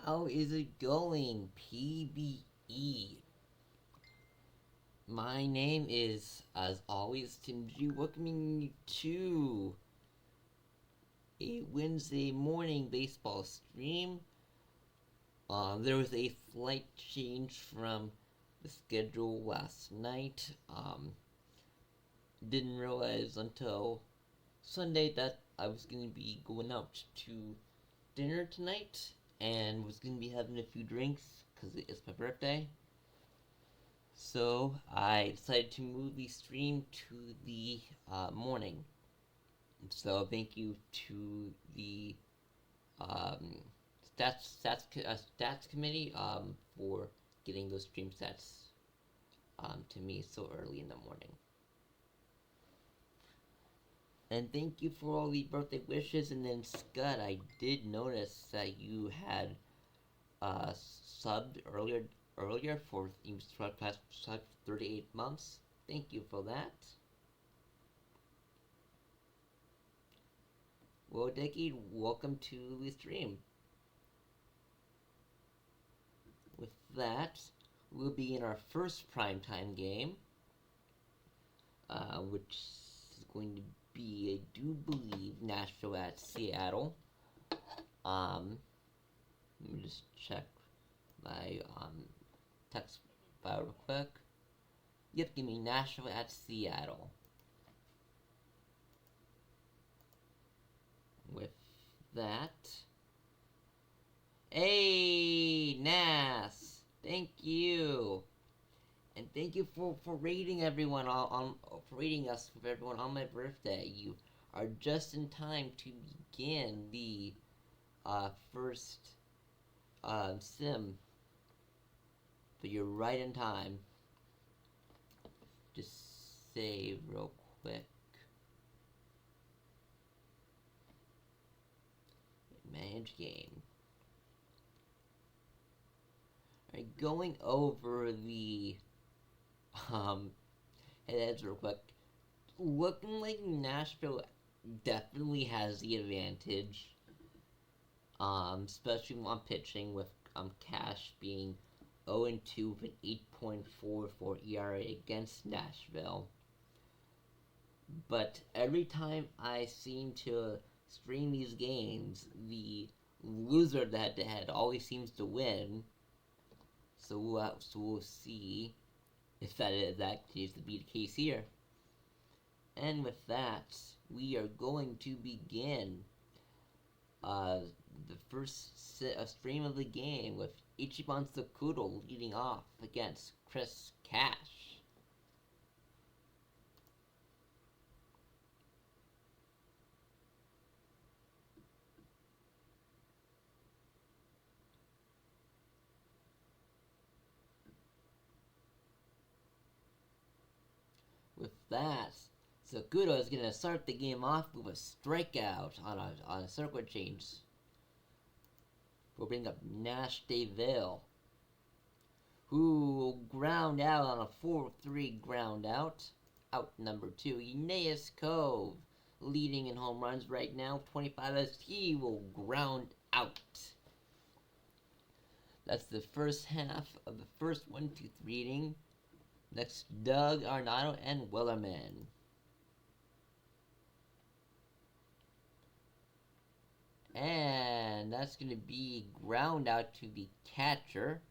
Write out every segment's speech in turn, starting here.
How is it going, PBE? My name is, as always, Tim G. Welcoming you to a Wednesday morning baseball stream. There was a slight change from the schedule last night. Didn't realize until Sunday that I was going to be going out to dinner tonight and was going to be having a few drinks because it's my birthday. So I decided to move the stream to the morning. So thank you to the um, stats committee for getting those stream sets to me so early in the morning. And thank you for all the birthday wishes. And then Scott, I did notice that you had subbed earlier for you past 38 months. Thank you for that. Well, Decade, welcome to the stream. With that, we'll be in our first primetime game, which is going to be, I do believe, Nashville at Seattle. Let me just check my text file real quick. Yep, give me Nashville at Seattle. With that, hey Nas, thank you, and thank you for rating everyone for rating us with everyone on my birthday. You are just in time to begin the first sim, but you're right in time. Just save real quick. Manage game. Alright, going over the heads real quick. Looking like Nashville definitely has the advantage. Especially on pitching with Cash being 0-2 with an 8.44 ERA against Nashville. But every time I seem to stream these games, the loser of the head-to-head always seems to win. So we'll see if that continues to be the case here. And with that, we are going to begin the first stream of the game with Ichiban Sakudo leading off against Chris Cash. With that, Sakudo is going to start the game off with a strikeout on a circuit change. We'll bring up Nash DeVille, who will ground out on a 4-3 ground out. Out number 2, Aeneas Cove, leading in home runs right now, 25, as he will ground out. That's the first half of the first 1-2-3 inning. Next, Doug Arnado and Wellerman. And that's going to be ground out to the catcher.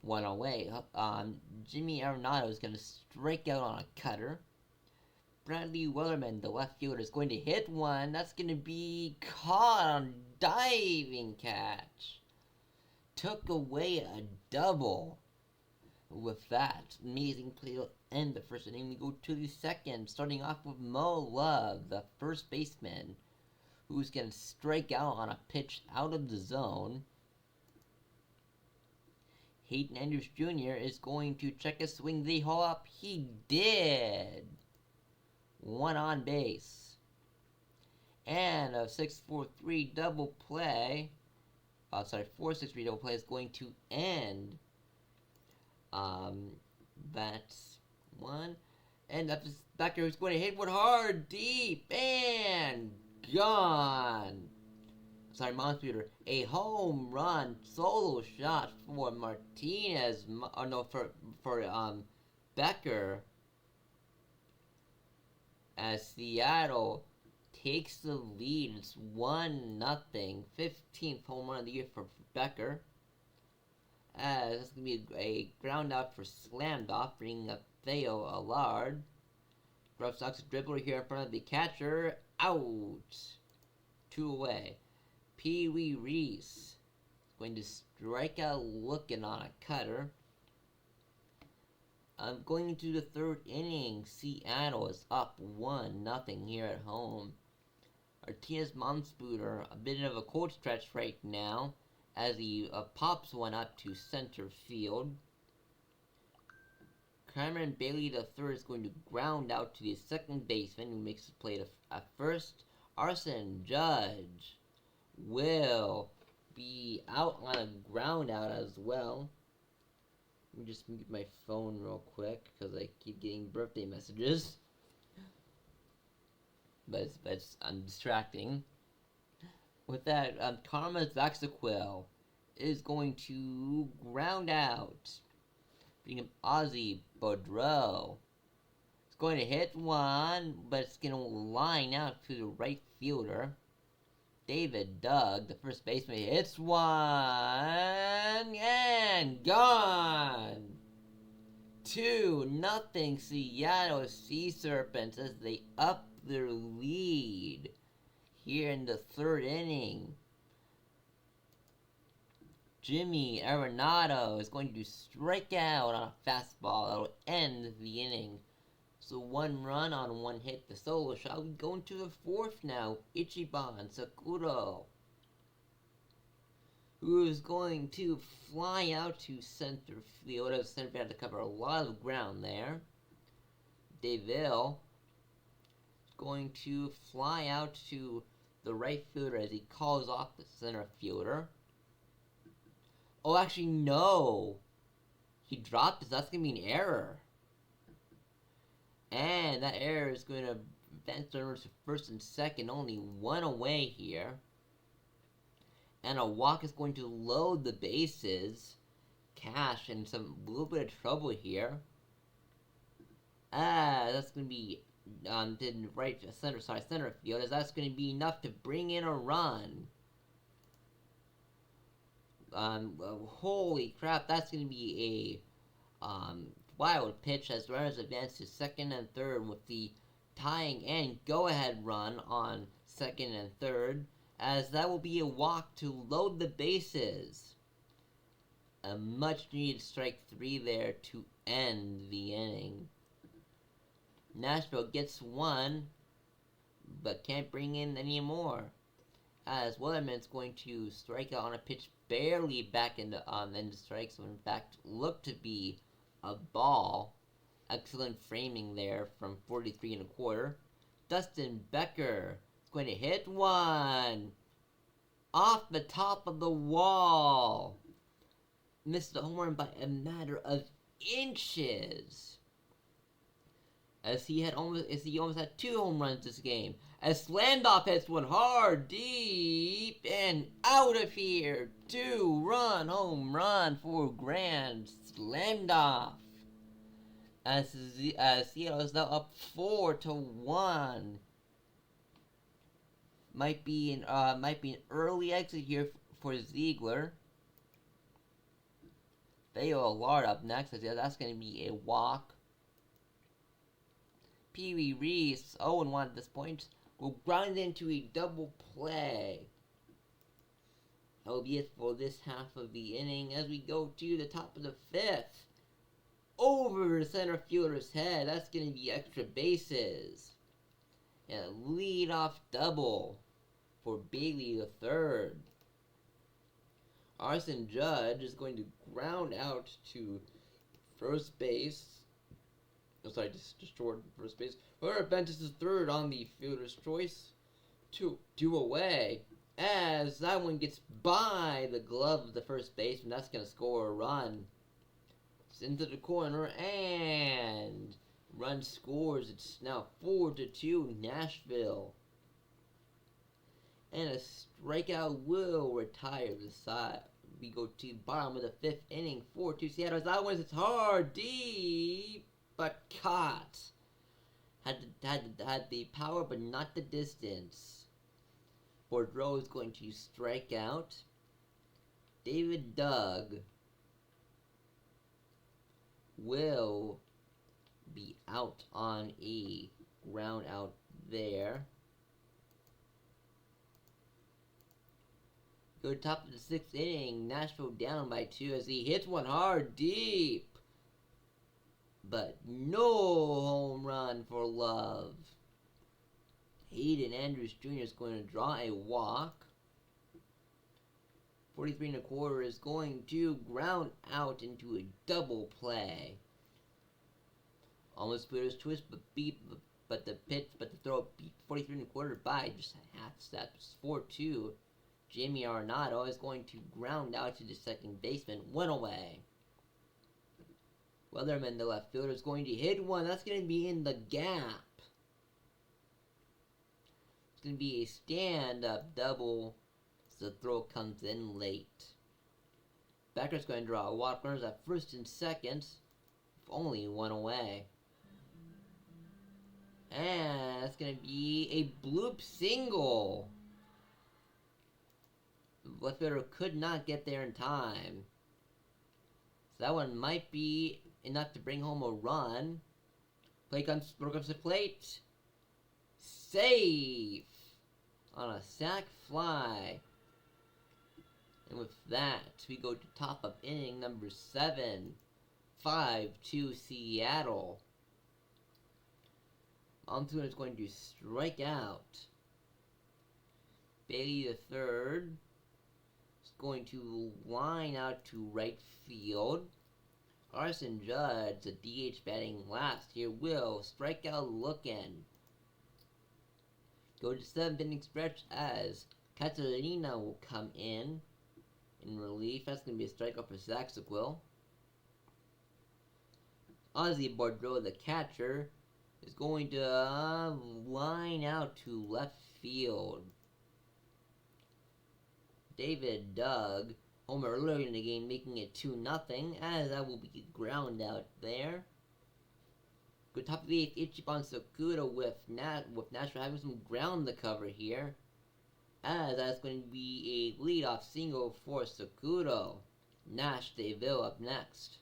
One away. Jimmy Arenado is going to strike out on a cutter. Bradley Wellerman, the left fielder, is going to hit one. That's going to be caught on diving catch. Took away a double. With that amazing play to end the first inning, we go to the second, starting off with Mo Love, the first baseman, who's going to strike out on a pitch out of the zone. Hayden Andrews Jr. is going to check a swing the hole up. He did! One on base. And a 6-4-3 double play. 4-6-3 double play is going to end. That's one. And up this back there, who's going to hit one hard, deep, and gone. Momspeeder, a home run solo shot for Martinez. Oh no, for Becker, as Seattle takes the lead. It's 1-0. 15th home run of the year for Becker. As that's gonna be a ground out for slammed off, bringing up Theo Allard. Grubb Stocks a dribbler here in front of the catcher. Out. 2 away. Pee Wee Reese going to strike out looking on a cutter. Going into the 3rd inning, Seattle is up 1-0 here at home. Martinez Momspeeder, a bit of a cold stretch right now, as he pops one up to center field. Cameron Bailey III is going to ground out to the second baseman, who makes the play at first. Arson Judge will be out on a ground out as well. Let me just mute my phone real quick because I keep getting birthday messages. But it's distracting. With that, Karma Zaxaquil is going to ground out. Bring up Ozzy Boudreau. It's going to hit one, but it's going to line out to the right fielder. David Doug, the first baseman, hits one and gone. 2-0 Seattle Sea Serpents as they up their lead here in the 3rd inning. Jimmy Arenado is going to strike out on a fastball that will end the inning. So 1 run on 1 hit, the solo shot. We go into the 4th now. Ichiban Sakuro, who is going to fly out to center field. As center field had to cover a lot of ground there. Deville is going to fly out to the right fielder as he calls off the center fielder. Oh, actually, no. He dropped it. So that's going to be an error. And that error is going to advance runners to 1st and 2nd. Only 1 away here. And a walk is going to load the bases. Cash in some little bit of trouble here. That's going to be center field. As that's going to be enough to bring in a run. Holy crap, that's going to be a wild pitch as runners advance to 2nd and 3rd with the tying and go-ahead run on 2nd and 3rd, as that will be a walk to load the bases. A much-needed strike 3 there to end the inning. Nashville gets 1, but can't bring in any more, as Weatherman's going to strike out on a pitch barely back into strikes, when in fact looked to be a ball. Excellent framing there from 43 1/4. Dustin Becker is going to hit one off the top of the wall. Missed the home run by a matter of inches. As he almost had 2 home runs this game. As Slandoff hits one hard, deep, and out of here. 2-run home run for Grand Slandoff. As Seattle is now up 4-1. Might be an early exit here for Ziegler. Theo Allard up next. That's going to be a walk. Pee Wee Reese, 0-1 at this point, will grind into a double play. That will be it for this half of the inning as we go to the top of the 5th. Over the center fielder's head. That's going to be extra bases. And a leadoff double for Bailey III. Arson Judge is going to ground out to first base. Just short first base. Whoever Bentis is 3rd on the fielder's choice. 2 away. As that one gets by the glove of the first baseman, that's going to score a run. It's into the corner, and run scores. It's now 4-2 Nashville. And a strikeout will retire the side. We go to bottom of the 5th inning. 4-2 Seattle. That one is hard, deep, but caught. Had the power, but not the distance. Boudreaux is going to strike out. David Doug will be out on a ground out there. Go to top of the 6th inning. Nashville down by 2 as he hits one hard deep. But no home run for Love. Hayden Andrews Jr. is going to draw a walk. 43 1/4 is going to ground out into a double play. Almost put his twist, but the throw beat 43 1/4 by just a half step. 4-2. Jimmy Arenado is going to ground out to the second baseman. One away. Weatherman, the left fielder, is going to hit one. That's going to be in the gap. It's going to be a stand-up double. So the throw comes in late. Becker's going to draw a walk. Runners at first and second. With only one away. And that's going to be a bloop single. The left fielder could not get there in time. So that one might be enough to bring home a run. Play comes to plate. Safe on a sac fly. And with that, we go to top of inning number 7. 5-2 Seattle. Montoon is going to strike out. Bailey the third is going to line out to right field. Arson Judge, the DH batting last here, will strike out looking. Go to 7th inning stretch as Catalina will come in relief. That's going to be a strikeout for Zach Sequil. Ozzy Boudreaux, the catcher, is going to line out to left field. David Doug, homer earlier in the game, making it 2-0, as that will be ground out there. Go top of the 8th, Ichiban Sakuda with Nashville having some ground to cover here, as that's going to be a leadoff single for Sakuda. Nash Deville up next.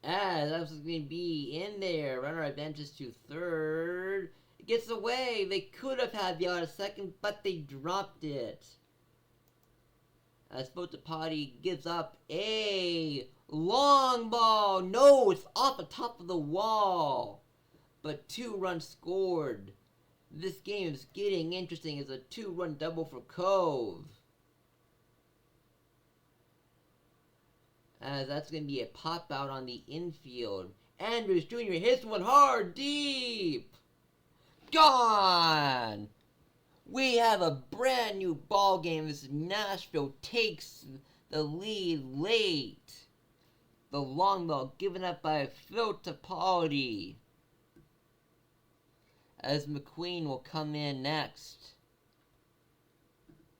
As that's going to be in there. Runner advances to third. It gets away. They could have had the out of second, but they dropped it. As Fotapati gives up a long ball. No, it's off the top of the wall. But 2 runs scored. This game is getting interesting as a 2-run double for Cove. As that's going to be a pop out on the infield. Andrews Jr. hits one hard, deep. Gone! We have a brand new ball game as Nashville takes the lead late. The long ball given up by Phil Tapaldi. As McQueen will come in next.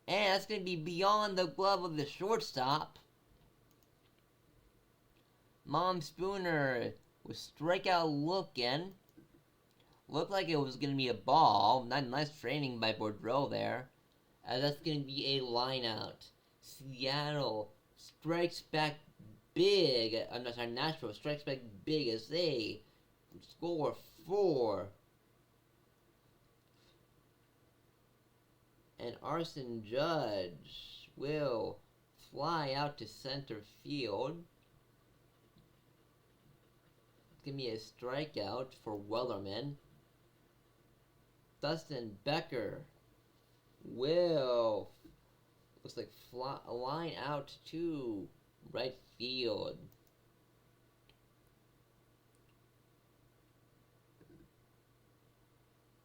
And that's going to be beyond the glove of the shortstop. Mom Spooner with strikeout looking. Looked like it was going to be a ball. Nice training by Boudreaux there. That's going to be a line out. Seattle strikes back big. Nashville strikes back big as they score 4. And Arson Judge will fly out to center field. It's going to be a strikeout for Wellerman. Dustin Becker will, looks like, line out to right field.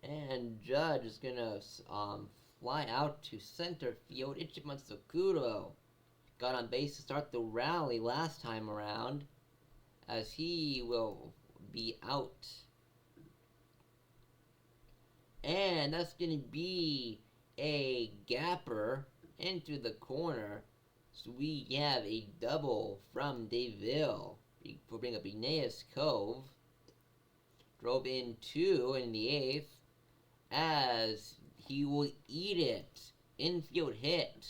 And Judge is going to fly out to center field. Ichiban Sakudo got on base to start the rally last time around, as he will be out. And that's going to be a gapper into the corner. So we have a double from DeVille. We'll bring up Aeneas Cove. Drove in 2 in the 8th. As he will eat it. Infield hit.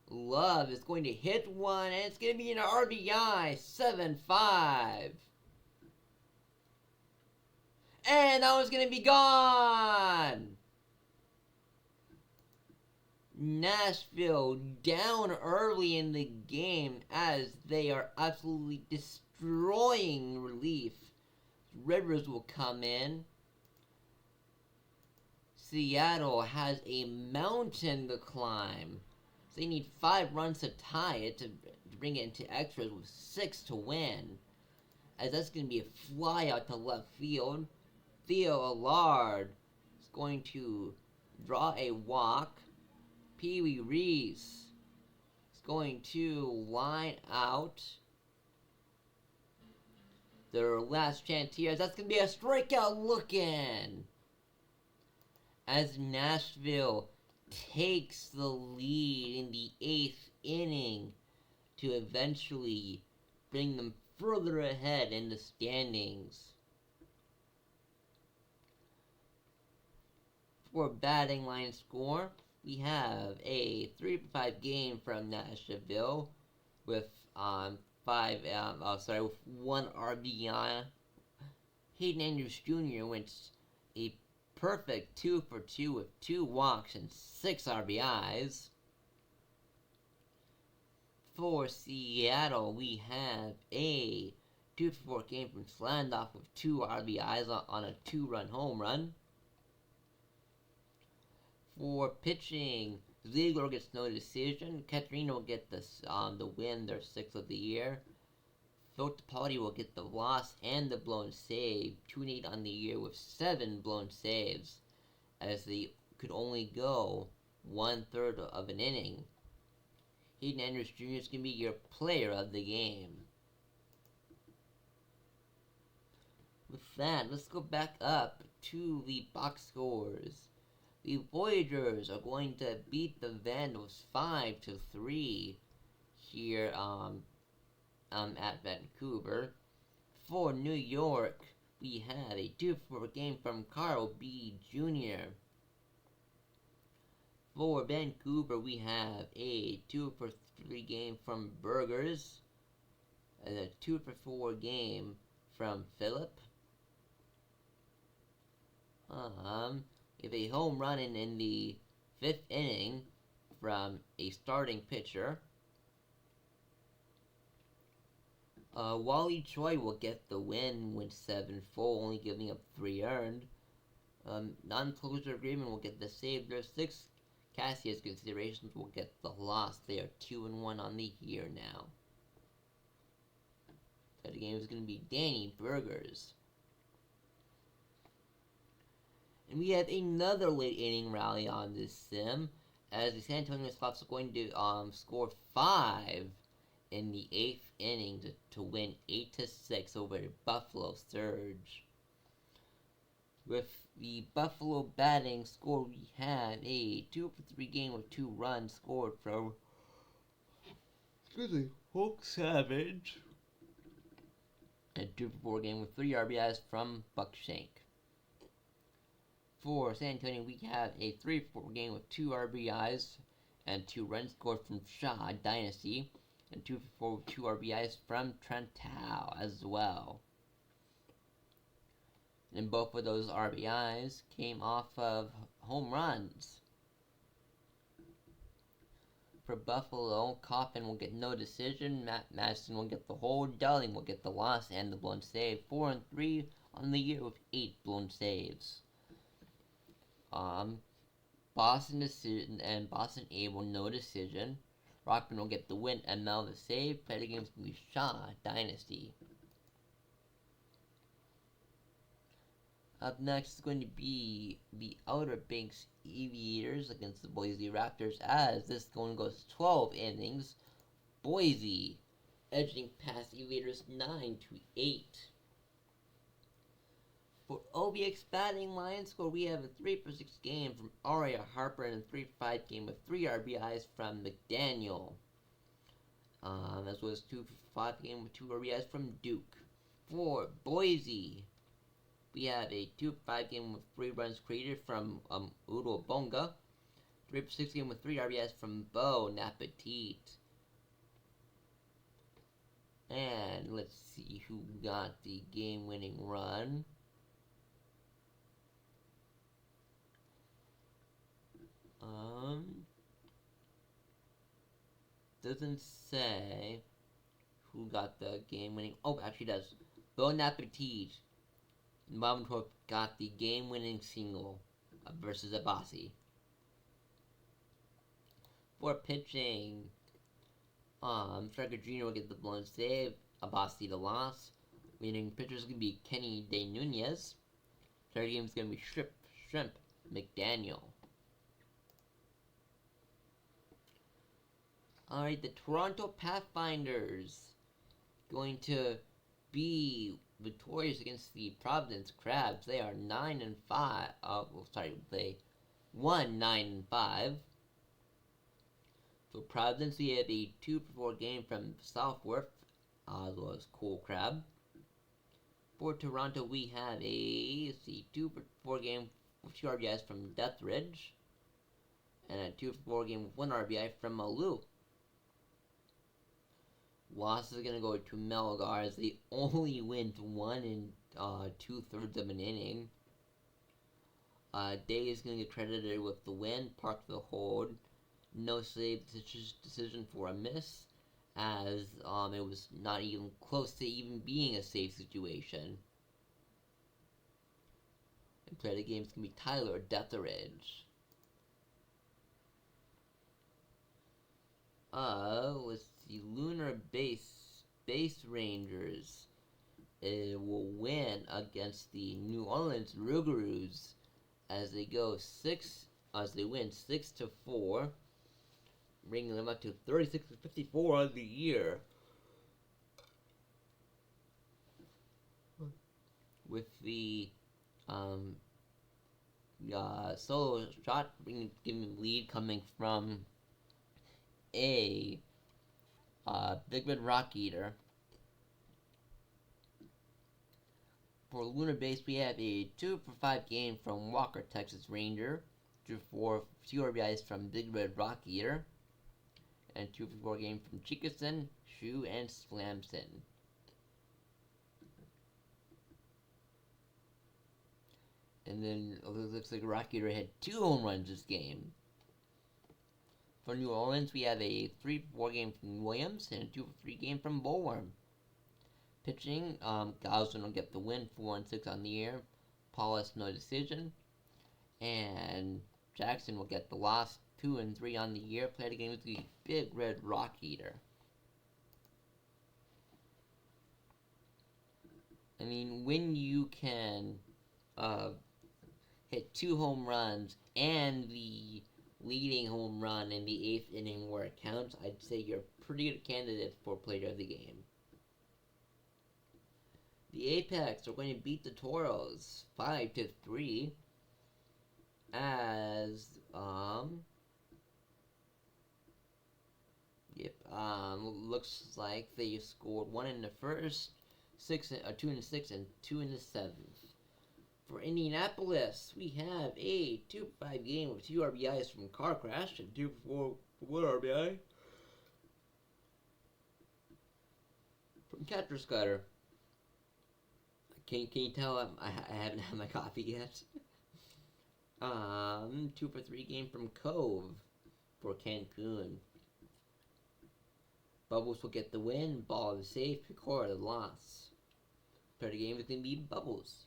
Love is going to hit one, and it's going to be an RBI, 7-5. And that one's going to be gone. Nashville down early in the game as they are absolutely destroying relief. Rivers will come in. Seattle has a mountain to climb. So they need 5 runs to tie it to bring it into extras with 6 to win. As that's going to be a fly out to left field. Theo Allard is going to draw a walk. Pee Wee Reese is going to line out. Their last chance here. That's going to be a strikeout looking. As Nashville takes the lead in the 8th inning to eventually bring them further ahead in the standings. For batting line score, we have a 3-5 game from Nashville with with 1 RBI. Hayden Andrews Jr. went a perfect 2 for 2 with 2 walks and 6 RBIs. For Seattle, we have a 2 for 4 game from Slandoff with 2 RBIs on a 2-run home run. For pitching, Ziegler gets no decision. Katerina will get the win, their 6th of the year. Phil Tapaldi will get the loss and the blown save. 2-8 on the year with 7 blown saves, as they could only go 1/3 of an inning. Hayden Andrews Jr. is going to be your player of the game. With that, let's go back up to the box scores. The Voyagers are going to beat the Vandals 5-3 here at Vancouver. For New York, we have a 2 for 4 game from Carl B. Jr. For Vancouver, we have a 2 for 3 game from Burgers, and a 2 for 4 game from Phillip. We have a home run in the 5th inning from a starting pitcher. Wally Choi will get the win with 7 full, only giving up 3 earned. Non-closure agreement will get the save. Their 6 Cassius considerations will get the loss. They are 2-1 on the year now. So the game is going to be Danny Burgers. And we have another late inning rally on this sim, as the San Antonio Scots are going to score 5 in the 8th inning to win 8-6 over the Buffalo Surge. With the Buffalo batting score, we have a 2 for 3 game with 2 runs scored from Hulk Savage, and 2 for 4 game with 3 RBIs from Buck Shank. For San Antonio, we have a 3 for 4 game with 2 RBIs and 2 runs scored from Shaw Dynasty, and 2 for 4 with 2 RBIs from Trentau as well. And both of those RBIs came off of home runs. For Buffalo, Coffin will get no decision, Matt Madison will get the hold, Dowling will get the loss and the blown save. 4-3 on the year with 8 blown saves. Boston decision and Boston able no decision. Rockman will get the win and Mel the save. Played against the Shaw Dynasty. Up next is going to be the Outer Banks Aviators against the Boise Raptors, as this one goes 12 innings. Boise edging past Aviators 9-8. For OBX batting line score, we have a 3-for-6 game from Aria Harper and a 3-for-5 game with 3 RBIs from McDaniel. As well as 2-for-5 game with 2 RBIs from Duke. For Boise, we have a 2-for-5 game with 3 runs created from Udo Bonga. 3-for-6 game with 3 RBIs from Bo Napatit. And let's see who got the game-winning run. Doesn't say who got the game-winning. Oh, actually does. Bon Appetit. Maventorp got the game-winning single versus Abassi. For pitching, Striker Jr. will get the blown save. Abassi the loss. Meaning pitcher's gonna be Kenny De Nunez. Third game's gonna be Shrimp McDaniel. Alright, the Toronto Pathfinders going to be victorious against the Providence Crabs. They are 9-5. They won 9-5. For Providence, we have a 2-for-4 game from Southworth, as well as Cool Crab. For Toronto, we have a 2-for-4 game with 2 RBIs from Deathridge, and a 2-for-4 game with 1 RBI from Malou. Loss is going to go to Melgar as they only win 1 2/3 of an inning. Day is going to get credited with the win, Park the hold. No save decision for a miss, as it was not even close to even being a safe situation. And player of the game is going to be Tyler Deathridge. Let's see, Lunar Base Rangers will win against the New Orleans Rougarous as they win 6-4, bringing them up to 36-54 on the year. With the solo shot giving lead coming from a Big Red Rock Eater. For Lunar Base, we have a 2-for-5 game from Walker, Texas Ranger, 2-for-4 2 RBIs from Big Red Rock Eater, and 2-for-4 game from Chickason, Shu, and Slamson. And then it looks like Rock Eater had 2 home runs this game. For New Orleans, we have a 3-for-4 game from Williams and a 2-for-3 game from Bullworm. Pitching, Gosling will get the win, 4-6 on the year. Paulus, no decision. And Jackson will get the loss, 2-3 on the year. Played against the Big Red Rock Eater. I mean, when you can hit 2 home runs and the leading home run in the 8th inning where it counts, I'd say you're a pretty good candidate for player of the game. The Apex are going to beat the Toros 5-3 as looks like they scored 1 in the first, 2 in the 6th, and 2 in the 7th. For Indianapolis, we have a 2-for-5 game with 2 RBIs from Car Crash and 2-for-4 1 RBI from Catcher Scutter. Can you tell I haven't had my coffee yet? 2-for-3 game from Cove for Cancun. Bubbles will get the win, Ball is safe, Picora the loss. Player of the game is going to be Bubbles.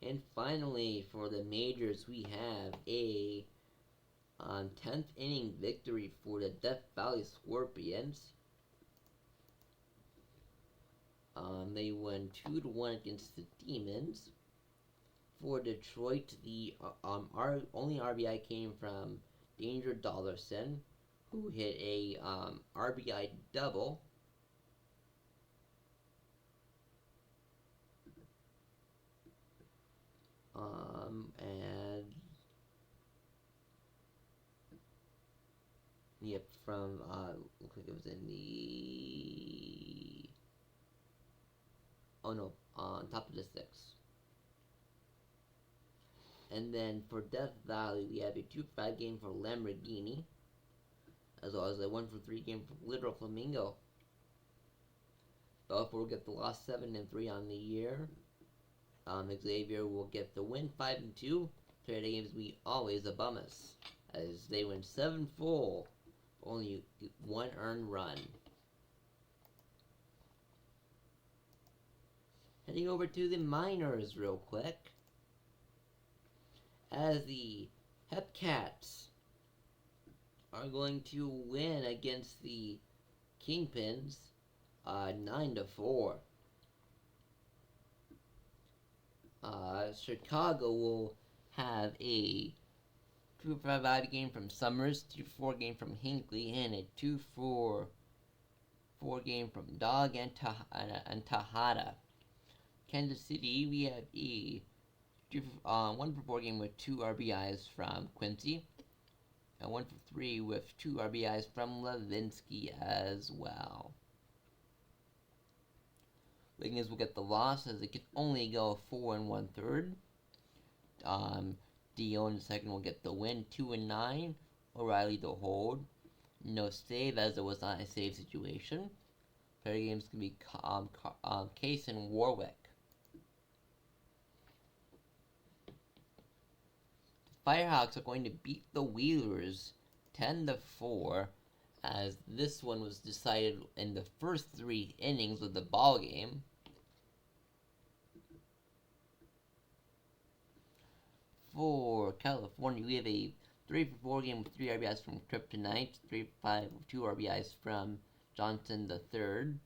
And finally, for the majors, we have a 10th inning victory for the Death Valley Scorpions. They won 2-1 against the Demons. For Detroit, the only RBI came from Danger Dollarson, who hit a RBI double. And yep, from looks like it was in the on top of the 6. And then for Death Valley, we have a 2-5 game for Lamborghini, as well as a 1-for-3 game for Literal Flamingo. Belfort will get the loss 7-3 on the year. Xavier will get the win 5-2. Player games we always above us, as they win 7 full, only 1 earned run. Heading over to the minors real quick, as the Hepcats are going to win against the Kingpins 9-4. Chicago will have a 2-5 game from Summers, 2-4 game from Hinckley, and a 2-4 game from Dog and Tejada. Kansas City, we have a 1-for-4 game with 2 RBIs from Quincy, and 1-for-3 with 2 RBIs from Levinsky as well. Wiggins will get the loss, as it can only go 4 1/3. Dio in the second will get the win, 2-9. O'Reilly the hold. No save, as it was not a save situation. Player games can be Case and Warwick. The Firehawks are going to beat the Wheelers 10-4, as this one was decided in the first 3 innings of the ball game. For California, we have a 3-for-4 game with 3 RBIs from Kryptonite, 3-5 with 2 RBIs from Johnson III,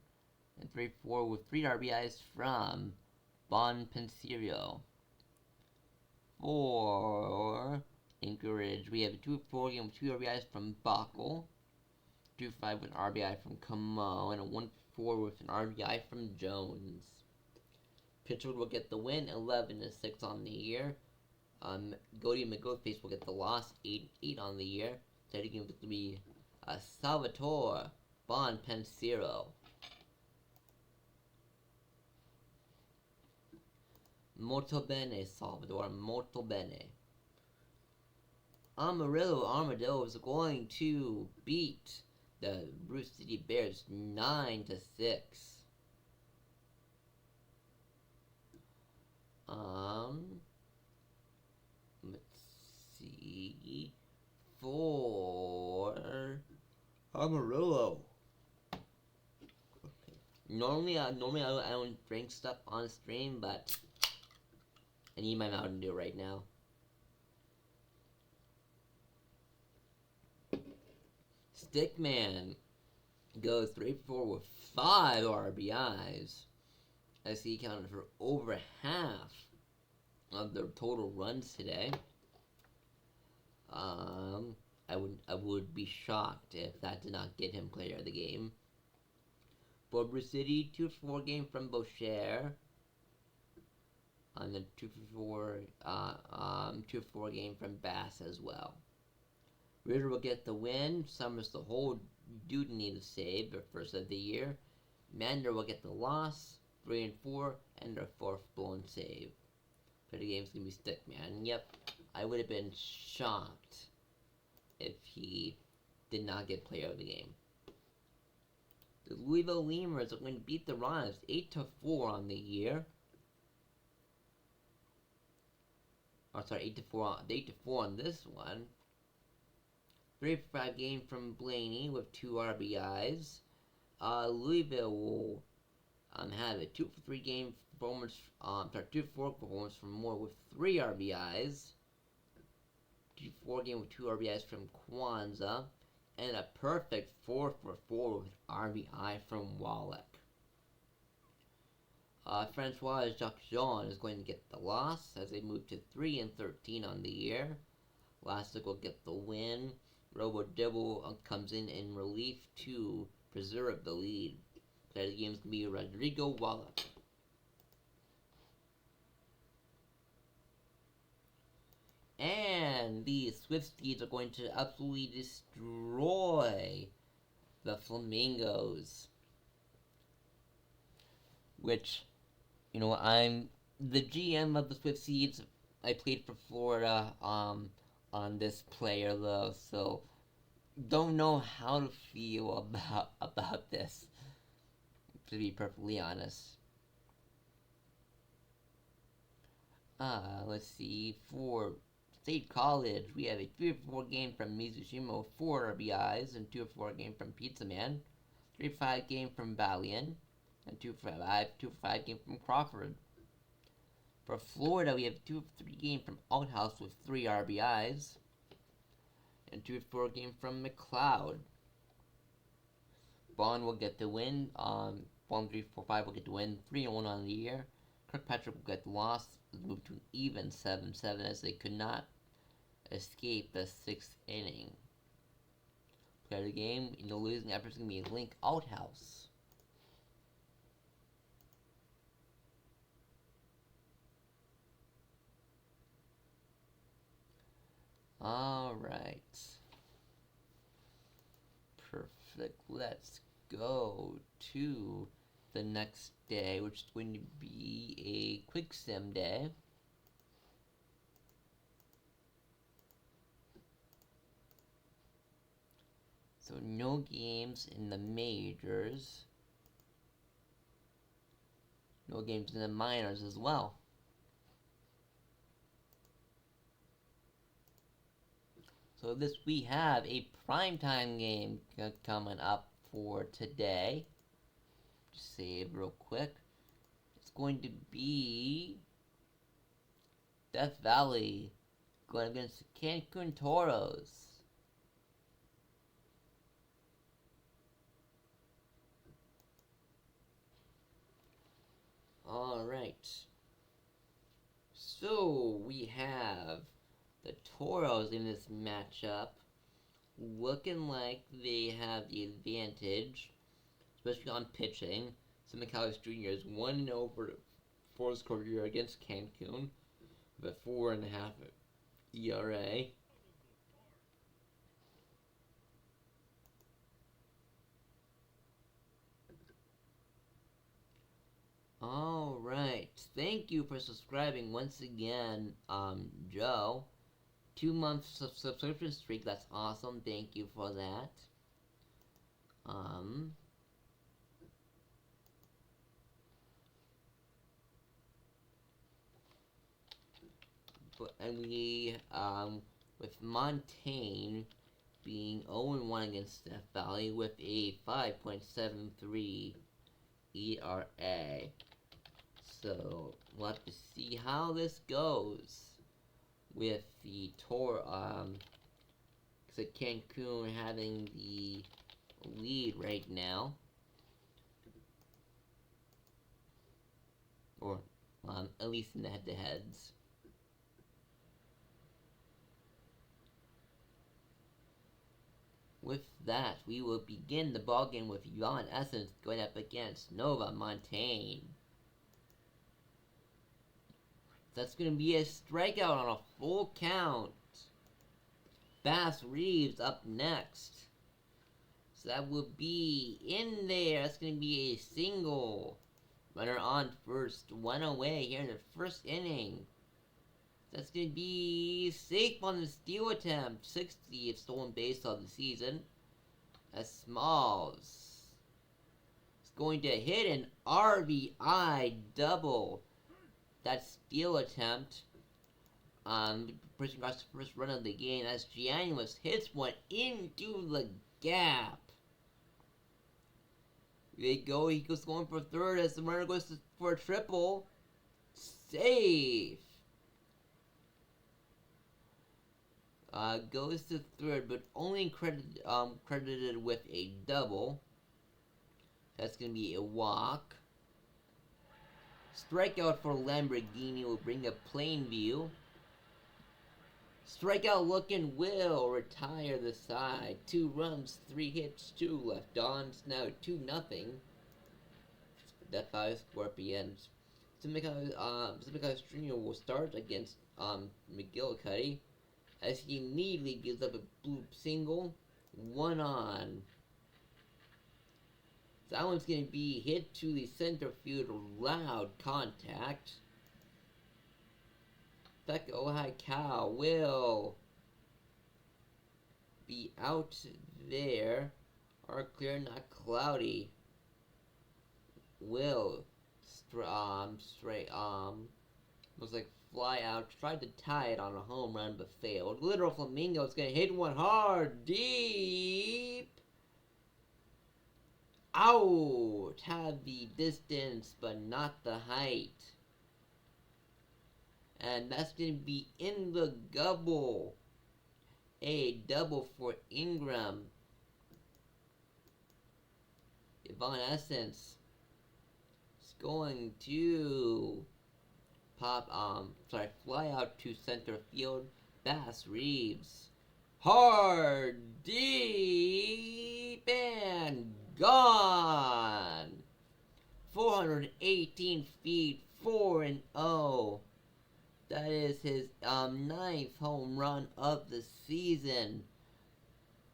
and 3-4 with 3 RBIs from Bon Pensiero. For Anchorage, we have a 2-4 game with 2 RBIs from Bockel, 2-5 with an RBI from Camo, and a 1-4 with an RBI from Jones. Pittsburgh will get the win, 11-6 on the year. Goody McGoldface will get the loss, 8-8 on the year. Second game will be Salvatore Bon Pensiero. Molto bene, Salvador, molto bene. Amarillo Armadillo is going to beat the Bruce City Bears 9-6. Let's see. For Amarillo. Okay. Normally I don't drink stuff on stream, but I need my Mountain Dew right now. Stickman goes 3-4 with 5 RBIs, as he accounted for over half of their total runs today. I would be shocked if that did not get him player of the game. Border City, 2-4 game from Boucher. On the 2-4 game from Bass as well. Ritter will get the win. Summers the hold, do need a save, their first of the year. Mander will get the loss, 3-4, and their 4th blown save. For the game's gonna be Stickman. Yep, I would have been shocked if he did not get player of the game. The Louisville Lemurs are going to beat the Rhinos 8-4 on the year. 8-4 on this one. 3-5 game from Blaney with 2 RBIs. Louisville will have a 2-for-3 game performance. 2-4 performance from Moore with 3 RBIs. 2-4 game with 2 RBIs from Kwanzaa, and a perfect 4-for-4 with RBI from Wallach. Francois Jacques-Jean is going to get the loss as they move to 3-13 on the year. Lastic will get the win. Robo Dibble comes in relief to preserve the lead. Player of the game is going to be Rodrigo Wallach. And the Swifties are going to absolutely destroy the Flamingos. Which, I'm the GM of the Swifties. I played for Florida on this player though, so don't know how to feel about this, to be perfectly honest. Let's see. For State College, we have a 3-4 game from Mizushima, 4 RBIs, and 2-4 game from Pizza Man, 3-5 game from Valiant, and 2-5 game from Crawford. For Florida, we have 2-3 game from Althouse with 3 RBIs, and 2-4 game from McLeod. Bond will get the win. Bond 3-4-5 will get the win. 3-1 on the year. Kirkpatrick will get the loss. Move to an even 7-7 as they could not escape the 6th inning. Player of the game in the losing effort is going to be Link Althouse. Alright. Perfect. Let's go to the next day, which is going to be a quick sim day. So no games in the majors. No games in the minors as well. So we have a primetime game coming up for today. Just save real quick. It's going to be Death Valley going against Cancun Toros. Alright. So we have the Toros in this matchup looking like they have the advantage, especially on pitching. So McAllis Jr. is 1-0 for his career against Cancun with a 4.5 ERA. Alright, thank you for subscribing once again, Joe. 2-month subscription streak, that's awesome, thank you for that. And we, with Montaigne being 0-1 against Death Valley with a 5.73 ERA. So we'll have to see how this goes with the because Cancun having the lead right now, or at least in the head-to-heads. With that, we will begin the ballgame with Yon Essence going up against Nova Montaigne. That's going to be a strikeout on a full count. Bass Reeves up next. So that will be in there. That's going to be a single. Runner on first. 1 away here in the first inning. That's going to be safe on the steal attempt. 60th stolen base of the season. As Smalls is going to hit an RBI double. That steal attempt. Pushing across the first run of the game as Giannis hits one into the gap. They go, he goes going for third as the runner goes for a triple. Safe. Goes to third, but only credited with a double. That's going to be a walk. Strikeout for Lamborghini will bring up Plainview. Strikeout looking will retire the side. 2 runs, 3 hits, 2 left on. It's now 2-0. That 5 Scorpions. Simicai Jr. will start against McGillicuddy, as he immediately gives up a bloop single, 1 on. So that one's going to be hit to the center field, loud contact. Becca Ohio will be out there. Are clear, not cloudy. Will looks like fly out. Tried to tie it on a home run but failed. Literal Flamingo's gonna hit one hard, deep. Out! Had the distance but not the height. And that's gonna be in the gubble. A double for Ingram. Evanescence is going to fly out to center field. Bass Reeves. Hard, deep, and gone. 418 feet, 4-0. That is his 9th home run of the season.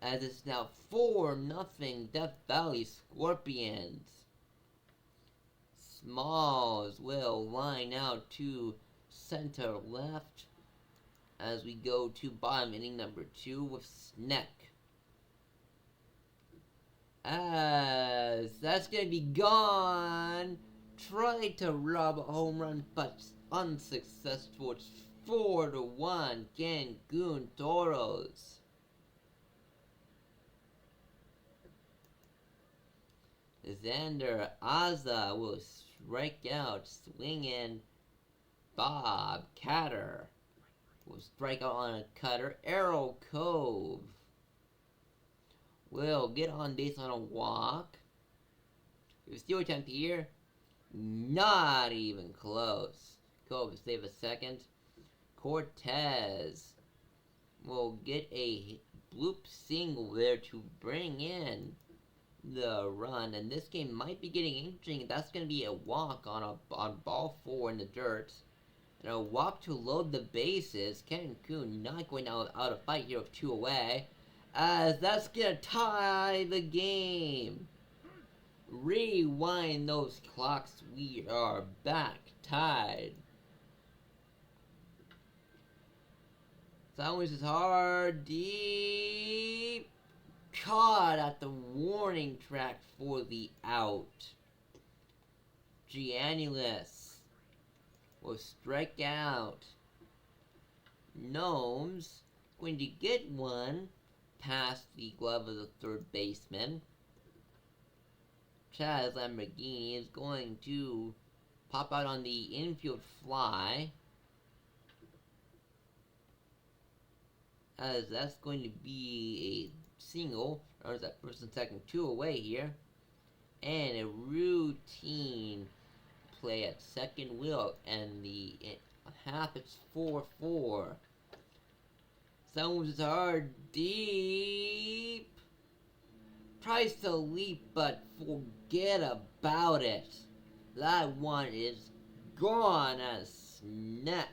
As it's now 4-0 Death Valley Scorpions. Smalls will line out to center left as we go to bottom inning number 2 with Sneck. As that's going to be gone. Tried to rob a home run, but unsuccessful. It's 4-1 Cancun Toros. Xander Aza will strike out, swinging. Bob Catter will strike out on a cutter. Arrow Cove will get on base on a walk. If steal attempt here, not even close. Cove will save a second. Cortez will get a bloop single there to bring in the run, and this game might be getting interesting. That's going to be a walk on ball 4 in the dirt, and a walk to load the bases. Cancun not going out a fight here with 2 away, as that's going to tie the game. Rewind those clocks. We are back tied. That one is hard, deep. Caught at the warning track for the out. Giannulus will strike out. Gnomes going to get one past the glove of the third baseman. Chaz Lamborghini is going to pop out on the infield fly, as that's going to be a single. Or is that first and second, 2 away here, and a routine play at second will, and the half, it's 4-4. Someone is hard, deep. Tries to leap, but forget about it. That one is gone. As Sneck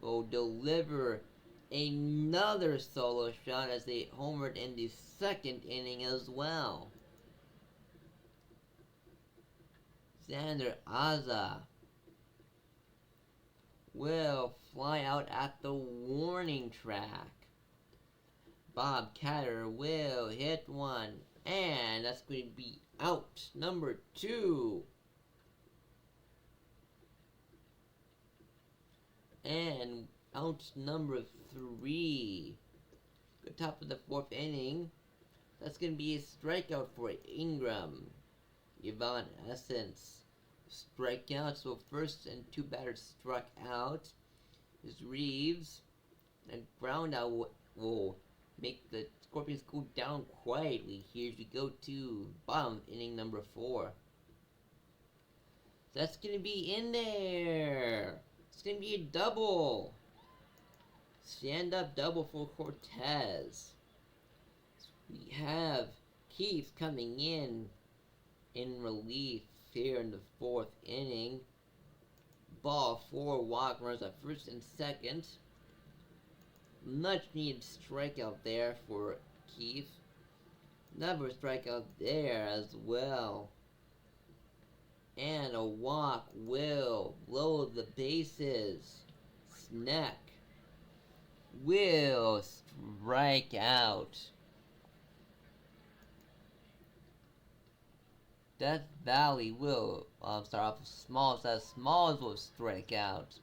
will deliver another solo shot as they homered in the second inning as well. Xander Aza will fly out at the warning track. Bob Catter will hit one, and that's going to be out number 2. And out number 3. The top of the 4th inning. That's going to be a strikeout for Ingram. Evanescence strikeout. So first and 2 batters struck out. Is Reeves. And ground out will make the Scorpions go down quietly here as we go to bottom inning number 4. So that's going to be in there. It's going to be a double. Stand-up double for Cortez. We have Keith coming in relief here in the 4th inning. Ball 4 walk runners at first and second. Much needed strikeout there for Keith. Another strikeout there as well. And a walk will blow the bases. Snack will strike out. Death Valley will start off with Smalls, as Smalls will strike out.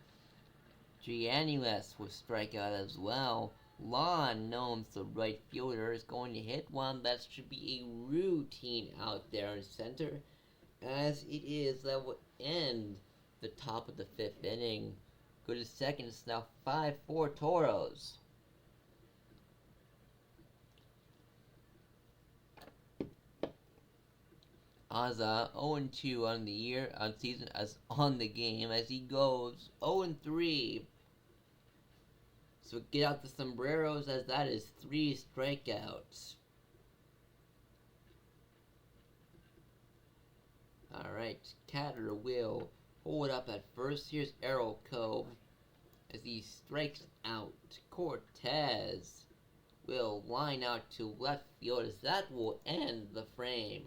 Giannules will strike out as well. Lon Gnomes, the right fielder, is going to hit one that should be a routine out there in center, as it is that will end the top of the 5th inning. Go to second, it's now 5-4 Toros. Aza 0-2 on the year, on season, as on the game, as he goes 0-3. So get out the sombreros, as that is 3 strikeouts. Alright, Catter will hold up at first. Here's Arrow Cove as he strikes out. Cortez will line out to left field, as that will end the frame.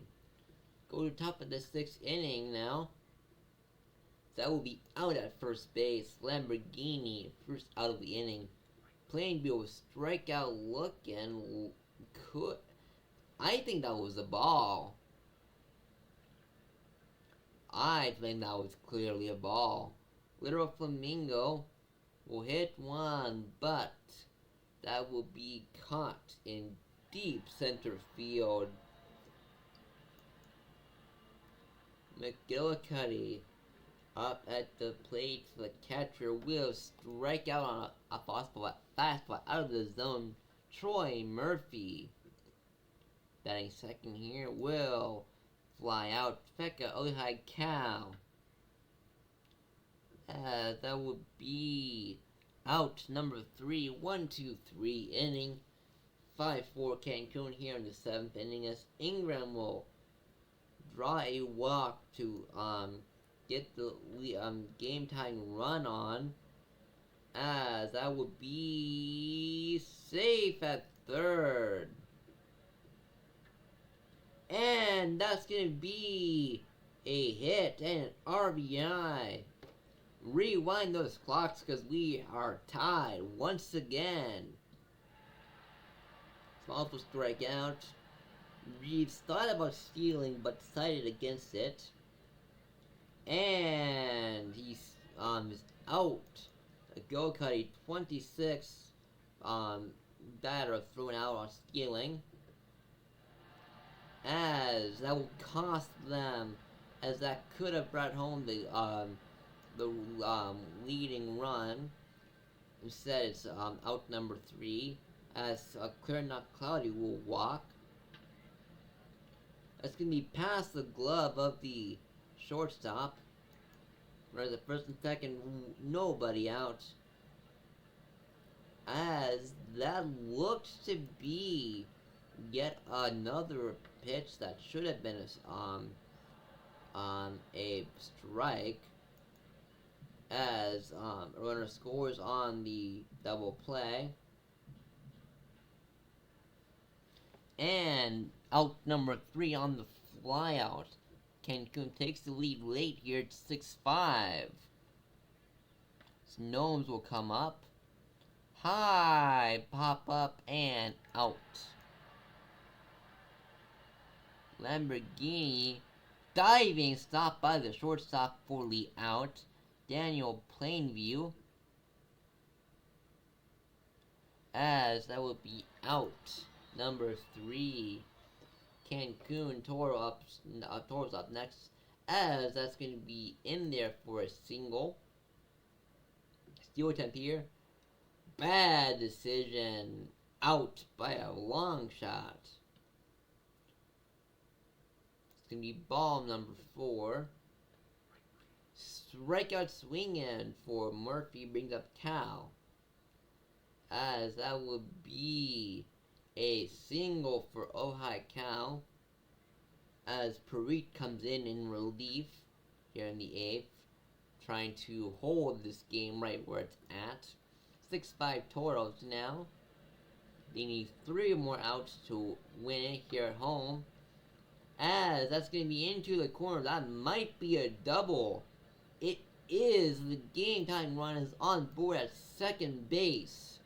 Go to top of the 6th inning now. That will be out at first base. Lamborghini, first out of the inning. Plainview will strike out looking. I think that was a ball. I think that was clearly a ball. Little Flamingo will hit one, but that will be caught in deep center field. McGillicuddy up at the plate. The catcher will strike out on a fastball out of the zone. Troy Murphy, batting second here, will fly out. Feka Ojai Cow. That would be out number 3. 1-2-3 inning. 5-4 Cancun here in the 7th inning, as Ingram will draw a walk to get the game tying run on, as that would be safe at third. And that's gonna be a hit and an RBI. Rewind those clocks, because we are tied once again. Smalls will strike out. Reeves thought about stealing, but decided against it. And he's is out. Gillicuddy 26 batter thrown out on stealing, as that will cost them, as that could have brought home the leading run. Instead, it's out number 3, as Clear Not Cloudy will walk. That's going to be past the glove of the shortstop. Whereas the first and second, nobody out. As that looks to be yet another pitch that should have been a strike. As a runner scores on the double play. And out number 3 on the flyout. Cancun takes the lead late here at 6-5. Gnomes will come up. High, pop up, and out. Lamborghini diving, stopped by the shortstop, fully out. Daniel Plainview, as that will be out. Number 3. Cancun Toro's up next, as that's going to be in there for a single. Steal attempt here. Bad decision. Out by a long shot. It's going to be ball number 4. Strikeout swinging for Murphy, brings up Cal, as that would be a single for Ojai Cal, as Parikh comes in relief here in the 8th. trying to hold this game right where it's at. 6-5 Toros now. They need 3 more outs to win it here at home. As that's going to be into the corner. That might be a double. It is. The game time run is on board at second base.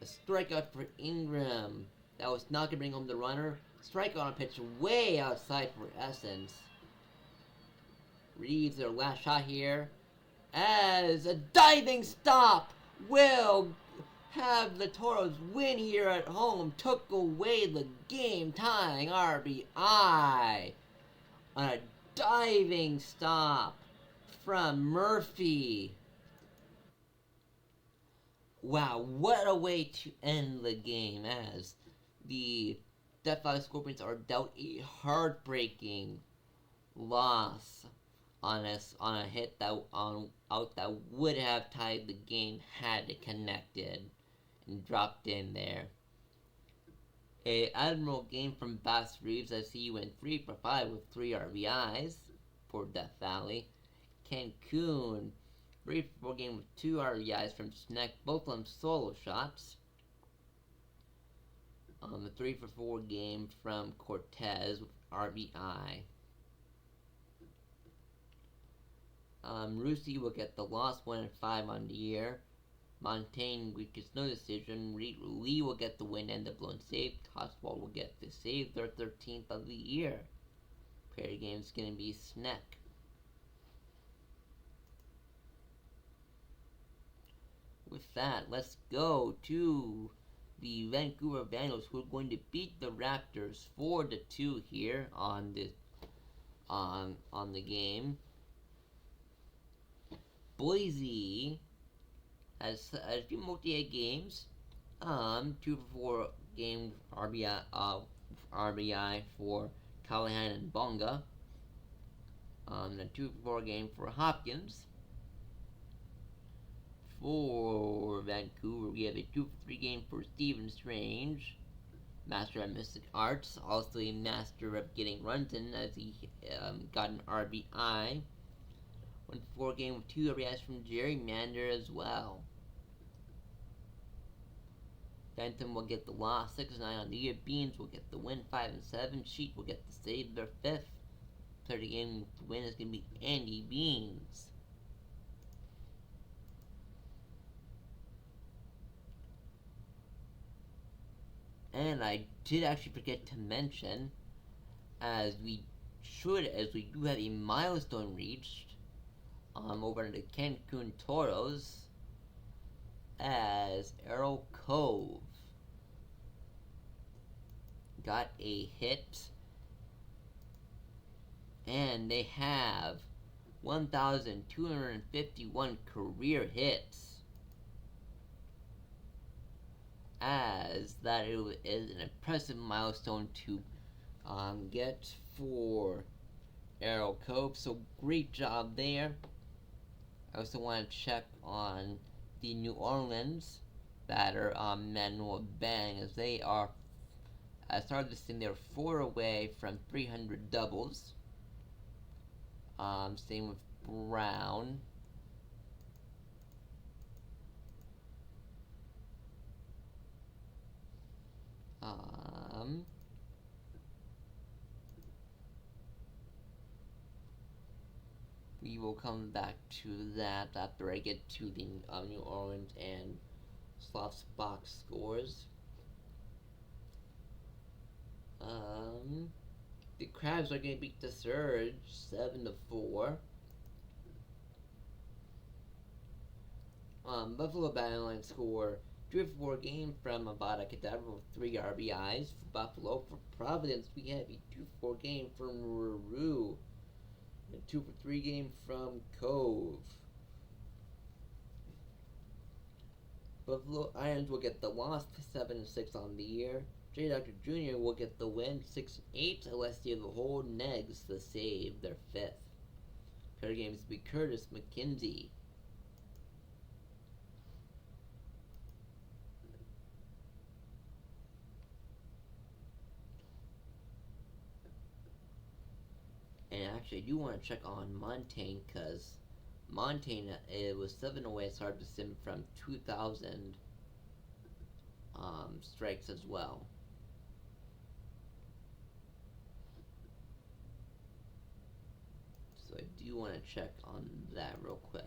A strikeout for Ingram. That was not going to bring home the runner. Strikeout on a pitch way outside for Essence. Reeves their last shot here. As a diving stop will have the Toros win here at home. Took away the game-tying RBI on a diving stop from Murphy. Wow, what a way to end the game, as the Death Valley Scorpions are dealt a heartbreaking loss on a hit that out that would have tied the game had it connected and dropped in there. A admirable game from Bass Reeves as he went 3 for 5 with 3 RBIs for Death Valley. Cancun 3 for 4 game with 2 RBIs from Sneck, both of them solo shots. A 3 for 4 game from Cortez with RBI. Rusi will get the loss 1 and 5 on the year. Montaigne gets no decision. Lee will get the win and the blown save. Oswald will get the save, their 13th of the year. Pair game is going to be Sneck. With that, let's go to the Vancouver Vandals, who are going to beat the Raptors 4-2 here on the game. Boise has a few multi-hit games. 2 for 4 game RBI for Callahan and Bonga. A 2 for 4 game for Hopkins. For Vancouver, we have a 2 for 3 game for Stephen Strange, master of mystic arts, also a master of getting runs in as he got an RBI. 1 for 4 game with 2 RBIs from Gerrymander as well. Benton will get the loss, 6-9 on the year. Beans will get the win, 5-7. Sheet will get the save, their 5th. Third game with the win is going to be Andy Beans. And I did actually forget to mention, as we do have a milestone reached over in the Cancun Toros, as Arrow Cove got a hit, and they have 1,251 career hits. As that is an impressive milestone to get for Arrow Cove, so great job there. I also want to check on the New Orleans batter, Manuel Bang, as they are, I started this thing, they're 4 away from 300 doubles. Same with Brown. We will come back to that after I get to the New Orleans and Sloth's box scores. The Crabs are going to beat the Surge 7-4. Buffalo Battle Line score 2 for 4 game from Avada Kedavra with 3 RBIs for Buffalo. For Providence, we have a 2 for 4 game from Ruru. A 2 for 3 game from Cove. Buffalo Irons will get the loss, 7-6 on the year. J. Dr. Jr. will get the win, 6-8. Alessia the Hold, Negs the save, their 5th. Pair games to be Curtis McKenzie. And Actually, I do want to check on Montaigne, because Montaigne, it was 7 away. It's hard to sim from 2,000 strikes as well. So I do want to check on that real quick.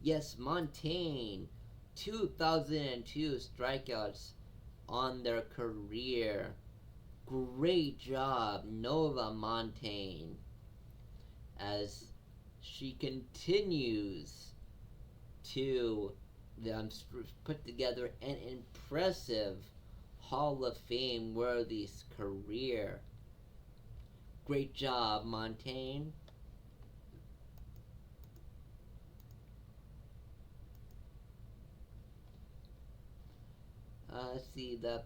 Yes, Montaigne, 2002 strikeouts on their career. Great job, Nova Montaigne, as she continues to put together an impressive Hall of Fame worthy career. Great job, Montaigne. Let's see, the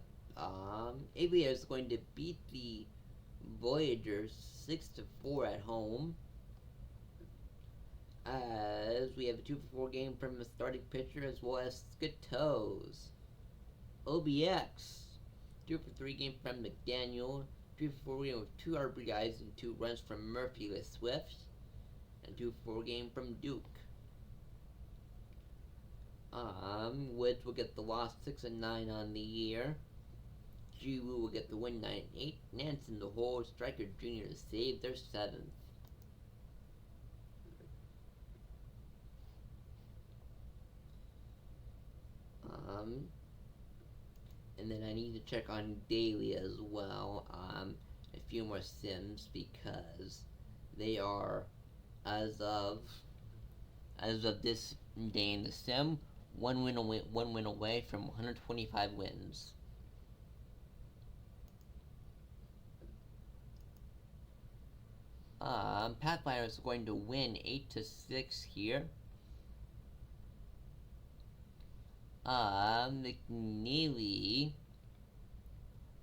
Aviators is going to beat the Voyagers 6-4 at home, as we have a 2-for-4 game from the starting pitcher, as well as Skatos. OBX, 2-for-3 game from McDaniel, 2-for-4 game with 2 RBIs and 2 runs from Murphy with Swift, and 2-for-4 game from Duke. Woods will get the loss 6-9 on the year. Jiwoo will get the win 9-8. Nansen the hole. Striker Jr. to save their 7th. And then I need to check on daily as well. A few more sims, because they are, as of this day in the sim, one win away from 125 wins. Pathfinder is going to win 8-6 here. McNeely,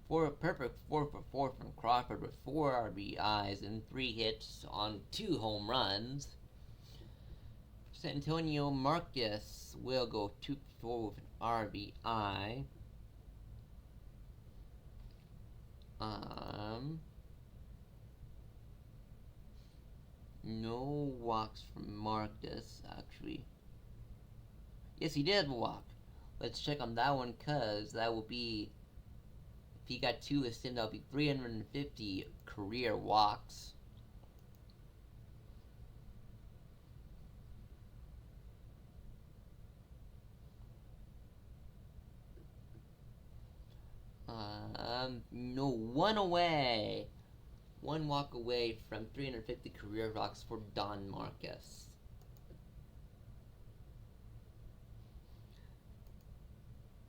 perfect 4-for-4 from Crawford with 4 RBIs and 3 hits on 2 home runs. Antonio Marcus will go 2-for-4 with an RBI. No walks from Marcus, actually. Yes, he did walk. Let's check on that one, cause that will be, if he got 2 assists, that will be 350 career walks. No, 1 away. 1 walk away from 350 career walks for Don Marcus.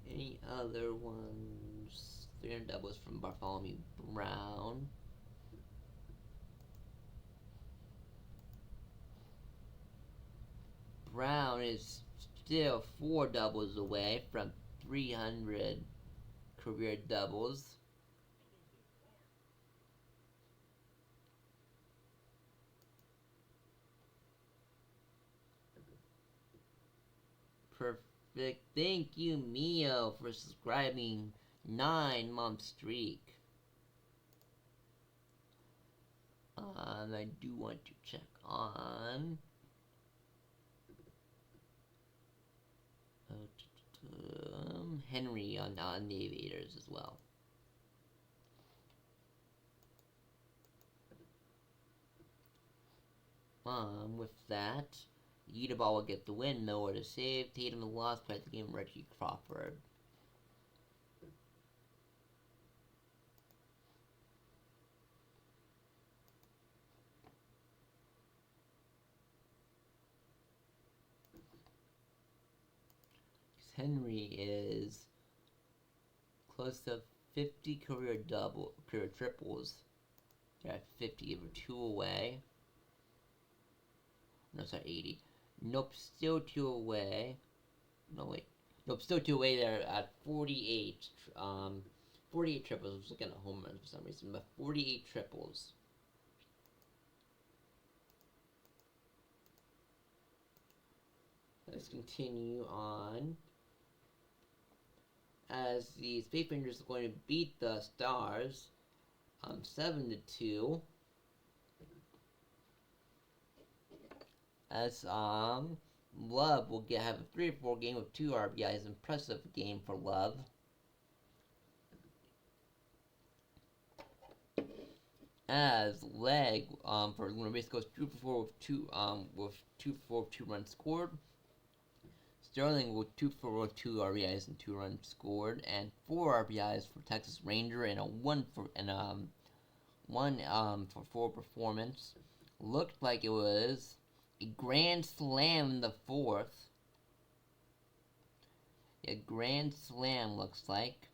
Any other ones? 300 doubles from Bartholomew Brown. Brown is still 4 doubles away from 300 career doubles. Perfect. Thank you, Mio, for subscribing. 9-month streak. I do want to check on Henry on the Aviators as well. With that, Yeetaball will get the win, Miller to save, Tatum the loss, play the game, Reggie Crawford. Henry is close to 50 career triples. They're at 50, over 2 away. No, sorry, 80. Nope, still 2 away. No, wait. Nope, still 2 away. They're at 48. 48 triples. I was looking at home runs for some reason, but 48 triples. Let's continue on. As the Space Rangers are going to beat the Stars 7-2. As Love will have a 3-4 game with 2 RBIs. Impressive game for Love. As Leg for Luna Base goes 2-for-4 with 2 runs scored. Sterling with 2-for-4 with 2 RBIs and 2 runs scored, and 4 RBIs for Texas Ranger and a 1-for-4 performance. Looked like it was a grand slam in the 4th. A grand slam looks like.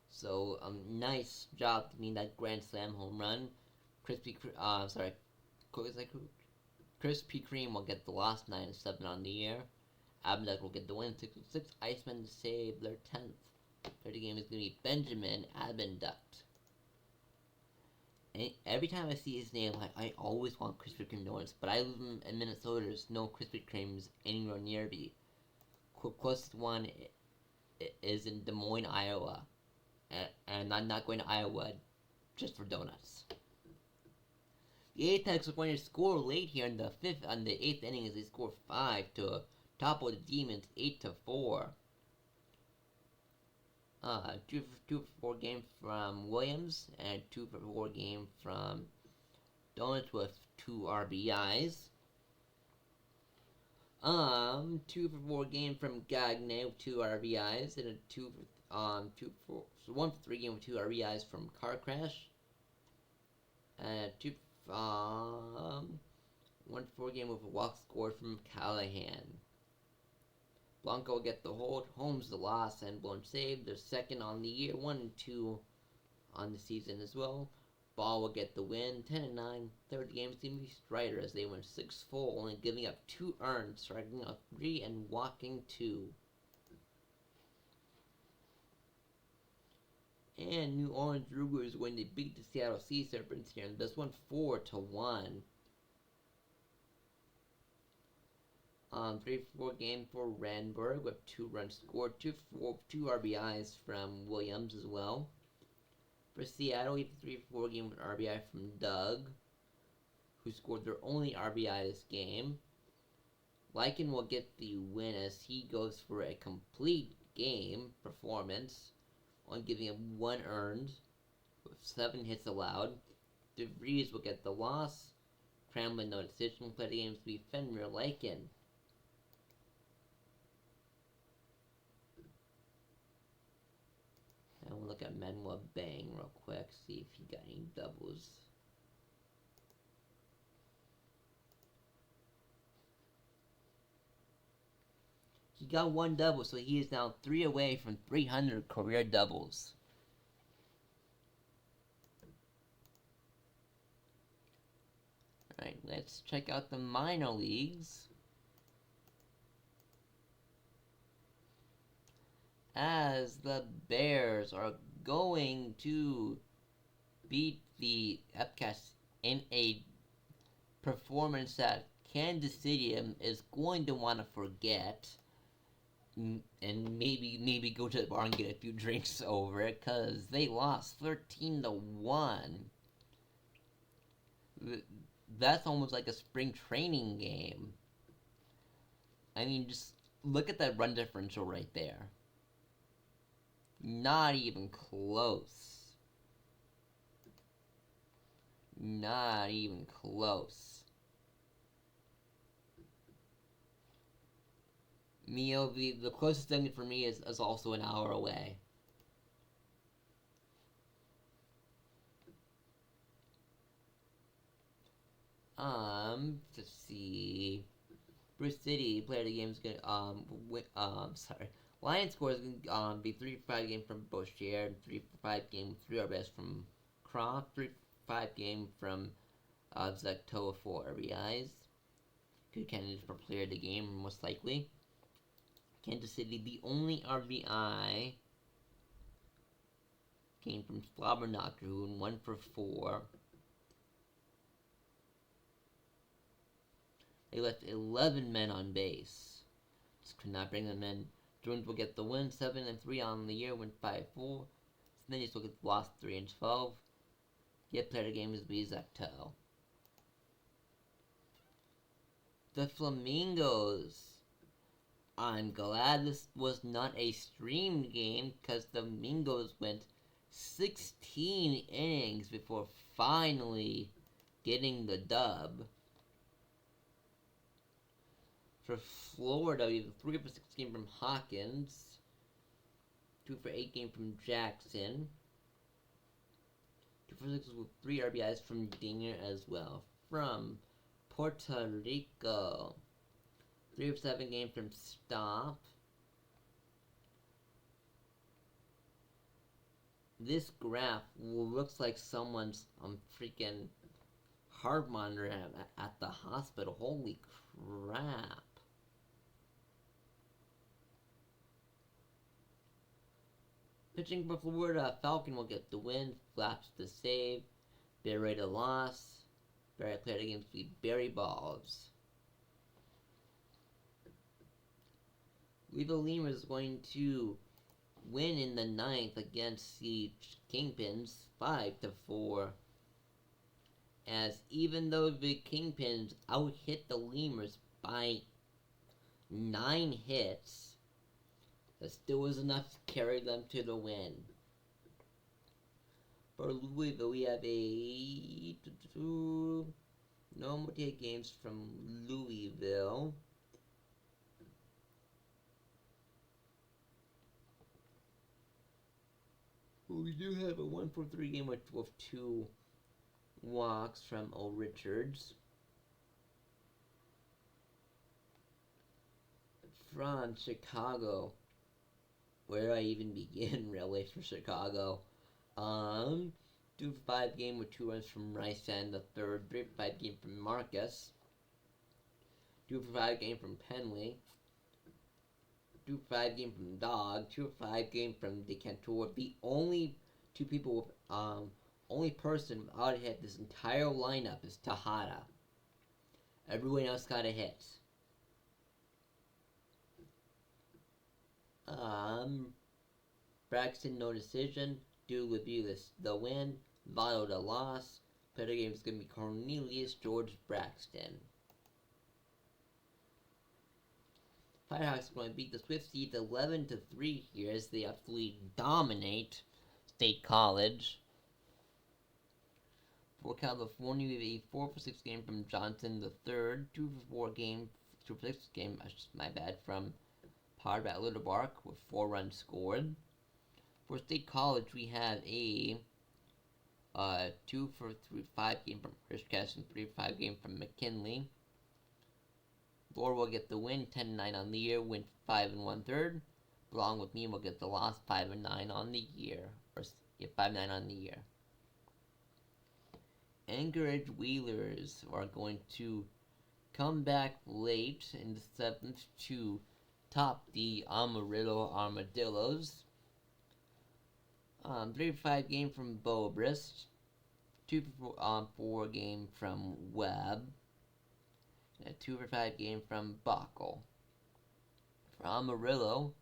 So, nice job to mean that grand slam home run. Krispy Kreme will get the last 9-7 on the year. Abduck will get the win 6-6. Iceman to save their 10th. Third game is going to be Benjamin Abduct. And every time I see his name, I always want Krispy Kreme donuts, but I live in Minnesota. There's no Krispy Kremes anywhere near me. Closest one is in Des Moines, Iowa. And I'm not going to Iowa just for donuts. The Apex are going to score late here in the 8th inning as they score 5 to topple the Demons 8-4. 2-for-4 game from Williams and 2-for-4 game from Donuts with 2 RBIs. 2-for-4 game from Gagne with 2 RBIs and a 1-for-3 game with 2 RBIs from Car Crash. And 1-for-4 game with a walk scored from Callahan. Blanco will get the hold, Holmes the loss, and Blown save. They're second on the year, 1-2 on the season as well. Ball will get the win, 10-9. Third game is going to be Strider as they win 6 full, only giving up 2 earned, striking out 3 and walking 2. And New Orleans Ruger is going to beat the Seattle Sea Serpents here in this one 4-1. 3-4 game for Randburg with 2 runs scored, 2 RBIs from Williams as well. For Seattle, we have a 3-4 game with an RBI from Doug, who scored their only RBI this game. Lycan will get the win as he goes for a complete game performance, only giving him 1 earned, with 7 hits allowed. DeVries will get the loss. Cramlin, no decision. Play the games to be Fenrir Lycan. And we'll look at Manuel Bang real quick, see if he got any doubles. He got 1 double, so he is now 3 away from 300 career doubles. Alright, let's check out the minor leagues. As the Bears are going to beat the Epcats in a performance that Kansas City is going to want to forget, and maybe go to the bar and get a few drinks over it, because they lost 13-1. That's almost like a spring training game. I mean, just look at that run differential right there. Not even close. Not even close. Mio, the closest thing for me is also an hour away. Let's see. Bruce City player of the game is gonna sorry. Lions score is gonna be 3-5 game from Boucher, 3-5 game with 3 RBIs from Croft, 3-5 game from Zectoa 4 RBIs. Good candidates for player of the game, most likely. Kansas City, the only RBI came from Slobberknocker, who went 1 for 4. They left 11 men on base. Just could not bring them in. Bruins will get the win, 7-3 on the year, win 5-4. So then you still get lost 3-12. Yet player of the game is Bizetto. The Flamingos. I'm glad this was not a streamed game because the Flamingos went 16 innings before finally getting the dub. For Florida, we have a 3 for 6 game from Hawkins, 2 for 8 game from Jackson, 2 for 6 with 3 RBIs from Dinger as well. From Puerto Rico, 3 for 7 game from Stop. This graph looks like someone's freaking heart monitor at the hospital. Holy crap. Pitching for Florida, Falcon will get the win, Flaps the save, Barry the loss. Barry played against the Barry Balls. Leva Lima is going to win in the 9th against the Kingpins, 5-4. As even though the Kingpins out-hit the Lemurs by 9 hits, that still was enough to carry them to the win. For Louisville, we have a no more take games from Louisville. We do have a 1-for-3 game with 2 walks from O. Richards. From Chicago. Where do I even begin, really, for Chicago? 2 for 5 game with 2 runs from Rice and the third. 3 for 5 game from Marcus. 2 for 5 game from Penley. 2 for 5 game from Dog. 2 for 5 game from Decantor. The only 2 people with, only person without a hit this entire lineup is Tejada. Everyone else got a hit. Braxton, no decision. Dude with you the win. Votto the loss. Player of the game is going to be Cornelius George Braxton. Firehawks are going to beat the Swifties 11-3 here as they absolutely dominate State College. For California, we have a 4 for 6 game from Johnson the third. 2 for 4 game, 2 for 6 game, my bad, from Powered by Little Bark with 4 runs scored. For State College, we have a 2 for 5 game from Hirschcast and 3 for 5 game from McKinley. Laura will get the win, 10-9 on the year, win 5 1/3. Along with me, will get the loss, 5-9 on the year, or 5-9 on the year. Anchorage Wheelers are going to come back late in the 7th to top the Amarillo Armadillos. 3 for 5 game from Bobrist. 2 for 4 game from Webb. And a 2 for 5 game from Bockel. For Amarillo,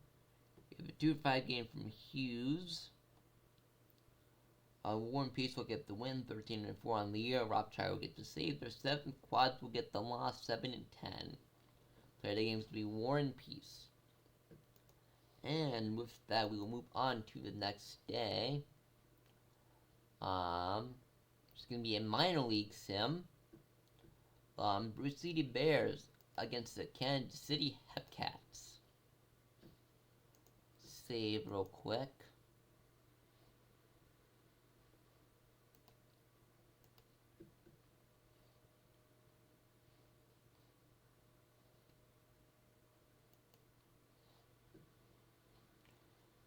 we have a 2 for 5 game from Hughes. War and Peace will get the win, 13-4 on the year. Rothschild will get the save. Their 7th Quads will get the loss, 7-10. Player of the games will be War and Peace. And with that, we will move on to the next day. It's going to be a minor league sim. Bruce City Bears against the Kansas City Hepcats. Save real quick.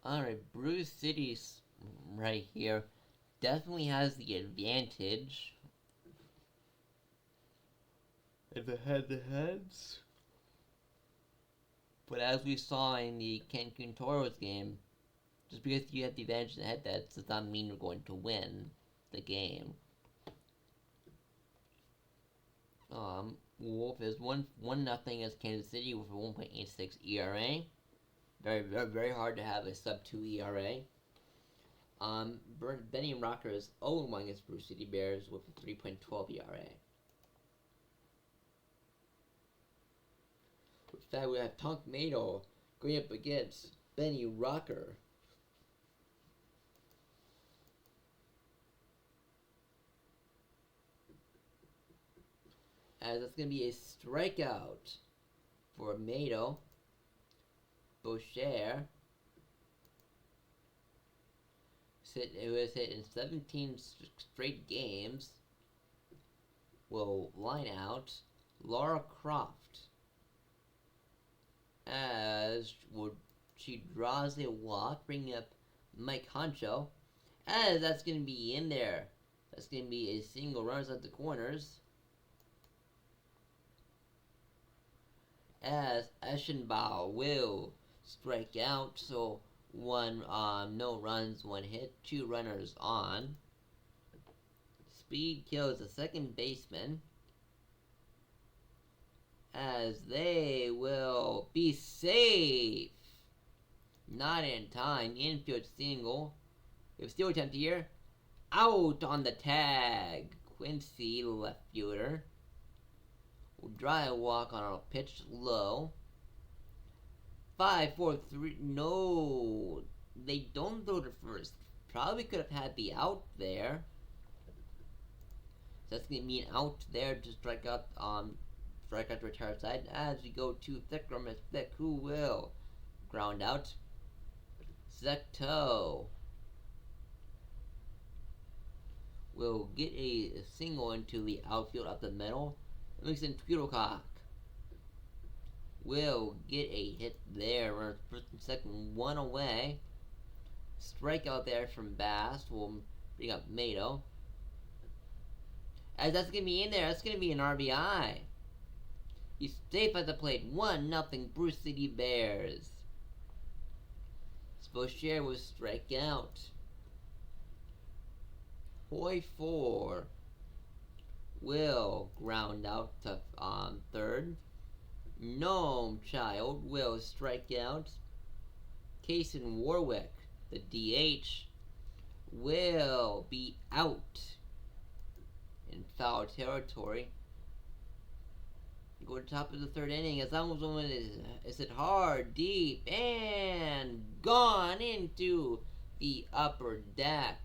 Alright, Bruce City's right here definitely has the advantage in the head-to-heads. But as we saw in the Cancun Toros game, Just because you have the advantage in the head, that does not mean you're going to win the game. Wolf is 1-0 as Kansas City with a 1.86 ERA. Very hard to have a sub-2 ERA. Benny Rocker is 0-1 against Bruce City Bears with a 3.12 ERA. With that, we have Tonk Mato going up against Benny Rocker. As that's going to be a strikeout for Mato. Boucher, who has hit in 17 straight games, will line out Laura Croft as she draws a walk, bringing up Mike Honcho, as that's going to be in there. That's going to be a single runners at the corners. As Eschenbauer will strike out, so no runs, 1 hit, 2 runners on. Speed kills the second baseman, as they will be safe. Not in time. Infield single. We have steal attempt here. Out on the tag. Quincy, left fielder, will dry a walk on a pitch low. 5, 4, 3. No, they don't throw to first. Probably could have had the out there. So that's gonna mean out there to strike out the retired side. As we go to Thick, who will ground out. Zecto will get a single into the outfield up the middle. Livingston Tweedlecock will get a hit there. Runners first and second, 1 away. Strikeout there from Bass will bring up Mato. As that's going to be in there, that's going to be an RBI. He's safe at the plate. 1-0 Bruce City Bears. Boucher will strike out. Hoy 4 will ground out to third. Gnome Child will strike out. Kason Warwick, the DH, will be out in foul territory. Go to top of the 3rd inning. As long as one is it hard, deep, and gone into the upper deck.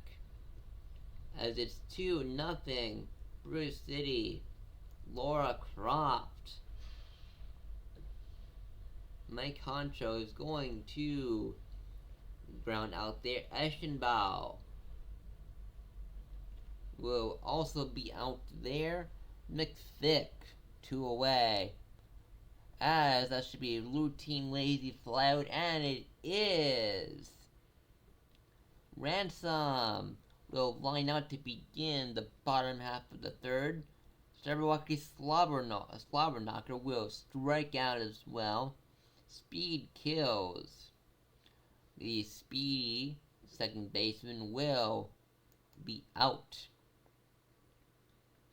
As it's 2-0 Bruce City. Laura Croft. Mike Honcho is going to ground out there. Eschenbauer will also be out there. McThick, 2 away. As that should be a routine lazy flyout, and it is. Ransom will line out to begin the bottom half of the 3rd. Jabberwocky Slobberknocker will strike out as well. Speed kills. The speedy second baseman will be out.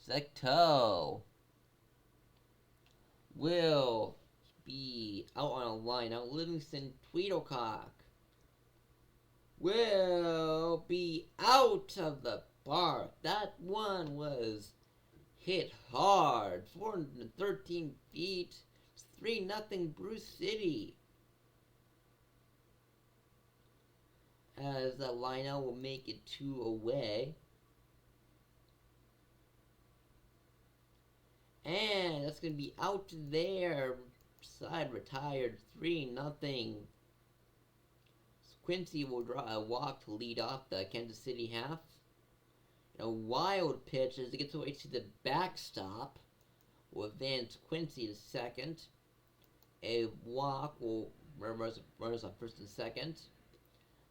Zecto will be out on a line. Now Livingston Tweedlecock will be out of the park. That one was hit hard. 413 feet. 3-0 Bruce City. As the lineout will make it 2 away. And that's going to be out there. Side retired. 3-0. Quincy will draw a walk to lead off the Kansas City half. A wild pitch as it gets away to the backstop will advance Quincy to second. A walk will runners on first and second.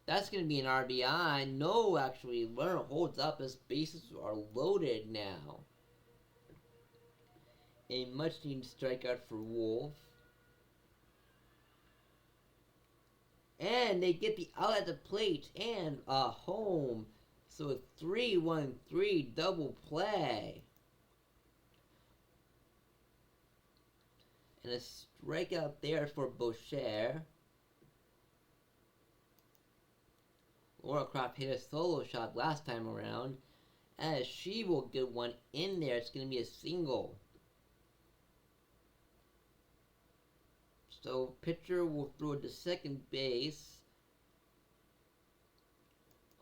That's going to be an RBI. No, actually, runner holds up as bases are loaded now. A much-needed strikeout for Wolf. And and they get the out at the plate and a home. So a 3-1-3 double play. And a strikeout there for Boucher. Laura Croft hit a solo shot last time around, as she will get one in there. It's going to be a single. So pitcher will throw it to second base.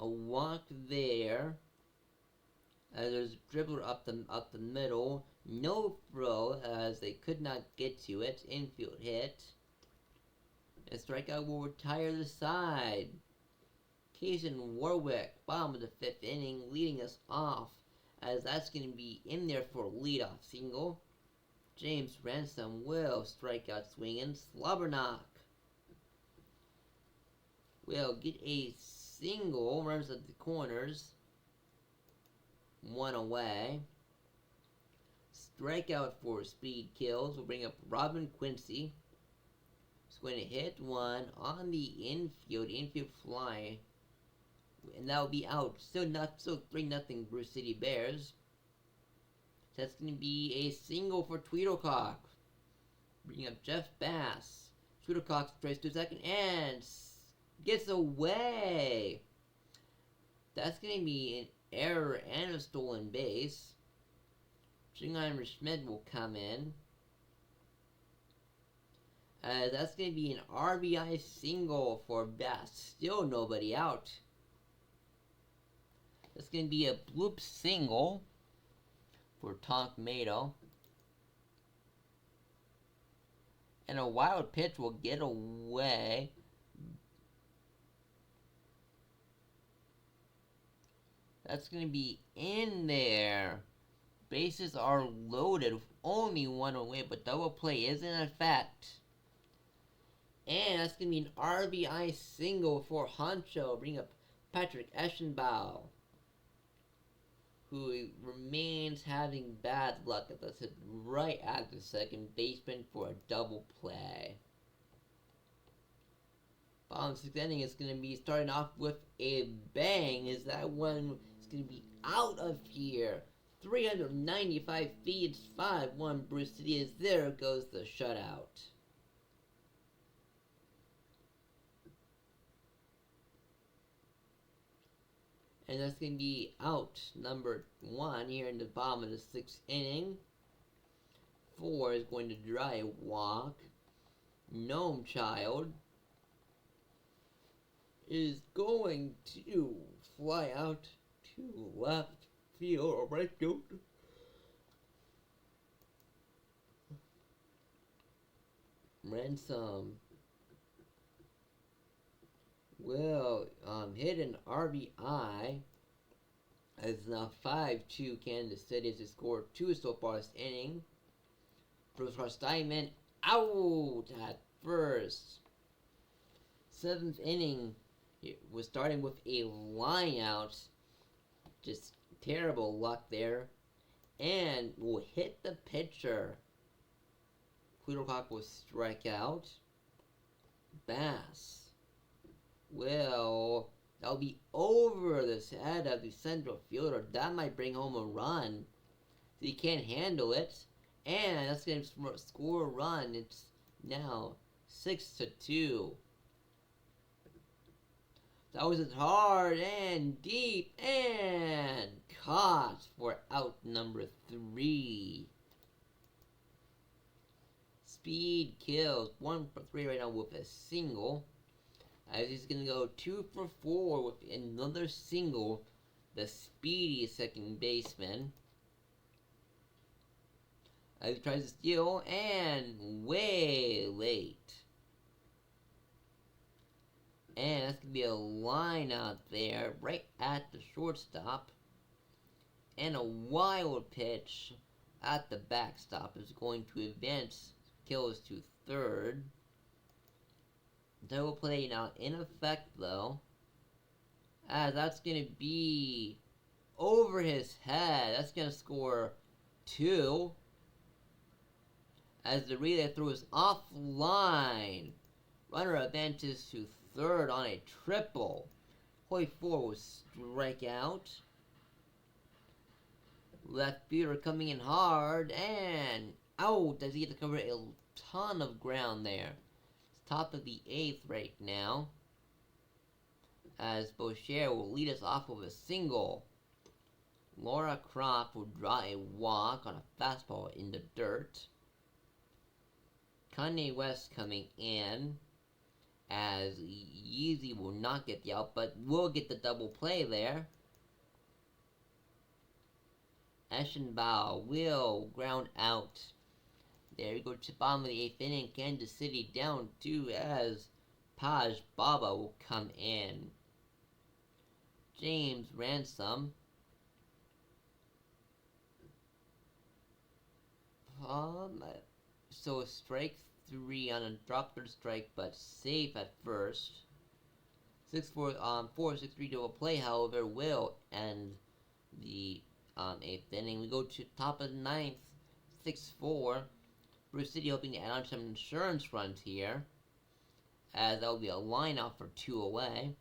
A walk there. As there's a dribbler up the middle. No throw, as they could not get to it. Infield hit. And strikeout will retire the side. Kaysen Warwick, bottom of the 5th inning, leading us off, as that's going to be in there for a leadoff single. James Ransom will strike out swinging. Slobberknock will get a single, runs at the corners, one away. Strikeout for Speed Kills will bring up Robin Quincy. He's going to hit one on the infield fly. And that will be out. Still 3-0 Bruce City Bears. That's going to be a single for Tweedlecock. Bringing up Jeff Bass. Tweedlecock strikes to second and gets away. That's going to be an error and a stolen base. Jingheimer Schmidt will come in. That's going to be an RBI single for Bass. Still nobody out. That's going to be a bloop single for Tonk Mato. And a wild pitch will get away. That's going to be in there. Bases are loaded with only one away, but double play is in effect. And that's going to be an RBI single for Honcho. Bring up Patrick Eschenbaugh, who remains having bad luck. That's hit right at the second baseman for a double play. Bottom 6th inning is going to be starting off with a bang, as that one is going to be out of here. 395 feet, it's 5-1 Bruce City, as there goes the shutout. And that's going to be out number 1 here in the bottom of the 6th inning. 4 is going to draw a walk. Gnome Child is going to fly out to left field or right field. Ransom will hit an RBI. It's now 5-2 Kansas City as they scored 2 so far this inning. First Diamond out at first. 7th inning, it was starting with a line out. Just terrible luck there. And will hit the pitcher. Tweedlecock will strike out. Bass will, that'll be over the head of the central fielder. That might bring home a run. So he can't handle it. And that's going to score a run. It's now 6-2. That was hard and deep and caught for out number 3. Speed Kills 1 for 3 right now with a single. As he's going to go 2 for 4 with another single. The speedy second baseman. As he tries to steal and way late. And that's going to be a line out there right at the shortstop. And a wild pitch at the backstop is going to advance Kills to third. Double play now in effect though. As that's going to be over his head. That's going to score 2. As the relay throws offline. Runner advances to third on a triple. Hoy 4 will strike out. Left fielder coming in hard and out as he gets to cover a ton of ground there. It's top of the 8th right now, as Boucher will lead us off with a single. Laura Croft will draw a walk on a fastball in the dirt. Kanye West coming in, as Yeezy will not get the out, but will get the double play there. Eschenbauer will ground out. There we go to the bottom of the 8th inning. Kansas City down 2 as Paj Baba will come in. James Ransom. So strike 3 on a drop third strike, but safe at first. 4-6-3 double play, however, will end the 8th inning. We go to top of the 9th, 6-4. Bruce City hoping to add on some insurance runs here, as that will be a line out for 2 away.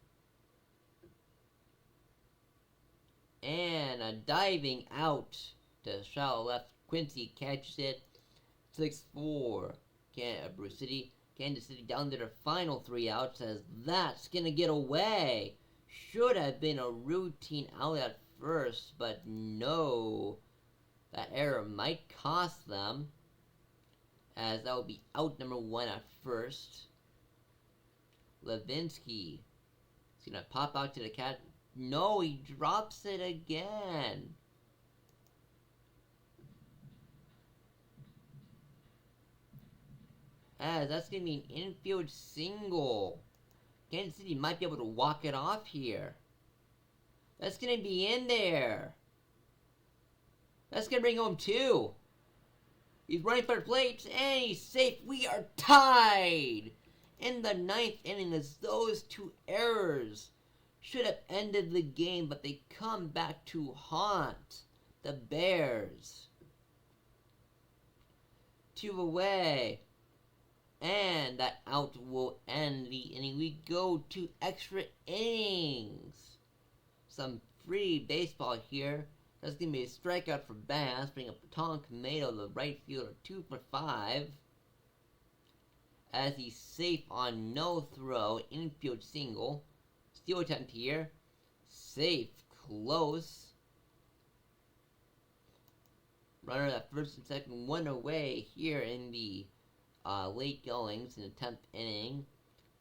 And a diving out to shallow left. Quincy catches it. 6-4. Bruce City. Kansas City down to their final 3 outs, as that's gonna get away. Should have been a routine out at first, but no. That error might cost them, as that will be out number 1 at first. Levinsky is gonna pop out to the cat. No, he drops it again. As that's gonna be an infield single. Kansas City might be able to walk it off here. That's gonna be in there. That's gonna bring home 2. He's running for the plate, and he's safe. We are tied in the 9th inning, as those 2 errors should have ended the game, but they come back to haunt the Bears. 2 away. And that out will end the inning. We go to extra innings. Some free baseball here. That's going to be a strikeout for Bass. Bring up Tom Tomato, the right fielder, 2 for 5. As he's safe on no throw. Infield single. Steal attempt here. Safe. Close. Runner at first and second. 1 away here in the late goings in the 10th inning.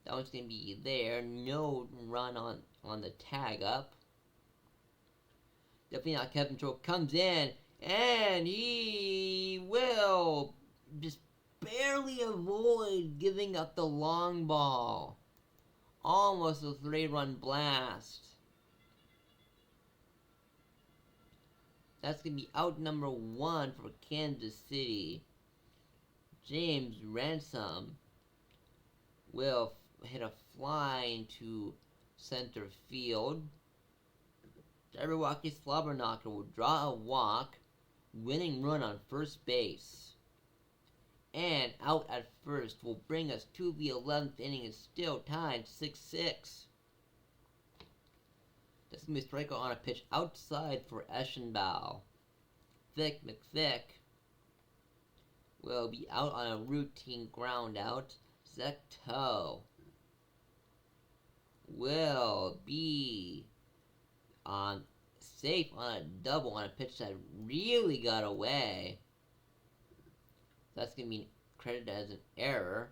That one's going to be there. No run on the tag up. Definitely not Kevin Troll. Comes in, and he will just barely avoid giving up the long ball. Almost a 3-run blast. That's going to be out number 1 for Kansas City. James Ransom will hit a fly into center field. Jabberwocky Slobberknocker will draw a walk. Winning run on first base. And out at first will bring us to the 11th inning and still tied 6-6. That's going to be a strikeout on a pitch outside for Eschenbauer. Thick McThick will be out on a routine ground out. Zecto will be safe on a double on a pitch that really got away. That's going to be credited as an error,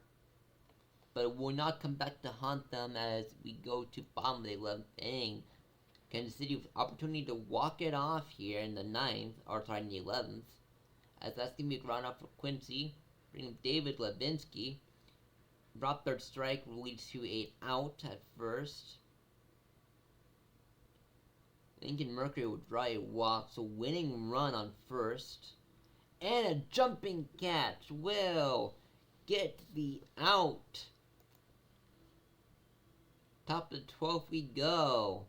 but it will not come back to haunt them as we go to bottom of the 11th inning. Kansas City with opportunity to walk it off here in the 9th, or sorry, in the 11th. As that's going to be a ground out for Quincy. Bring David Levinsky. Drop third strike will lead to an out at first. Lincoln Mercury will draw a walk, so winning run on first. And a jumping catch will get the out. Top of the 12th we go.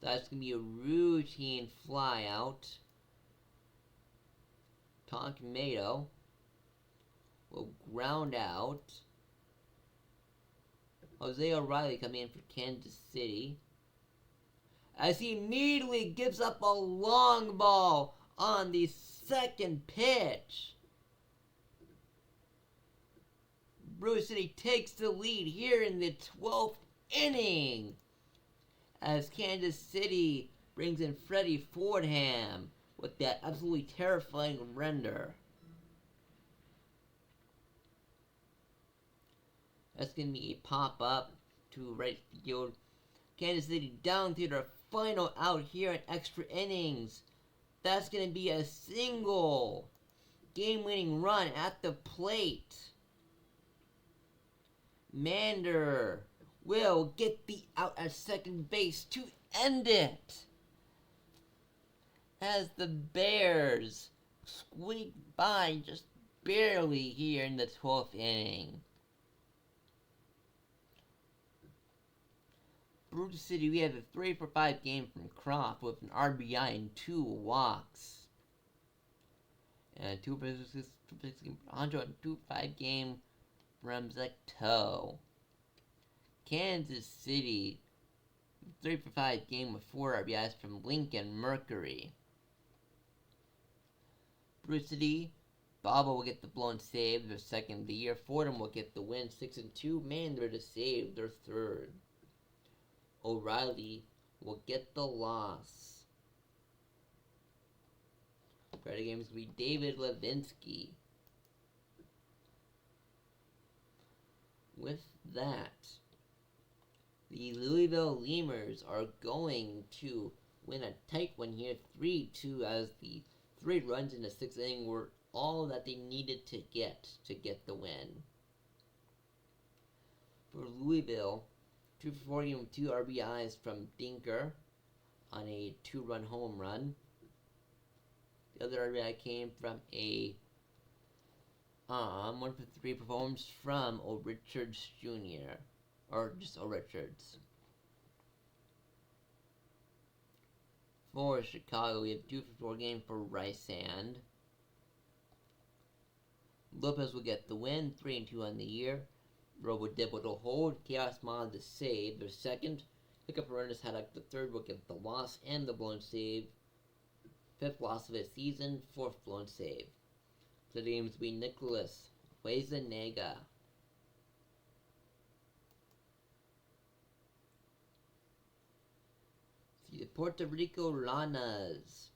That's going to be a routine fly out. Tom Tomato will ground out. Jose O'Reilly coming in for Kansas City. As he immediately gives up a long ball on the second pitch. Brew City takes the lead here in the 12th inning. As Kansas City brings in Freddie Fordham with that absolutely terrifying render. That's going to be a pop-up to right field. Kansas City down to their final out here in extra innings. That's going to be a single game-winning run at the plate. Mander will get the out at second base to end it. As the Bears squeak by just barely here in the 12th inning. Brew City, we have a 3-for-5 game from Croft with an RBI and 2 walks. And 102.5 game from Zecto. Kansas City, 3-for-5 game with 4 RBIs from Lincoln Mercury. Brew City, Baba will get the blown save, their second of the year. Fordham will get the win, 6-2. Mander to save, their third. O'Reilly will get the loss. Credit game is going to be David Levinsky. With that, the Louisville Lemurs are going to win a tight one here, 3-2, as the 3 runs in the 6th inning were all that they needed to get the win. For Louisville, 2-for-4 game with 2 RBIs from Dinker on a 2-run home run. The other RBI came from a 1-for-3 performance from O'Richards Jr. Or just O'Richards. For Chicago, we have 2-for-4 game for Rysand. Lopez will get the win, 3-2 on the year. Robo Dibble to hold, Chaos Mod to save, their second. Hiccup Hernandez Haddock the third will get the loss and the blown save. 5th loss of his season, 4th blown save. So the games will be Nicholas Huezenega. See, the Puerto Rico Ranas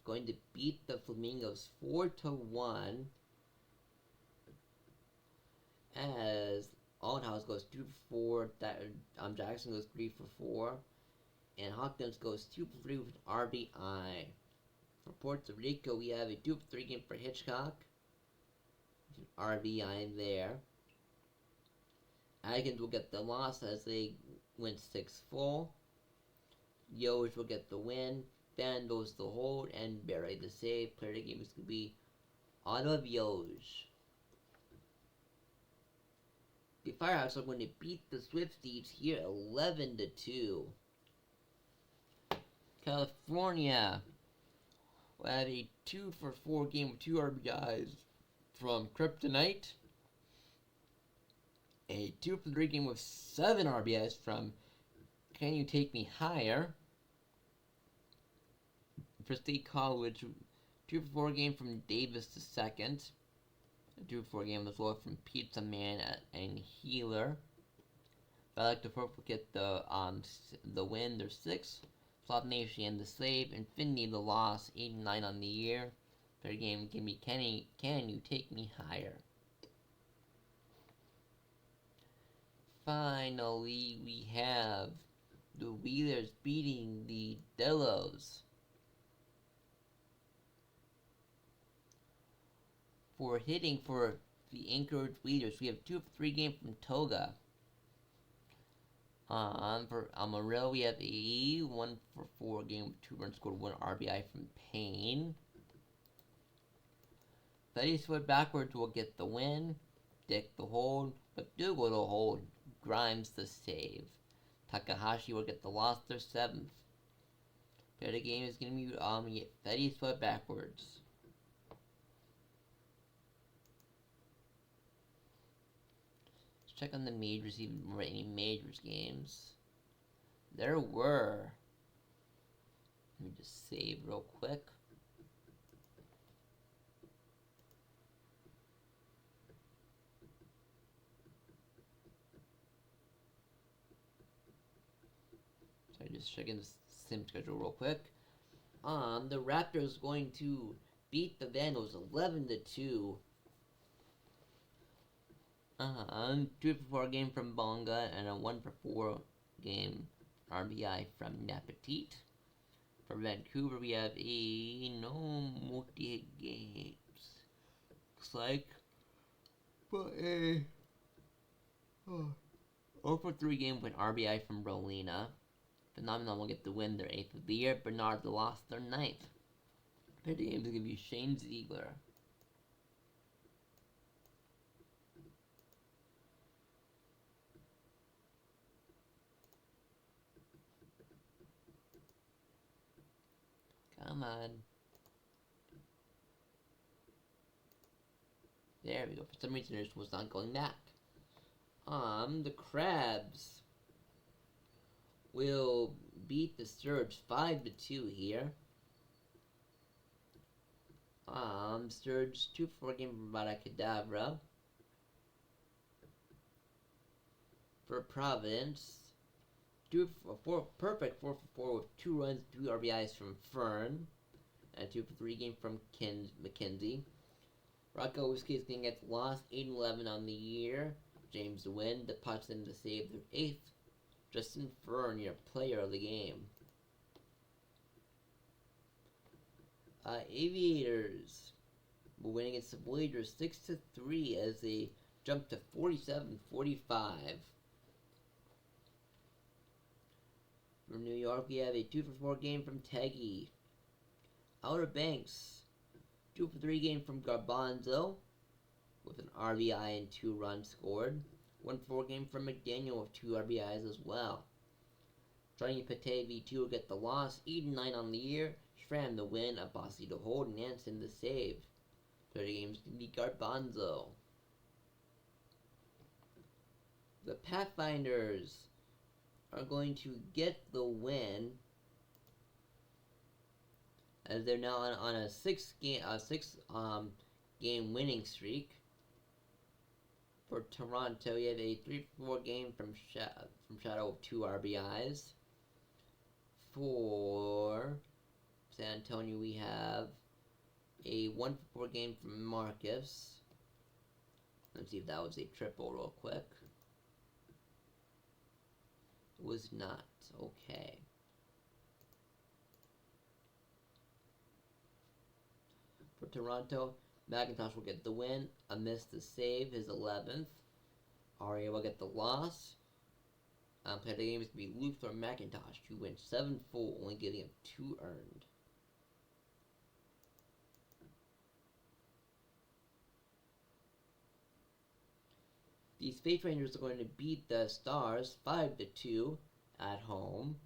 going to beat the Flamingos 4-1. As Aldhouse goes 2-for-4, Jackson goes 3-for-4, and Hawkins goes 2-for-3 with an RBI. For Puerto Rico, we have a 2-for-3 game for Hitchcock, with an RBI there. Atkins will get the loss as they win 6-4. Yoj will get the win. Vandals the hold, and Barry the save. Player of the game is going to be Otto Yoj. The Firehawks are going to beat the Swifties here 11-2. California will have a 2-for-4 game with 2 RBIs from Kryptonite. A 2-for-3 game with 7 RBIs from Can You Take Me Higher. For State College, 2-for-4 game from Davis II. A 2-for-4 game as well from Pizza Man and Healer. Valley will get the win, their 6th. Flop Nation the save. Infinity the loss, 89 on the year. Third game can be Can You Take Me Higher. Finally, we have the Wheelers beating the Delos. For hitting for the Anchorage Wheelers, we have 2-for-3 game from Toga. For Amarillo, we have a 1-for-4 game with 2 runs scored, 1 RBI from Payne. Betty's foot backwards will get the win. Dick the hold, McDougal the hold, Grimes the save. Takahashi will get the loss, their 7th. Player of the game is going to be Betty's foot backwards. check on the majors, see if there were any majors games. There were. Let me just save real quick. So I just checking the sim schedule real quick. The Raptors going to beat the Vandals 11-2. 2-for-4 game from Bonga and a 1-for-4 game RBI from Napatit. For Vancouver, we have no multi-hit games. Looks like, but a 0-for-3 game with RBI from Rolina. Phenomenal will get the win, their 8th of the year. Bernard lost their 9th. The game is going to be Shane Ziegler. Come on. There we go. For some reason, it was not going back. The Crabs will beat the Surge 5-2 here. Surge 2-4 game from Cadabra. For Providence, perfect 4-for-4 with 2 runs, 2 RBIs from Fern, and 2-for-3 game from McKenzie. Rocco Whiskey is going to get the loss, 8-11 on the year. James the win, the Potsdam to save their 8th. Justin Fern, your player of the game. Aviators will win against the Voyagers 6-3 as they jump to 47-45. From New York, we have a 2-for-4 game from Teggy. Outer Banks, 2-for-3 game from Garbanzo with an RBI and 2 runs scored. 1-for-4 game from McDaniel with 2 RBIs as well. Johnny Pate V2 will get the loss, 8-9 on the year. Schramm the win, Abbasi to hold, and Nansen the save. 30 games to be Garbanzo. The Pathfinders are going to get the win as they're now on a 6 game winning streak. For Toronto, you have a 3-4 game from Shadow of 2 RBIs. For San Antonio, we have a 1-4 game from Marcus. Let's see if that was a triple real quick. It was not. Okay. For Toronto, McIntosh will get the win. Amidst the save, his 11th. Aria will get the loss. Play the game is to be Luther McIntosh, who went 7 full, only giving him 2 earned. The Space Rangers are going to beat the Stars 5-2 at home.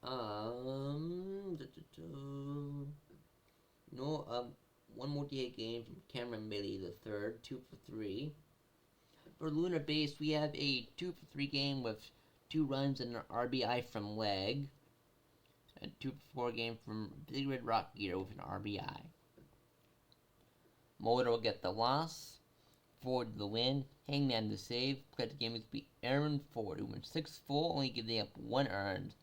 One multi-hit game from Cameron Bailey the third, 2-for-3. For Lunar Base, we have a 2-for-3 game with 2 runs and an RBI from Leg. A 2-for-4 game from Big Red Rock Gear with an RBI. Motor will get the loss. Ford the win. Hangman the save. Played the game to be Aaron Ford, who went 6 full, only giving up 1 earned.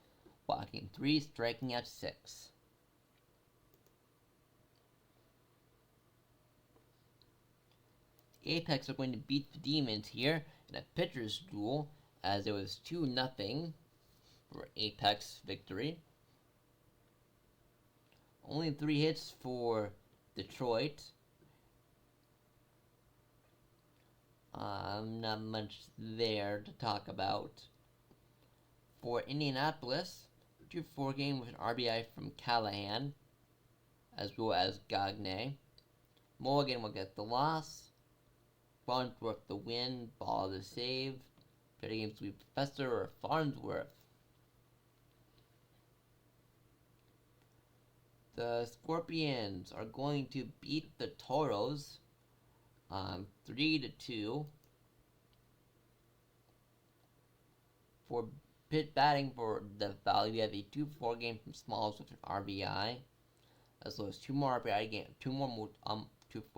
Walking 3, striking out 6. Apex are going to beat the Demons here in a pitcher's duel, as it was 2-0 for Apex victory. Only 3 hits for Detroit. Not much there to talk about. For Indianapolis, 2-4 game with an RBI from Callahan, as well as Gagne. Mulligan will get the loss. Farnsworth the win, Ball the save. Betting games to be Professor or Farnsworth. The Scorpions are going to beat the Toros 3-2. For pit batting for the Valley, we have a 2-4 game from Smalls with an RBI, as well as 2 more RBI game, 2-4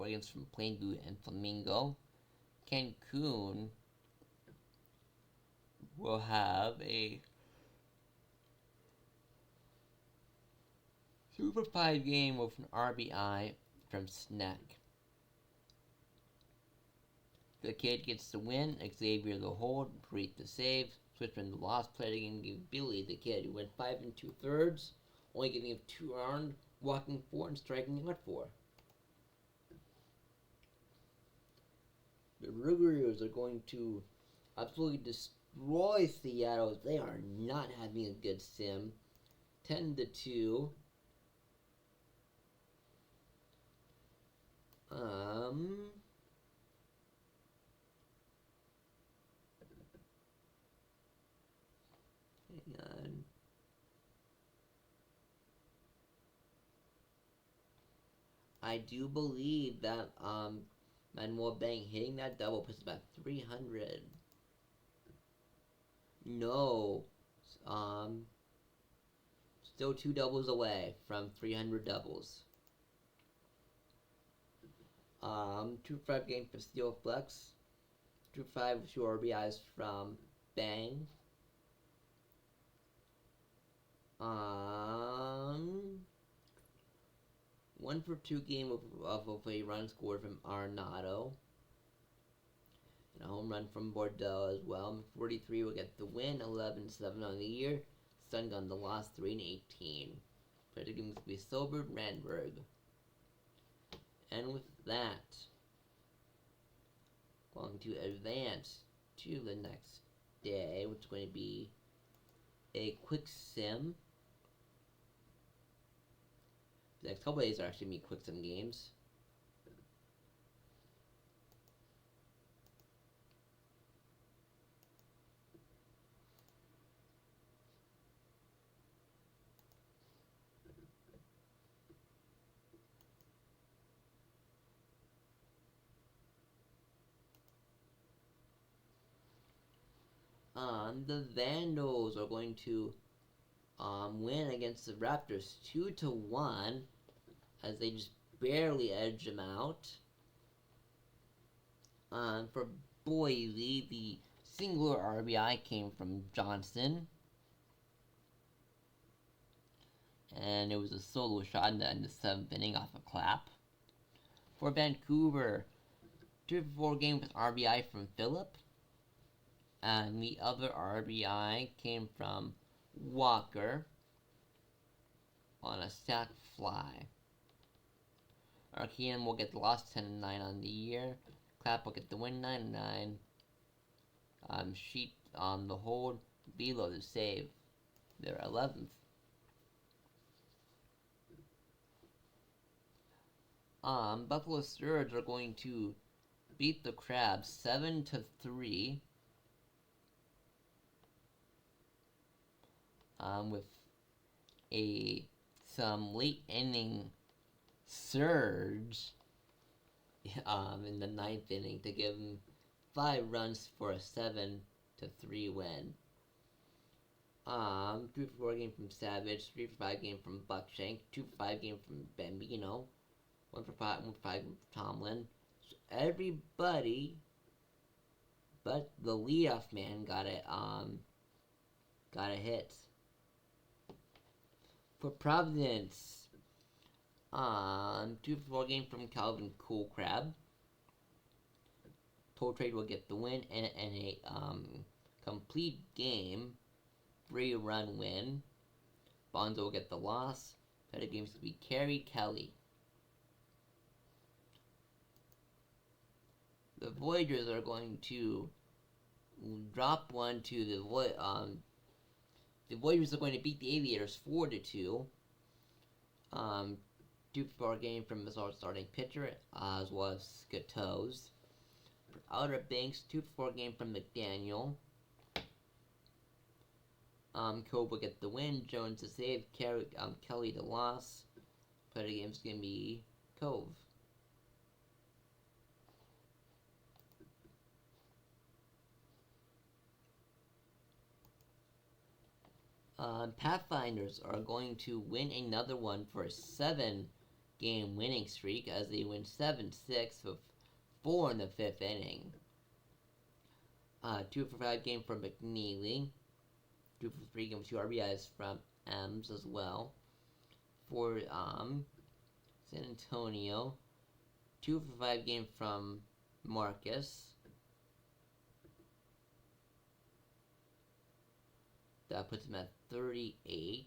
games from Plainview and Flamingo. Cancun will have a 2-for-5 game with an RBI from Snack. The kid gets the win, Xavier the hold, Preet the save, Switchman the loss, play the game, give Billy the kid, who went 5 2/3, only giving him 2 earned, walking 4 and striking out 4. The Ruggers are going to absolutely destroy Seattle. They are not having a good sim. 10-2. Hang on. I do believe that Manuel Bang hitting that double puts about 300. No. Still 2 doubles away from 300 doubles. 2-5 game for Steel Flex. 2-5 with 2 RBIs from Bang. 1-for-2 game of a run scored from Arnado. And a home run from Bordeaux as well. 43 will get the win, 11-7 on the year. Sun Gun the loss, 3-18. Predicting to be sobered Randberg. And with that, going to advance to the next day, which is going to be a quick sim. The next couple days are actually going to be quick sim games. The Vandals are going to win against the Raptors 2-1 as they just barely edge them out. For Boise, the singular RBI came from Johnson, and it was a solo shot in the 7th inning off a clap. For Vancouver, 2-4 game with RBI from Phillip, and the other RBI came from Walker on a sac fly. Archean will get the loss 10-9 on the year. Clap will get the win 9-9. Sheet on the hold. Velo the save. They're 11th. Buffalo Sturge are going to beat the Crabs 7-3. With some late inning surge in the 9th inning to give them 5 runs for a 7-3 win. 3-4 game from Savage, 3-5 game from Buckshank, 2-5 game from Bambino, 1-5 from Tomlin. So everybody but the leadoff man got a hit. For Providence, 2-4 game from Calvin Cool Crab. Toll Trade will get the win and a complete game 3-run win. Bonzo will get the loss. Better games to be Carey Kelly. The Voyagers are going to drop one to the the Voyagers are going to beat the Aviators 4-2. 2-4 game from the starting pitcher, as well as Skatos. For Outer Banks, 2-4 game from McDaniel. Cove will get the win, Jones the save, Kelly the loss. Player of the game's gonna be Cove. Pathfinders are going to win another one for a 7-game winning streak as they win 7-6 with 4 in the 5th inning. 2 for 5 game from McNeely. 2 for 3 game with 2 RBIs from M's as well. For San Antonio, 2 for 5 game from Marcus. That puts him at 38.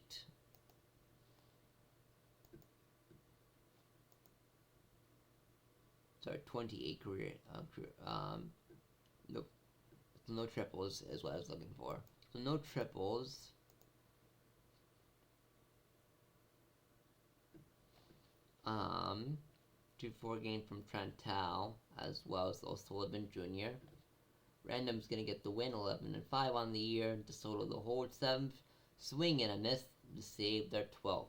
Sorry, 28 career. Nope. So no triples is what I was looking for. So no triples. Um, 2-4 game from Trantal as well as O'Sullivan Jr. Random's gonna get the win, 11-5 on the year. DeSoto the whole 7th, swing and a miss to save their 12th.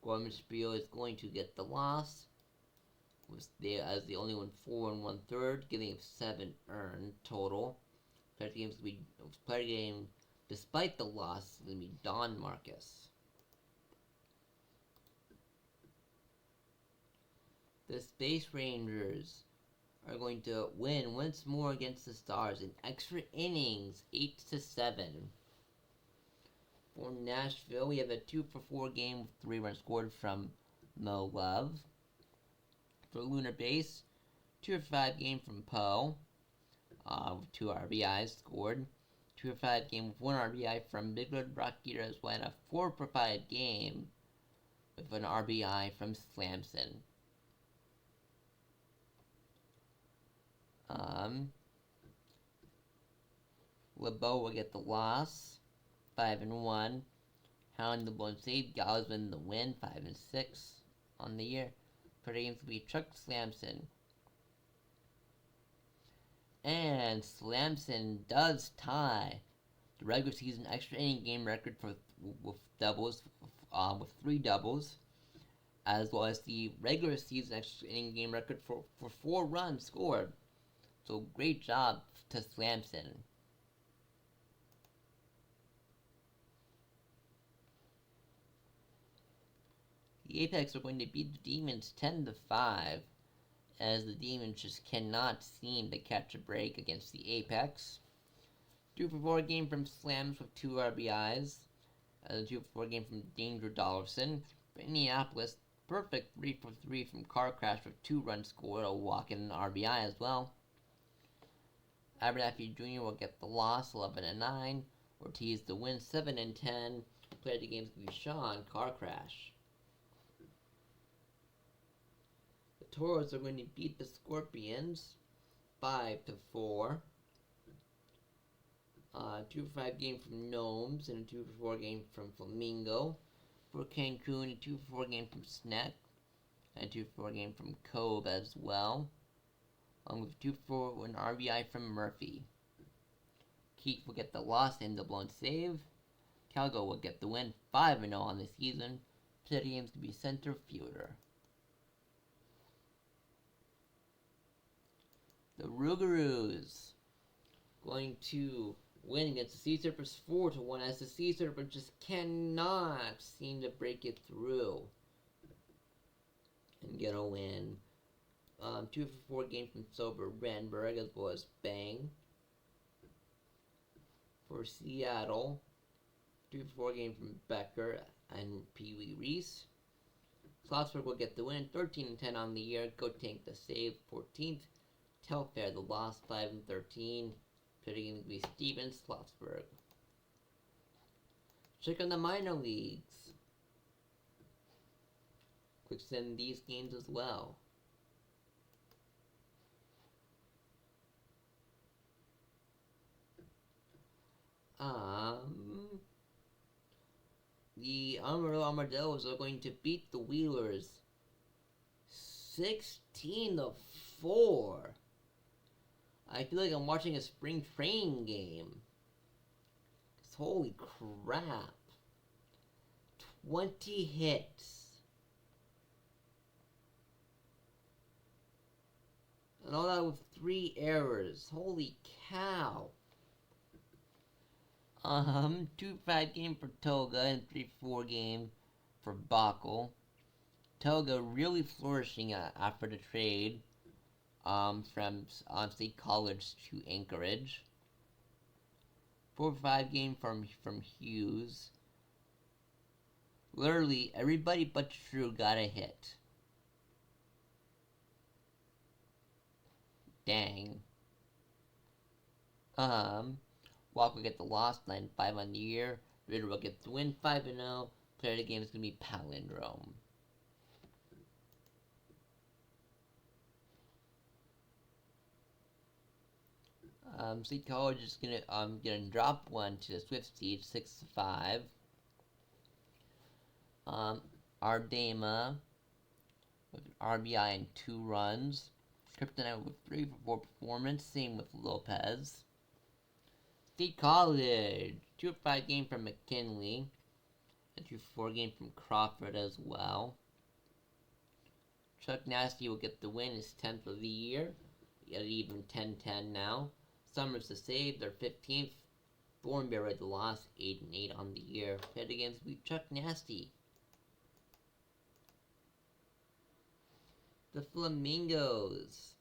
Gorman Spiel is going to get the loss, was there as the only one 4 1/3, giving him 7 earned total. Player game, despite the loss, is gonna be Don Marcus. The Space Rangers are going to win once more against the Stars in extra innings, 8-7. For Nashville, we have a 2 for 4 game with 3 runs scored from Mo Love. For Lunar Base, 2 for 5 game from Poe, with 2 RBIs scored. 2 for 5 game with 1 RBI from Big Red Rocky as well, and a 4 for 5 game with an RBI from Slamson. LeBeau will get the loss, 5-1. Hound the blown save, Galsman the win, 5-6 on the year. For the games to be Chuck Slamson. And Slamson does tie the regular season extra inning game record with doubles, with 3 doubles, as well as the regular season extra inning game record for 4 runs scored. So great job to Slamson. The Apex are going to beat the Demons 10-5, as the Demons just cannot seem to catch a break against the Apex. 2 for 4 game from Slams with 2 RBIs. A 2 for 4 game from Danger Dollarson. For Indianapolis, perfect 3 for 3 from Car Crash with 2 runs scored, a walk and an RBI as well. Abernathy Jr. will get the loss, 11-9. Ortiz the win, 7-10. Player of the games will be Sean Car Crash. The Toros are going to beat the Scorpions 5-4. 2 for 5 game from Gnomes and a 2 for 4 game from Flamingo. For Cancun, a 2 for 4 game from Snack and a 2 for 4 game from Cove as well. Along with 2 for 4 and RBI from Murphy. Keith will get the loss and the blown save. Calgo will get the win, 5-0 on the season. Player games to be center fielder. The Rougarous going to win against the Sea Serpents 4-1, as the Sea Serpents just cannot seem to break it through and get a win. 2 for 4 game from Sober Randberg as well as Bang. For Seattle, 2 for 4 game from Becker and Pee Wee Reese. Slotsburg will get the win, 13-10 on the year. Go Tank the save, 14th. Telfair the loss, 5-13. Pitting to be Steven Slotsburg. Check on the minor leagues. Quick send these games as well. The Amarillo Armadillos are going to beat the Wheelers 16-4. I feel like I'm watching a spring training game. 'Cause holy crap. 20 hits. And all that with 3 errors. Holy cow. 2-5 game for Toga and 3-4 game for Bakel. Toga really flourishing after the trade from State College to Anchorage. 4-5 game from Hughes. Literally everybody but True got a hit. Dang. Walker will get the loss, 9-5 on the year. Ritter will get the win, 5-0. Player of the game is going to be Palindrome. State College is gonna drop one to the Swift Siege, 6-5. Ardema with RBI and 2 runs. Kryptonite with 3 for 4 performance. Same with Lopez. State College, 2-5 game from McKinley. A 2-4 game from Crawford as well. Chuck Nasty will get the win, his 10th of the year. At even 10-10 now. Summers the save, their 15th. Thornberry the loss, 8-8 on the year. Head against Chuck Nasty. The Flamingos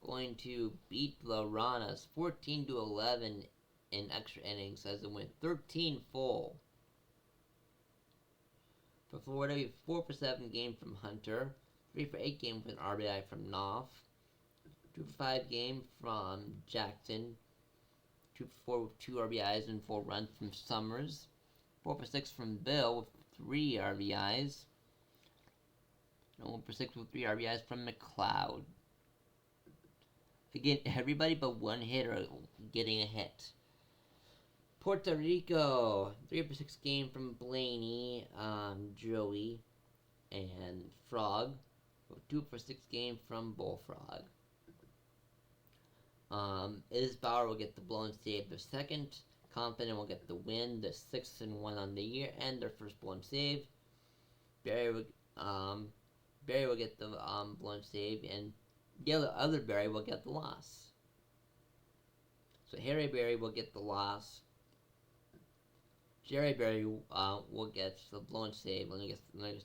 going to beat the Ranas 14-11 in extra innings as it went 13 full. For Florida, we have 4-7 game from Hunter, 3-8 game with an RBI from Knopf, 2-5 game from Jackson, 2-4 with 2 RBIs and 4 runs from Summers, 4-6 from Bill with 3 RBIs, and 1-6 with 3 RBIs from McLeod. Again, everybody but one hitter getting a hit. Puerto Rico, 3-6 game from Blaney, Joey, and Frog. 2-6 game from Bullfrog. Isbauer will get the blown save, their second. Confident will get the win, the 6-1 on the year, and their first blown save. Barry will get the blown save, and the other Barry will get the loss. So Harry Berry will get the loss. Jerry Berry will get the blown save, and I guess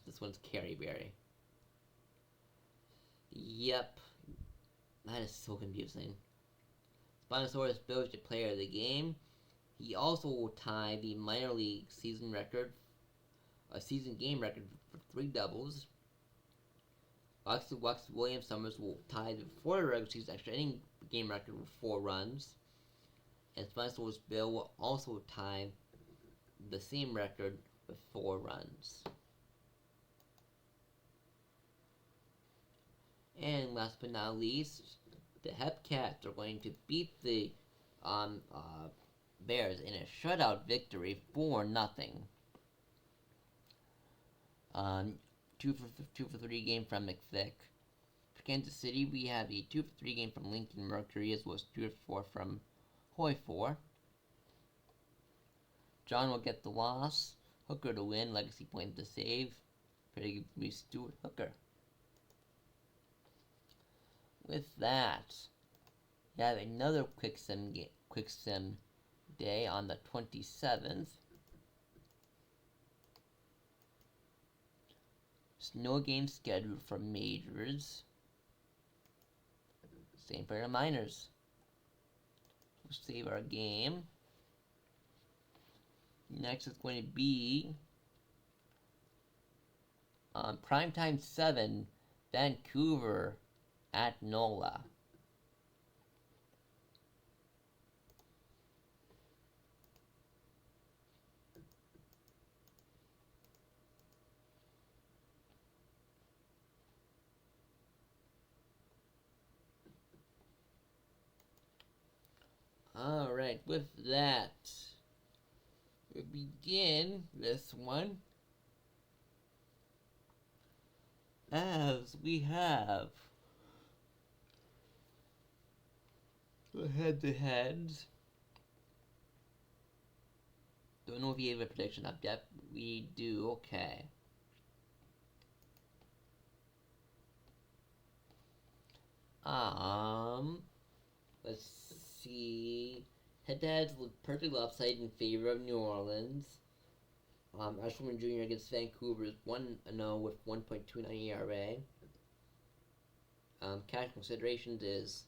this one's Carrie Berry. Yep. That is so confusing. Spinosaurus Bill is the player of the game. He also will tie the minor league season game record for 3 doubles. Wax Williams Summers will tie the Florida regular season extra inning game record with 4 runs. And Spinosaurus Bill will also tie the same record with 4 runs. And last but not least, the Hepcats are going to beat the Bears in a shutout victory 4-0. 2 for 3 game from McVick. For Kansas City, we have a 2 for 3 game from Lincoln Mercury, as well as 2 for 4 from Hoy 4. John will get the loss. Hooker to win. Legacy point to save. Pretty be Stuart Hooker. With that, we have another quick sim day on the 27th. No game scheduled for majors. Same for the minors. We'll save our game. Next is going to be Primetime 7, Vancouver at NOLA. Alright, with that, we begin this one as we have the head-to-heads. Don't know if you have a prediction up yet. We do, okay. Let's see Head-to-heads look perfectly lopsided in favor of New Orleans. Ashwin Jr. against Vancouver is 1-0 with 1.29 ERA. Cash considerations is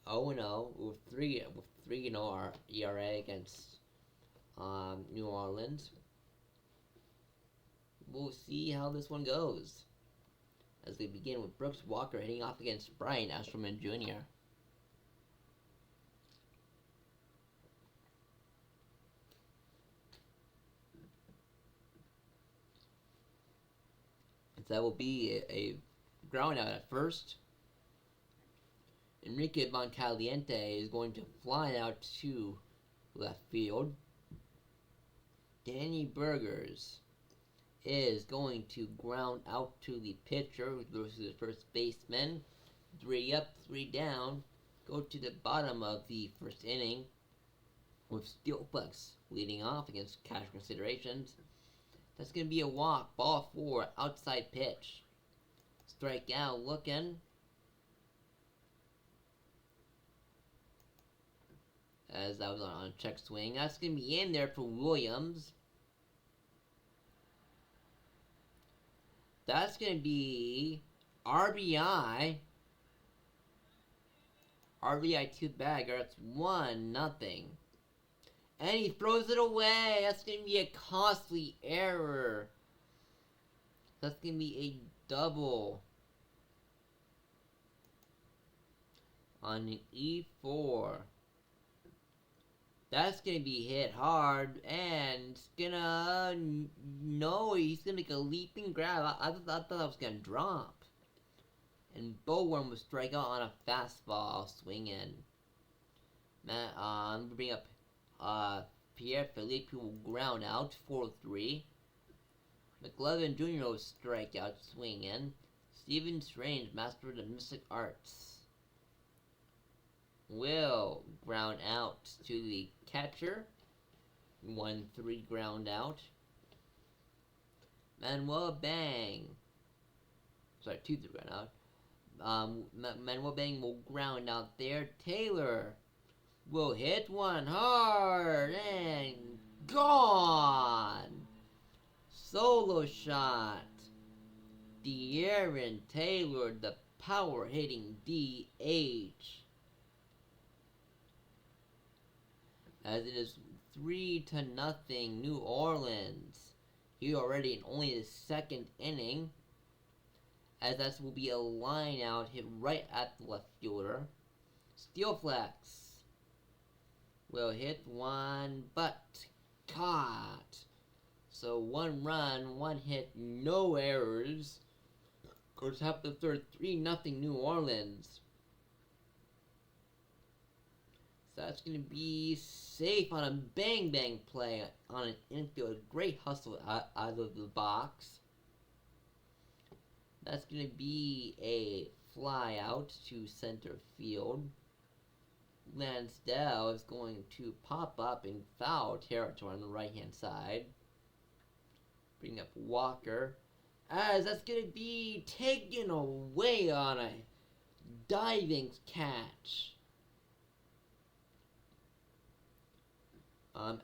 0-0 with 3-0 ERA against New Orleans. We'll see how this one goes as we begin with Brooks Walker hitting off against Brian Ashwin Jr. That will be a ground out at first. Enrique Von Caliente is going to fly out to left field. Danny Burgers is going to ground out to the pitcher, who goes to the first baseman. 3 up, 3 down. Go to the bottom of the first inning with Steelflex leading off against cash considerations. That's going to be a walk. Ball 4, outside pitch. Strike out looking. As that was on a check swing. That's going to be in there for Williams. That's going to be RBI. RBI to Bagger. It's 1-0. And he throws it away. That's going to be a costly error. That's going to be a double. On an E4. That's going to be hit hard. And it's going to... No, he's going to make a leaping grab. I thought that was going to drop. And Bowen will strike out on a fastball. Swing in. I'm going to bring up... Pierre Felipe will ground out, 4-3. McLevin Jr. will strike out, swing in. Stephen Strange, master of the mystic arts, will ground out to the catcher. 1-3 ground out. Manuel Bang. Sorry, 2-3 ground out. Manuel Bang will ground out there. Taylor will hit one hard and gone. Solo shot. De'Aaron Taylor, the power hitting DH. As it is 3-0 New Orleans. Here already in only the second inning. As that will be a line out hit right at the left fielder. Steelflex will hit one, but caught. So 1 run, 1 hit, no errors. Goes half the third, 3-0 New Orleans. So that's going to be safe on a bang play on an infield. Great hustle out of the box. That's going to be a fly out to center field. Lansdale is going to pop up in foul territory on the right-hand side. Bring up Walker. As that's going to be taken away on a diving catch.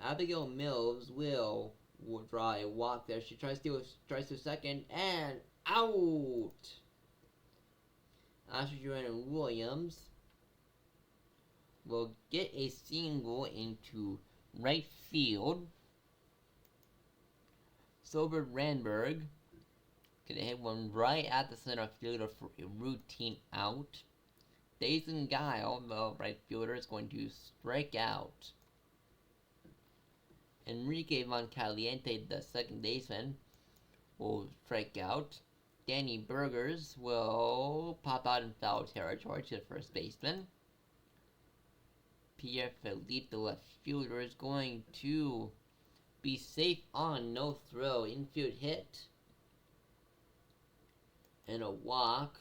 Abigail Mills will draw a walk there. She tries to second and out. Ashley Joanna Williams will get a single into right field. Silbert Randberg gonna hit one right at the center fielder for a routine out. Dayson Guile, the right fielder, is going to strike out. Enrique Von Caliente, the second baseman, will strike out. Danny Burgers will pop out in foul territory to the first baseman. Pierre Felipe, the left fielder, is going to be safe on no throw. Infield hit. And a walk.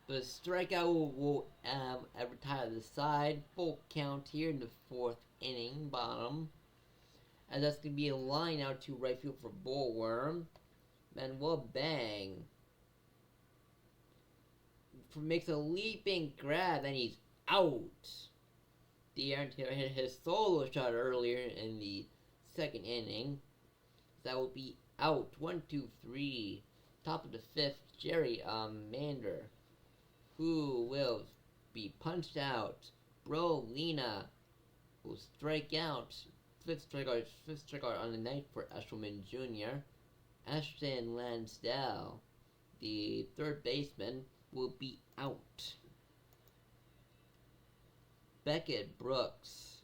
But a strikeout will retire to the side. Full count here in the 4th inning, bottom. And that's going to be a line out to right field for Bullworm. Manuel Bang makes a leaping grab, and he's out. De'Aaron Taylor hit his solo shot earlier in the second inning. That will be out. 1, 2, 3. Top of the fifth, Jerry Mander, who will be punched out. Bro Lena will strike out. Fifth strikeout on the night for Eshelman Jr. Ashton Lansdale, the third baseman, will be out. Beckett Brooks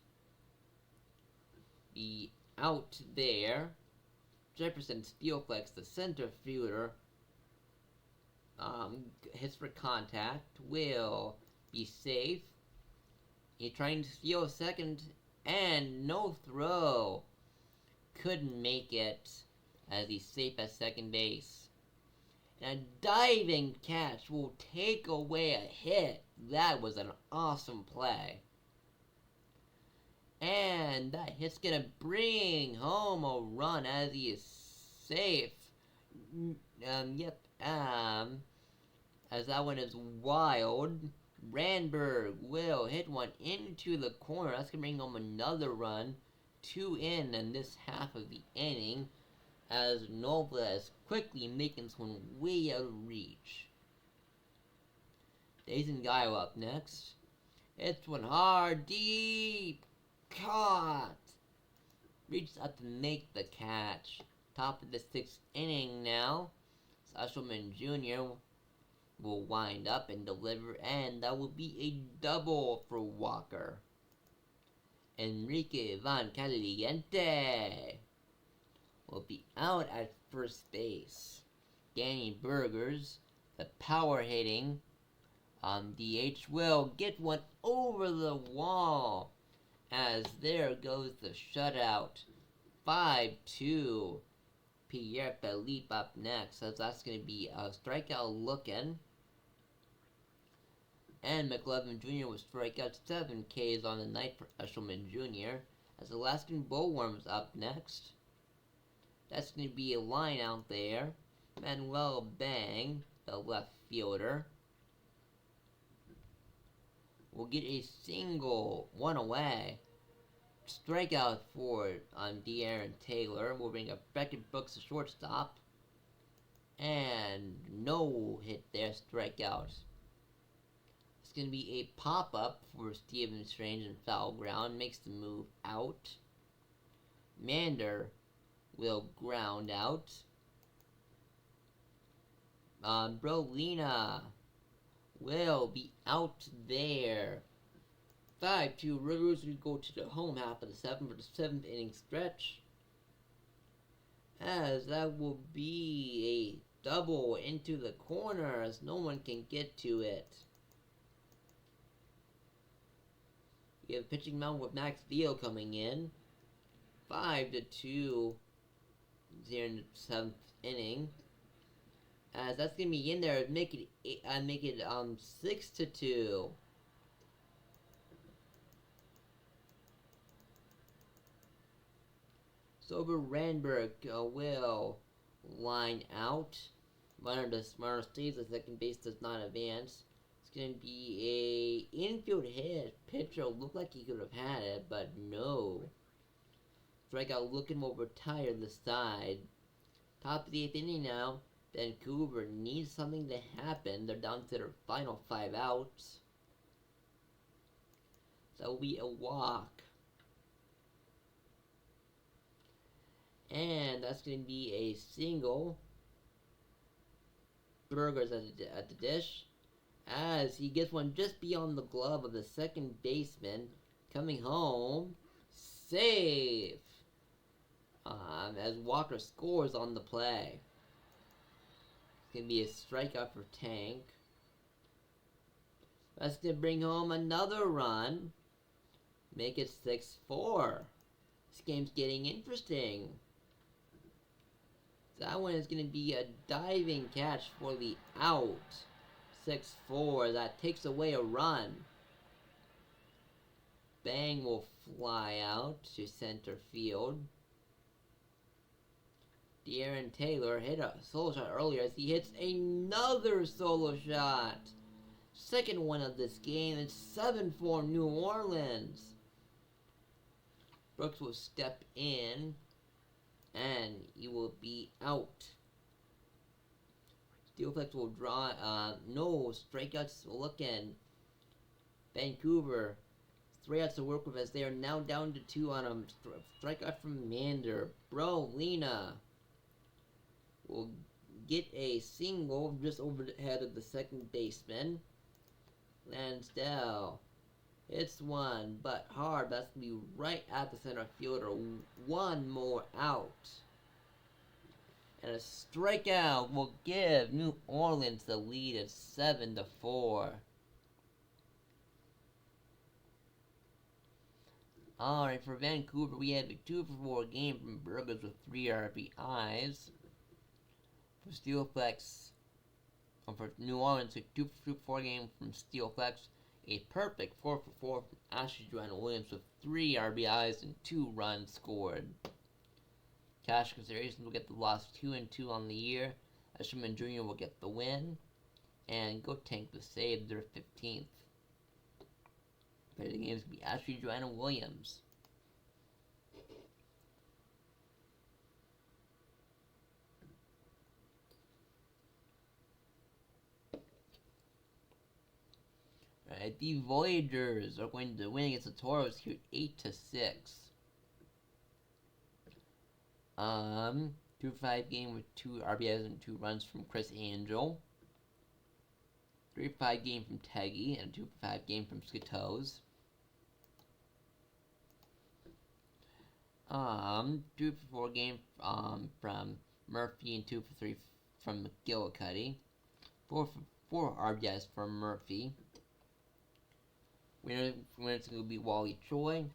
be out there. Jefferson Steelflex, the center fielder, hits for contact, will be safe. He's trying to steal second, and no throw. Couldn't make it, as he's safe at second base. And a diving catch will take away a hit. That was an awesome play. And that hit's gonna bring home a run as he is safe. As that one is wild. Randberg will hit one into the corner. That's gonna bring home another run. 2 in this half of the inning, as Nova is quickly making this one way out of reach. Jason Guy up next. Hits one hard, deep. Caught. Reaches up to make the catch. Top of the 6th inning now. Eshelman Jr. will wind up and deliver, and that will be a double for Walker. Enrique Van Caliente will be out at first base. Danny Burgers, the power hitting DH, will get one over the wall. As there goes the shutout. 5-2. Pierre Philippe up next, as that's going to be a strikeout looking. And McLovin Jr. will strike out 7 Ks on the night for Eshelman Jr. As Alaskan Bullworms up next. That's going to be a line out there. Manuel Bang, the left fielder, will get a single, one away. Strikeout for De'Aaron Taylor will bring up Beckett Brooks, the shortstop. And no hit there, strikeout. It's going to be a pop-up for Steven Strange in foul ground. Makes the move out. Mander will ground out. Brolina will be out there. 5-2. Rivers will go to the home half of the 7th for the 7th inning stretch. As that will be a double into the corner, as no one can get to it. We have a pitching mound with Max Vio coming in. 5-2 here in the 7th inning. As that's gonna be in there, make it 6-2. Sober Randberg will line out. Runner stays at second base, does not advance. It's gonna be a infield hit. Pitcher looked like he could have had it, but no. Strikeout looking will retire the side. Top of the 8th inning now. Vancouver needs something to happen. They're down to their final 5 outs. So that will be a walk. And that's going to be a single. Burgers at the dish. As he gets one just beyond the glove of the second baseman. Coming home. Safe. As Walker scores on the play. It's going to be a strikeout for Tank. That's going to bring home another run. Make it 6-4. This game's getting interesting. That one is going to be a diving catch for the out. 6-4. That takes away a run. Bang will fly out to center field. De'Aaron Taylor hit a solo shot earlier as he hits another solo shot. Second one of this game. It's 7-4 New Orleans. Brooks will step in, and he will be out. Steelflex will draw. No strikeouts looking. Vancouver, 3 outs to work with as they are now down to 2 on him. Strikeout from Mander. Brolina will get a single just over the head of the second baseman. Lansdale hits one, but hard. That's going to be right at the center fielder. One more out. And a strikeout will give New Orleans the lead at 7-4. Alright, for Vancouver, we had a 2-for-4 game from Burgers with 3 RBIs. For Steelflex, for New Orleans, a 2-for-4 game from Steelflex. A perfect 4-for-4 from Ashley Joanna Williams with 3 RBIs and 2 runs scored. Cash considerations will get the loss 2-2 on the year. Eshelman Jr. will get the win. And Go Tank will save their 15th. Player of the game is going to be Ashley Joanna Williams. Alright, the Voyagers are going to win against the Toros here 8-6. 2-for-5 game with 2 RBIs and 2 runs from Chris Angel. 3-for-5 game from Teggy and a 2-for-5 game from Skatos. 2-for-4 game from Murphy and 2-for-3 from McGillicuddy. 4 RBIs from Murphy. Winner's going to be Wally Choi.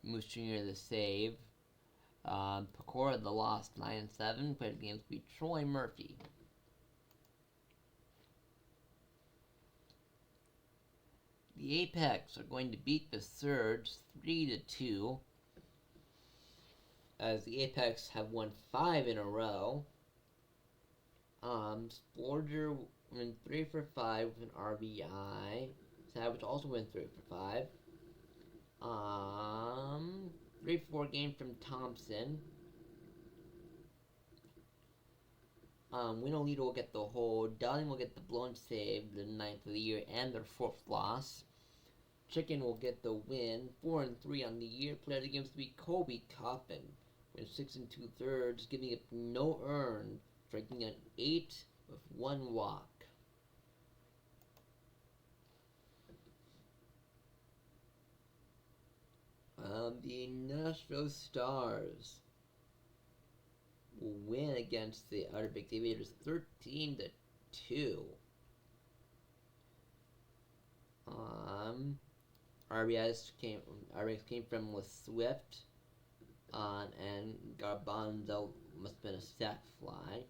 Moose Jr. the save. Pecora the loss 9-7. Played against be Troy Murphy. The Apex are going to beat the Surge 3-2. As the Apex have won 5 in a row. Sporger went 3-for-5 with an RBI. Savage also went 3-for-5. 3-for-4 game from Thompson. Winolito will get the hold. Darling will get the blown save, the 9th of the year, and their 4th loss. Chicken will get the win, 4-3 on the year. Player of the game to be Kobe Coffin, with 6 2/3, giving up no earned, striking an 8 with 1 walk. The Nashville Stars will win against the Outer Big Aviators 13-2. RBIs came from with Swift, and Garbanzo must have been a sac fly.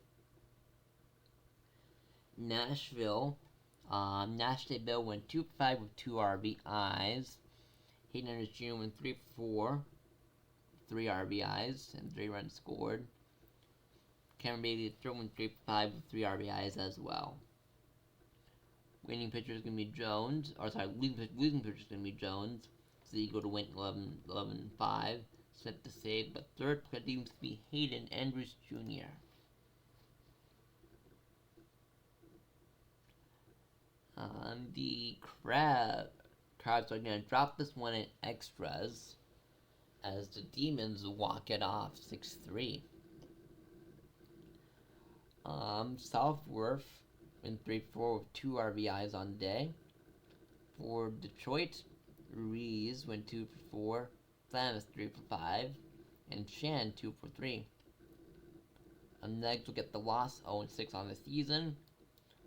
Nashville, Nash Bill went 2-for-5 with 2 RBIs. Hayden Anderson Jr. went 3-for-4, 3 RBIs, and 3 runs scored. Cameron Bailey went 3-for-5 with 3 RBIs as well. Winning pitcher is going to be Jones, losing pitcher is going to be Jones. So you go to win 11-5. Set to save, but third player seems to be Hayden Andrews Jr. The Crabs are going to drop this one in extras as the Demons walk it off 6-3. Southworth went 3-4 with 2 RBIs on the day. For Detroit, Ruiz went 2-for-4, Flamis 3-for-5, and Shan 2-for-3. Next will get the loss 0-6 on the season.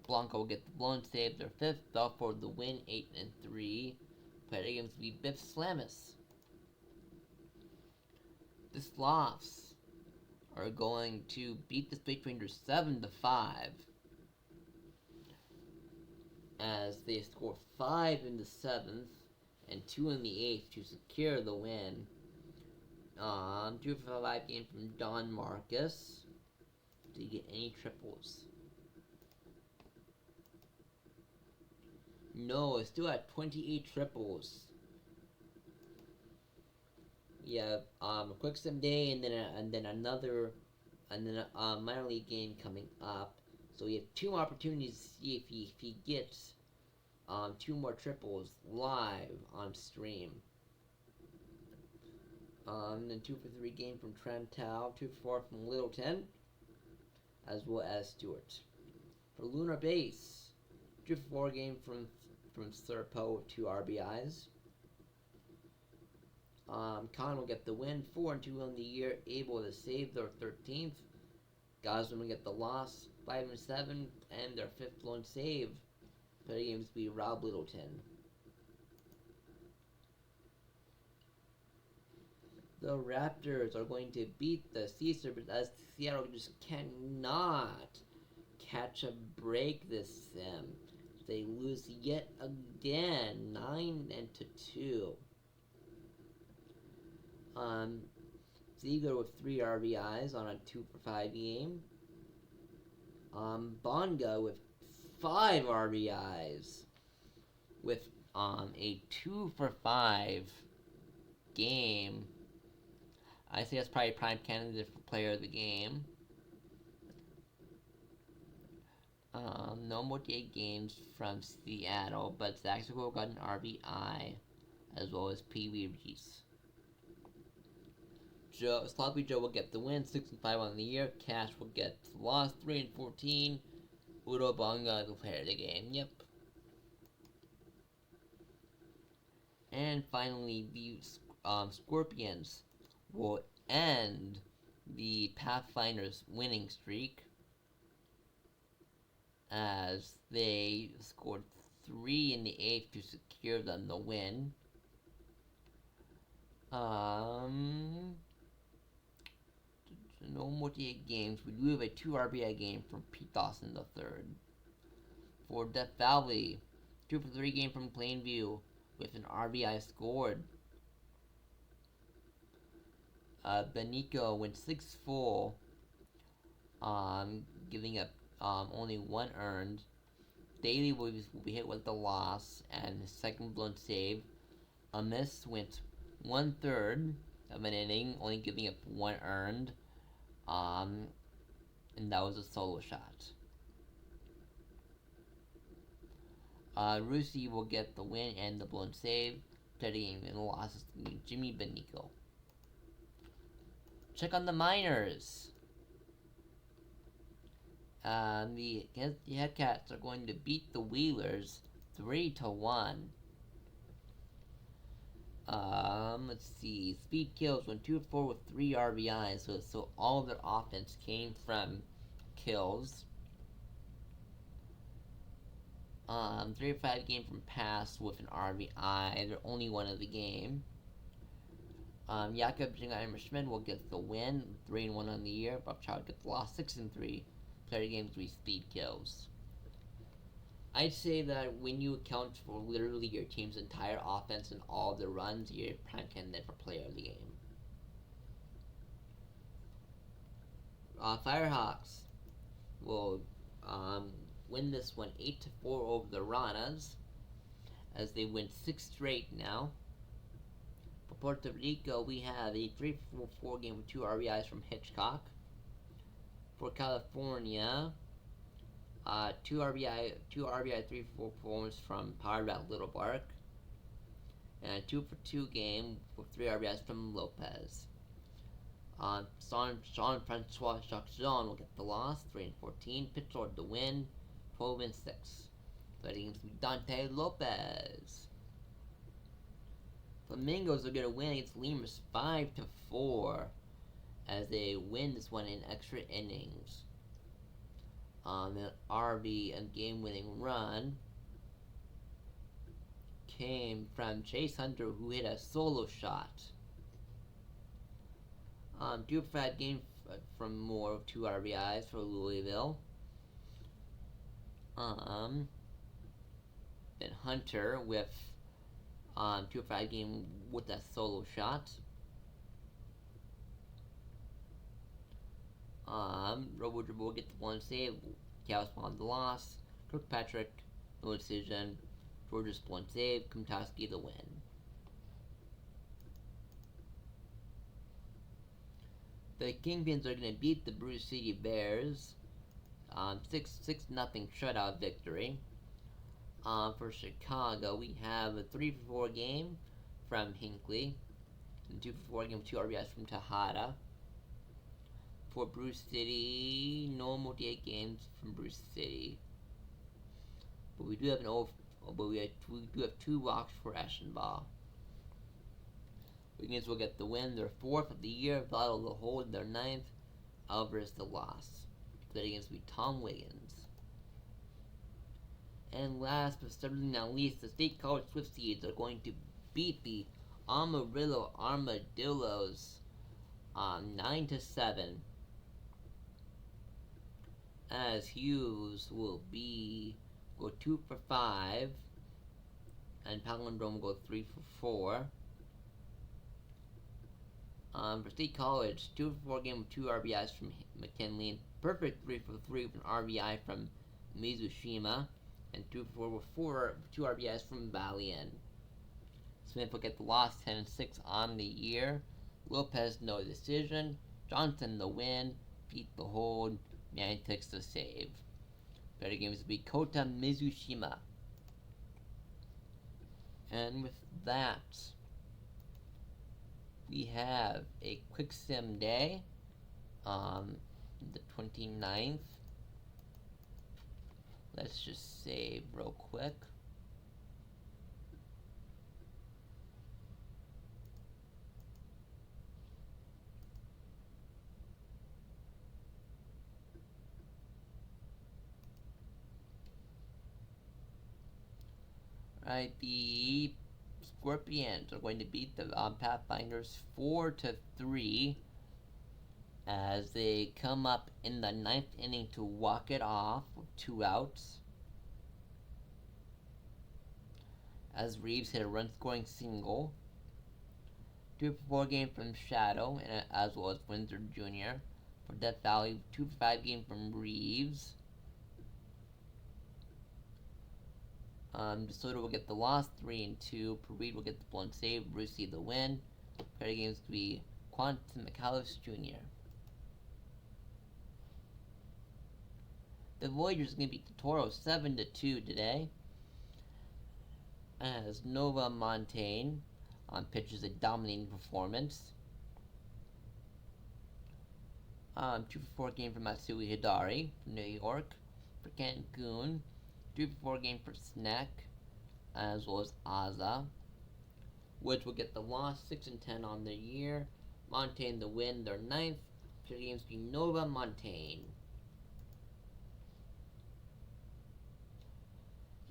Blanco will get the blown save, their 5th, Belfort the win 8-3. Played against the Biff Slamis. The Sloths are going to beat the Space Rangers 7-5 as they score 5 in the 7th and 2 in the 8th to secure the win. 2-for-5 game from Don Marcus. Did he get any triples? No, it's still at 28 triples. You have a quick sim day, and then another, and then a minor league game coming up. So you have two opportunities to see if he gets two more triples live on stream. Then 2 for 3 game from Trentau, 2 for 4 from Littleton, as well as Stewart. For Lunar Base, 2 for 4 game from Serpo with 2 RBIs. Khan will get the win, 4-2 on the year, able to save their 13th. Gosman will get the loss, 5-7, and their 5th blown save. Play games be Rob Littleton. The Raptors are going to beat the Sea Serpents as Seattle just cannot catch a break this sim. They lose yet again, 9-2. Ziegler with 3 RBIs on a 2-for-5 game. Bonga with 5 RBIs with a 2-for-5 game. I say that's probably prime candidate for player of the game. No more day games from Seattle, but Zaxago got an RBI, as well as Pee Wee Reese. Sloppy Joe will get the win, 6-5 on the year. Cash will get the loss, 3-14. Udo Bonga, the player of the game. Yep. And finally, the Scorpions will end the Pathfinder's winning streak as they scored 3 in the 8th to secure them the win. No multi-8 games. We do have a 2 RBI game from Pete Dawson the third. For Death Valley, 2-for-3 game from Plainview with an RBI scored. Benico went 6 full, giving up only 1 earned. Daly will be hit with the loss and his second blown save. Amiss went 1/3 of an inning, only giving up 1 earned. And that was a solo shot. Rusi will get the win and the blown save. Playing in the losses to Jimmy Benico. Check on the minors. The Headcats are going to beat the Wheelers 3-1. Let's see. Speed Kills went 2-4 with 3 RBIs, so all of their offense came from kills. 3-5 game from Pass with an RBI. They're only one of the game. Jakob Schmidt will get the win, 3-1 on the year. Bob Child gets the loss, 6-3. Player games 3 speed kills. I'd say that when you account for literally your team's entire offense and all of the runs, you're prime candidate for player of the game. Firehawks will win this one 8-4 over the Ranas, as they win 6 straight now. For Puerto Rico, we have a 3-4 game with 2 RBIs from Hitchcock. For California, 2 RBI 3-4 performance from Powered by Little Bark, and a 2-for-2 game with 3 RBIs from Lopez. Jean-Francois Jacques-Jean will get the loss, 3-14. Pitchford the win, 12-6. Letting Dante Lopez. Flamingos are going to win against Lemurs 5-4 as they win this one in extra innings. An RB and game-winning run came from Chase Hunter, who hit a solo shot. 2-for-5 game from Moore, 2 RBIs for Louisville. Then Hunter with 2-for-5 game with a solo shot. Robo Dribble gets the 1 save. Chaos Bond the loss. Kirkpatrick, no decision. George's 1 save. Kumtowski the win. The Kingpins are going to beat the Bruce City Bears. 6-0 shutout victory. For Chicago, we have a 3-for-4 game from Hinckley, and 2-for-4 game with 2 RBIs from Tejada. For Bruce City, no multi-8 games from Bruce City, but we do have we do have 2 walks for Eschenbach. Wiggins will get the win, their 4th of the year. Votto will hold their 9th. Alvarez the loss. That against will be Tom Wiggins. And last but certainly not least, the State College Swift Seeds are going to beat the Amarillo Armadillos 9-7. As Hughes will go 2-for-5, and Palindrome will go 3-for-4. For State College, 2-for-4 game with 2 RBIs from McKinley, perfect 3-for-3 with an RBI from Mizushima, and 2-for-4 with 2 RBIs from Valian. Smith will get the loss, 10-6 on the year. Lopez no decision. Johnson the win. Pete the hold. Mantix the save. Better games will be Kota Mizushima. And with that, we have a quick sim day on the 29th. Let's just save real quick. Alright, the Scorpions are going to beat the Pathfinders 4-3 as they come up in the 9th inning to walk it off with 2 outs. As Reeves hit a run-scoring single. 2-for-4 game from Shadow, and as well as Windsor Jr. For Death Valley, 2-for-5 game from Reeves. DeSoto will get the loss, 3-2. Pareed will get the blown save. Brucey the win. Credit games to be Quantum McAllis Jr. The Voyagers are going to beat the Toro 7-2 today. As Nova Montaigne pitches a dominating performance. 2-for-4 game for Matsui Hidari from New York. For Cancun, 2-for-4 game for Snack, as well as Aza. Woods will get the loss, 6-10 on the year. Montaigne the win, their 9th. Play games be Nova Montaigne.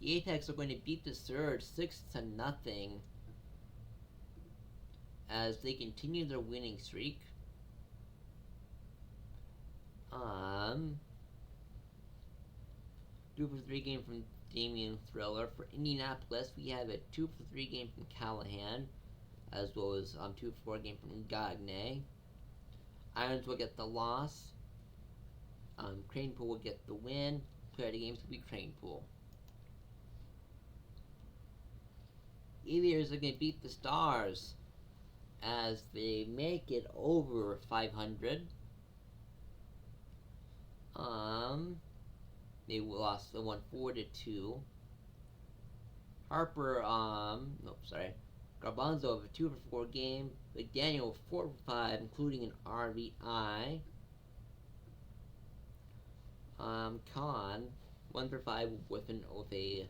The Apex are going to beat the Surge 6-0 as they continue their winning streak. 2-for-3 game from Damian Thriller. For Indianapolis, we have a 2-for-3 game from Callahan, as well as 2-for-4 game from Gagne. Irons will get the loss. Cranepool will get the win. Player of the games will be Cranepool. Aviators are going to beat the Stars as they make it over 500. They lost the 4-2. Harper, Garbanzo of a 2-for-4 game. McDaniel 4-for-5, including an RBI. Khan 1-for-5 with a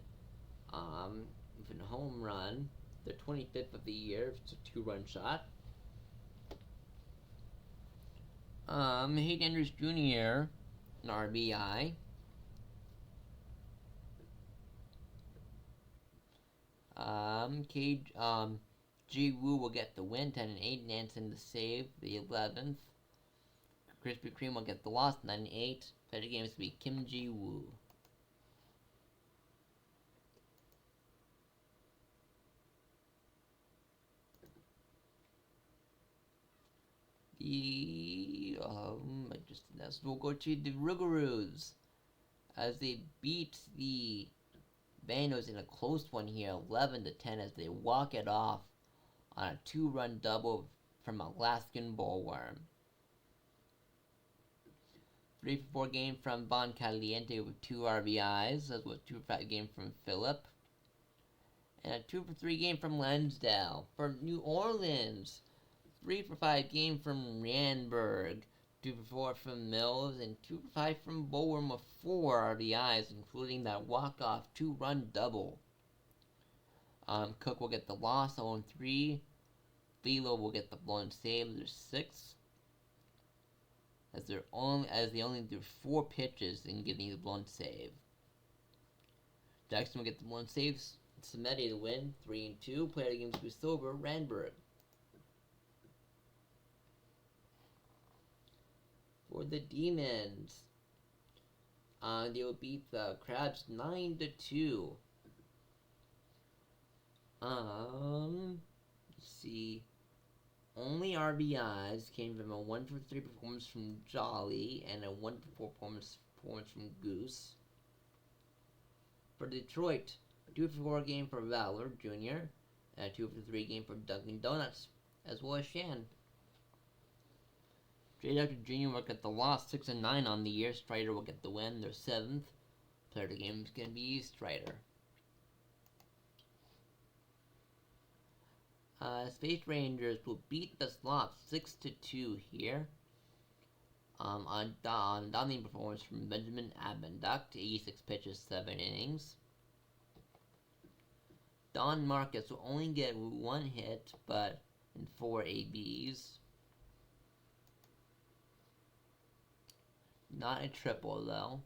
home run. The 25th of the year. It's a 2-run shot. Hayden Andrews Jr. an RBI. Ji Woo will get the win, 10-8. Nansen the save, the 11th. Krispy Kreme will get the loss, 9-8. Better games to be Kim Ji Woo. We'll go to the Rougarous as they beat the Vanos in a close one here, 11-10, as they walk it off on a 2-run double from Alaskan Bullworm. 3 for 4 game from Bon Caliente with 2 RBIs. As was 2 for 5 game from Phillip. And a 2 for 3 game from Lansdale. For New Orleans, 3 for 5 game from Randburg. 2 for 4 from Mills, and 2 for 5 from Bowen with 4 RBIs, including that walk-off 2-run double. Cook will get the loss, 0-3. Philo will get the blown save, there's 6. As they only threw 4 pitches in getting the blown save. Jackson will get the blown saves. Samedi to win, 3-2. Player of the game to be sober, Randburg. For the Demons, they will beat the Crabs 9-2. Let's see. Only RBIs came from a 1 for 3 performance from Jolly and a 1 for 4 performance from Goose. For Detroit, a 2 for 4 game for Valor Jr. and a 2 for 3 game for Dunkin' Donuts, as well as Shan. J. Dr. Jr. will get the loss, 6-9 on the year. Strider will get the win, their 7th. Player of the game is going to be Strider. Space Rangers will beat the Slops 6-2 here. On dominating performance from Benjamin Abenduct, 86 pitches, 7 innings. Don Marcus will only get 1 hit, but in 4 ABs. Not a triple, though.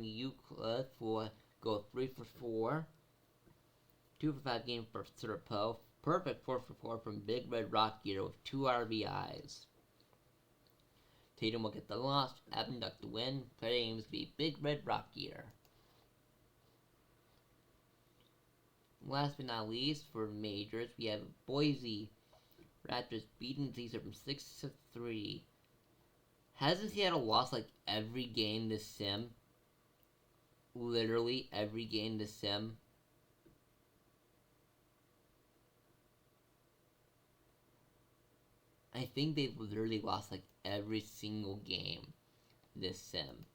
Euclid will go 3 for 4. 2 for 5 game for Serpo. Perfect 4 for 4 from Big Red Rock Eater with 2 RBIs. Tatum will get the loss. Abenduct the win. Player aims to be Big Red Rock Eater. Last but not least, for majors, we have Boise Raptors beating Caesar from 6-3. Hasn't Seattle lost like every game this sim? Literally every game this sim. I think they've literally lost like every single game this sim.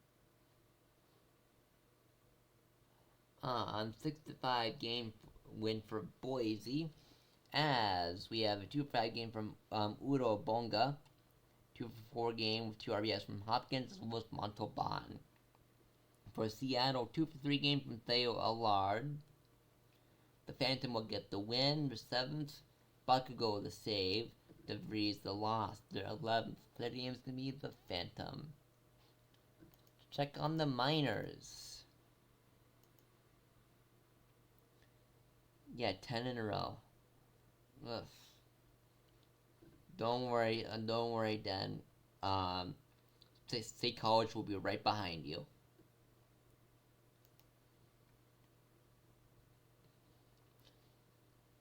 6-5 game win for Boise, as we have a 2-5 game from Udo Bonga, 2 for 4 game with 2 RBIs from Hopkins, as well as Montalban. For Seattle, 2 for 3 game from Theo Allard. The Phantom will get the win, their 7th. Bakugo the save. DeVries the loss, their 11th. Player of the game is going to be the Phantom. Check on the minors. Yeah, 10 in a row. Ugh. Don't worry, Dan. State College will be right behind you.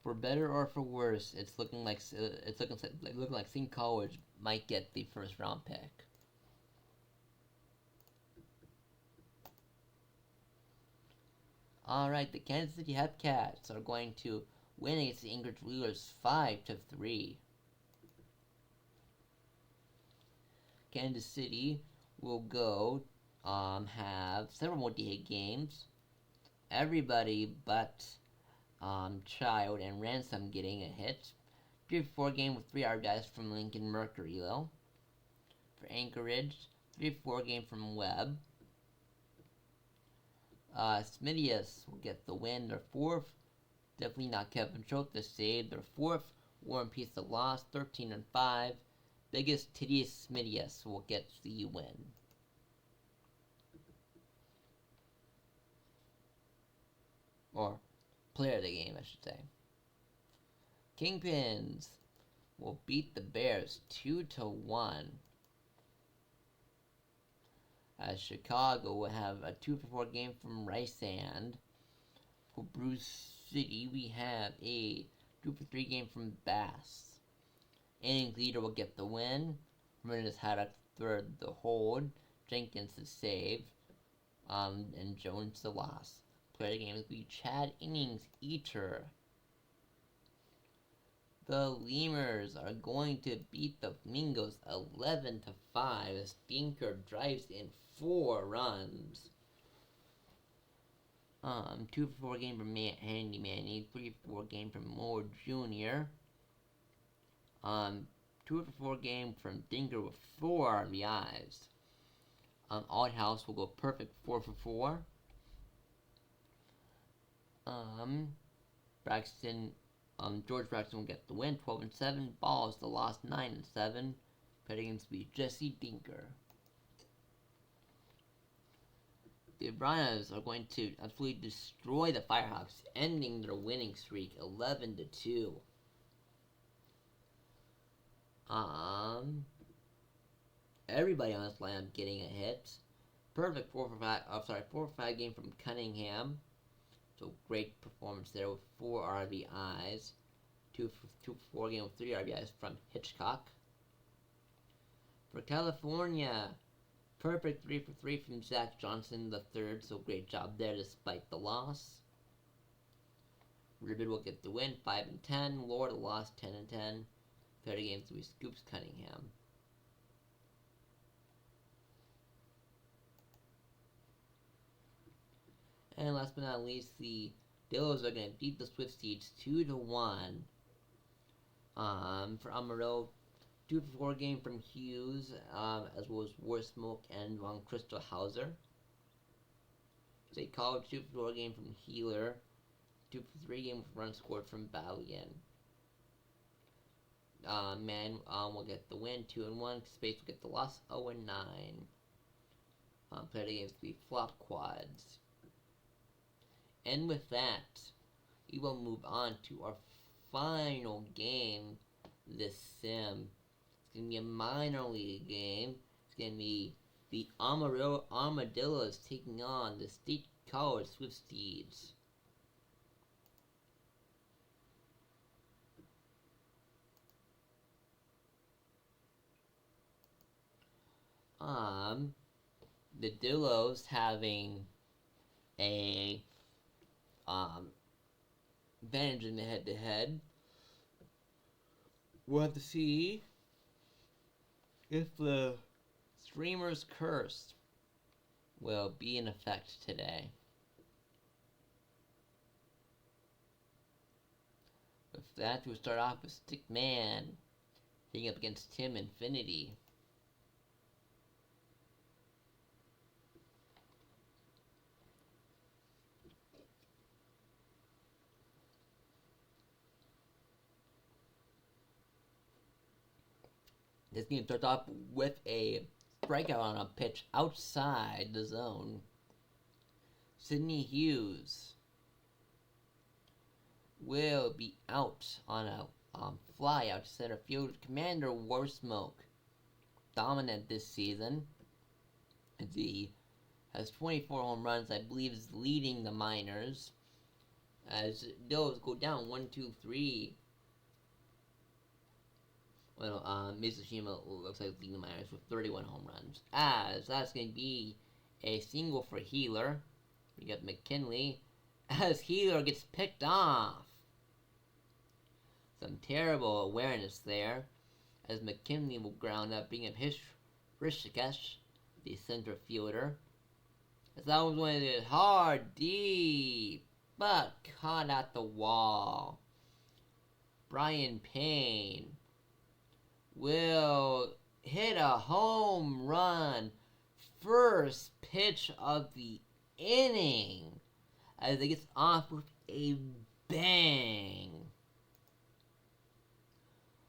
For better or for worse, it's looking like State College might get the first round pick. Alright, the Kansas City Hepcats are going to win against the Anchorage Wheelers 5-3. Kansas City will go have several multi-hit games. Everybody but Child and Ransom getting a hit. 3 for 4 game with 3 RBIs from Lincoln Mercury, though. For Anchorage, 3 for 4 game from Webb. Smidius will get the win, their 4th. Definitely not Kevin Choate the save, their 4th. Warren Peace the loss, 13-5. Biggest Tittius Smidius will get the win. Or player of the game, I should say. Kingpins will beat the Bears 2-1. As Chicago will have a 2 for 4 game from Rysand. For Bruce City, we have a 2 for 3 game from Bass. Innings leader will get the win. Ramirez had a third the hold. Jenkins the save. And Jones the loss. Player of the game will be Chad Innings Eater. The Lemurs are going to beat the Flamingos 11-5 as Stinker drives in 4 runs. 2 for 4 game from Handy Manny, 3 for 4 game from Moore Jr. 2 for 4 game from Dinker with 4 RBIs. Odd House will go perfect 4 for 4. George Braxton will get the win 12-7. Balls the loss 9-7. Betting against be Jesse Dinker. The Rhinos are going to absolutely destroy the Firehawks, ending their winning streak 11-2. Everybody on this lineup getting a hit. Perfect 4 for 5 game from Cunningham. So great performance there with 4 RBIs. 2 for 4 game with 3 RBIs from Hitchcock. For California, perfect 3 for 3 from Zach Johnson the third. So great job there despite the loss. Ribbit will get the win 5-10. Lord lost 10-10. 30 games we scoops Cunningham. And last but not least, the Dillos are going to beat the Swift Steeds 2-1. For Amarillo, 2 for 4 game from Hughes, as well as War Smoke and Von Crystal Hauser. State College, 2 for 4 game from Healer, 2 for 3 game with run scored from Valian. Man will get the win 2-1. Space will get the loss 0-9. Played against the flop quads. And with that, we will move on to our final game this sim. It's going to be a minor league game. It's going to be the Amarillo Armadillos taking on the State College Swift Steeds. The Dillos having a advantage in the head-to-head. We'll have to see if the Streamer's Curse will be in effect today. With that, we'll start off with Stickman hitting up against Tim Infinity. This game starts off with a strikeout on a pitch outside the zone. Sidney Hughes will be out on a fly out to center field. Commander Warsmoke, dominant this season. He has 24 home runs, I believe is leading the minors. As those go down 1-2-3. Well, Mitsushima looks like leading the minors with 31 home runs. As that's going to be a single for Healer. We got McKinley. As Healer gets picked off. Some terrible awareness there. As McKinley will ground up, bringing up Rishikesh, the center fielder. As that was one of the hard, deep, but caught at the wall. Brian Payne will hit a home run. First pitch of the inning. As it gets off with a bang.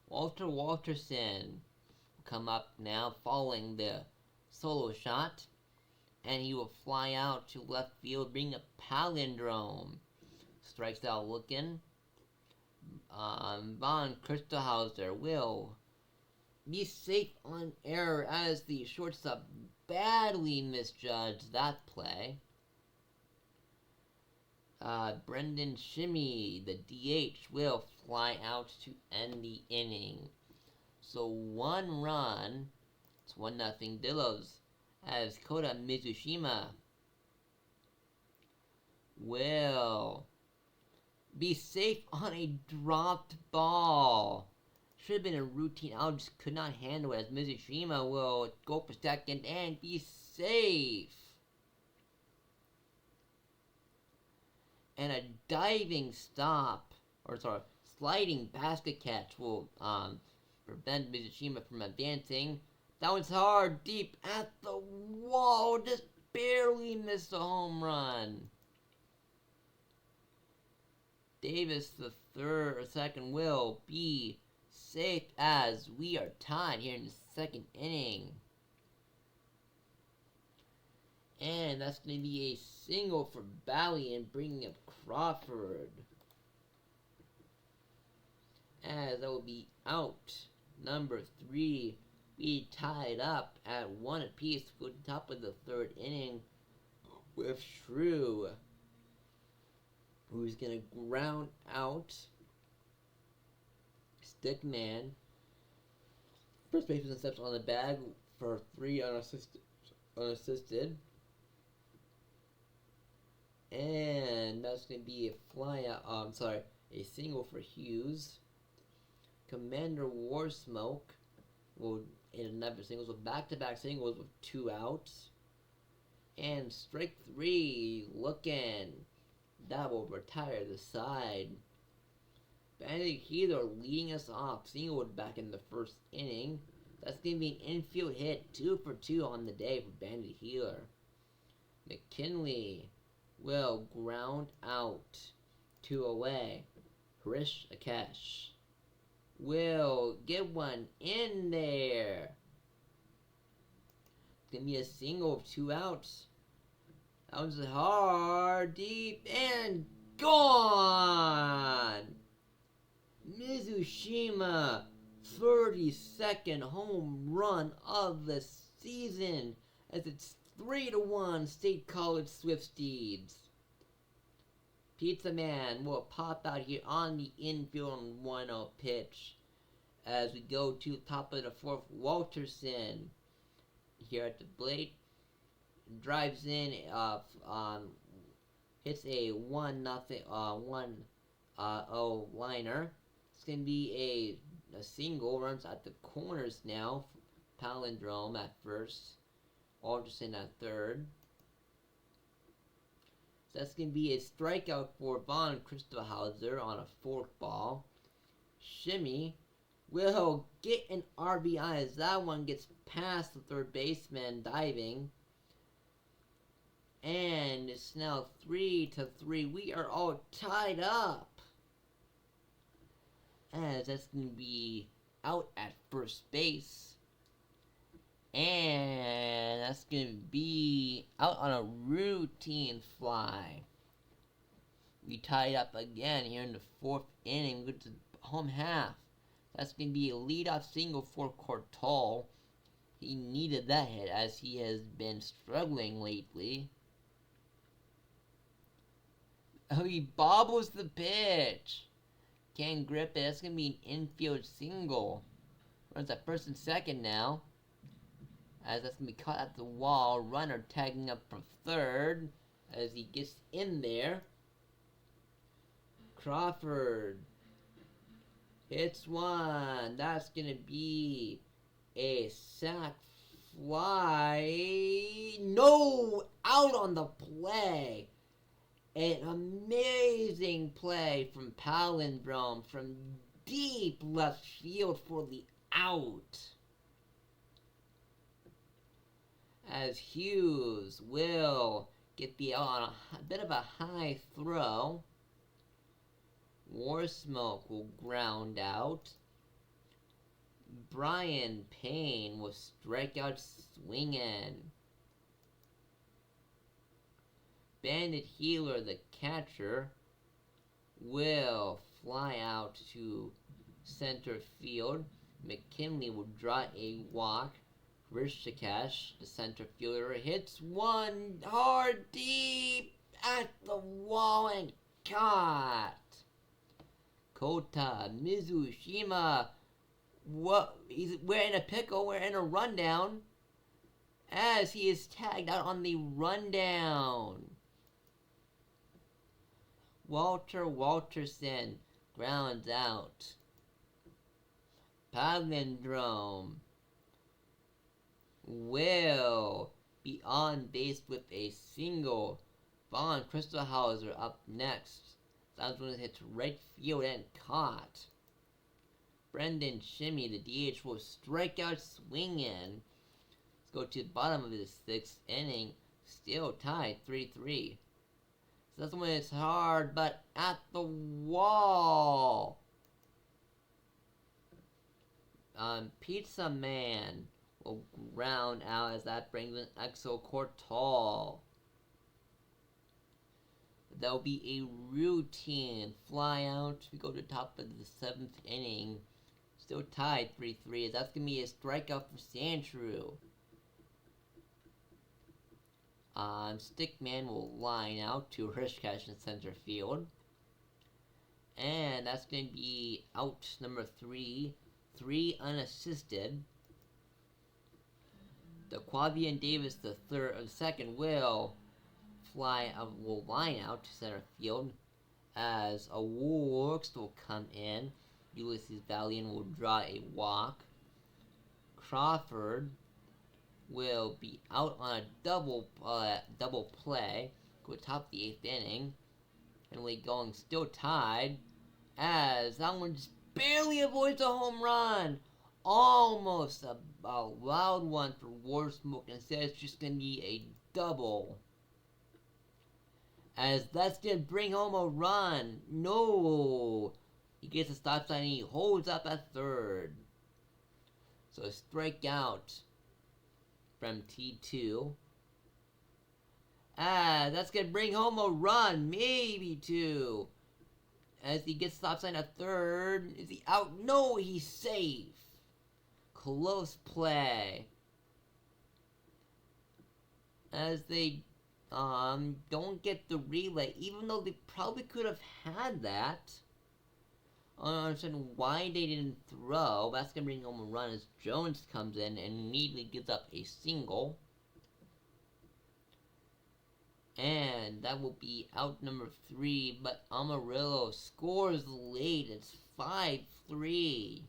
Walter Walterson will come up now following the solo shot. And he will fly out to left field, bring a palindrome. Strikes out looking. Von Christelhauser will be safe on error as the shortstop badly misjudged that play. Brendan Shimmy, the DH, will fly out to end the inning. So 1 run, it's 1-0 Dillos, as Kota Mizushima will Be safe on a dropped ball. Should have been a routine out, just could not handle it as Mizushima will go for second and be safe. And a diving stop, or sorry, sliding basket catch will prevent Mizushima from advancing. That was hard, deep at the wall, just barely missed a home run. Davis the second will be safe as we are tied here in the second inning. And that's going to be a single for Bowie and bringing up Crawford. As that will be out. Number 3. We tied up at 1 apiece for the top of the third inning with Shrew, who's going to ground out Stickman. First baseman steps on the bag for 3 unassisted. And that's going to be a single for Hughes. Commander Warsmoke will hit another single, so back-to-back singles with 2 outs. And strike 3, looking. That will retire the side. Bandit Healer leading us off, single back in the first inning. That's going to be an infield hit, 2 for 2 on the day for Bandit Healer. McKinley will ground out 2 away. Harish Akesh will get one in there. It's going to be a single of 2 outs. That was hard, deep, and gone! Mizushima, 32nd home run of the season as it's 3-1 State College Swifties. Pizza Man will pop out here on the infield on 1-0 pitch as we go to the top of the 4th. Walterson here at the plate drives in, hits a 1-0 liner. It's gonna be a single, runs at the corners now. Palindrome at first, Alderson at third. So that's gonna be a strikeout for Von Christelhauser on a 4th ball. Shimmy will get an RBI as that one gets past the third baseman diving. And it's now 3-3. We are all tied up. As that's going to be out at first base. And that's going to be out on a routine fly. We tied up again here in the 4th inning with the home half. That's going to be a leadoff single for Cortol. He needed that hit as he has been struggling lately. Oh, he bobbles the pitch. Can't grip it. That's going to be an infield single. Runs at first and second now. As that's going to be caught at the wall. Runner tagging up from third as he gets in there. Crawford hits one. That's going to be a sac fly. No! Out on the play. An amazing play from Palindrome from deep left field for the out. As Hughes will get the out on a bit of a high throw. Warsmoke will ground out. Brian Payne will strike out swinging. Bandit Healer, the catcher, will fly out to center field. McKinley will draw a walk. Rishikesh, the center fielder, hits one hard deep at the wall and caught. Kota Mizushima, we're in a pickle, we're in a rundown, as he is tagged out on the rundown. Walter Walterson grounds out. Palindrome will be on base with a single. Von Christelhauser up next. That's when it hits right field and caught. Brendan Shimmy, the DH, will strike out swinging. Let's go to the bottom of the 6th inning. Still tied 3-3. So that's when it's hard, but at the wall. Pizza Man will ground out as that brings in Exo Cortal. There'll be a routine fly out. We go to the top of the 7th inning. Still tied 3-3. That's going to be a strikeout for Sandshrew. Stickman will line out to Hirschcash in center field. And that's going to be out number 3. 3 unassisted. DeQuavian Davis, the second, will line out to center field as a Works will come in. Ulysses Valiant will draw a walk. Crawford will be out on a double play. Go top the 8th inning. And we're going still tied as that one just barely avoids a home run. Almost a loud one for Warsmoke. Instead, it's just going to be a double. As that's going to bring home a run. No! He gets a stop sign and he holds up at third. So a strikeout from T2. That's going to bring home a run. Maybe 2. As he gets stop sign at third. Is he out? No, he's safe. Close play. As they don't get the relay, even though they probably could have had that. I don't understand why they didn't throw. That's going to bring home a run as Jones comes in and immediately gives up a single. And that will be out number 3, but Amarillo scores late. It's 5-3.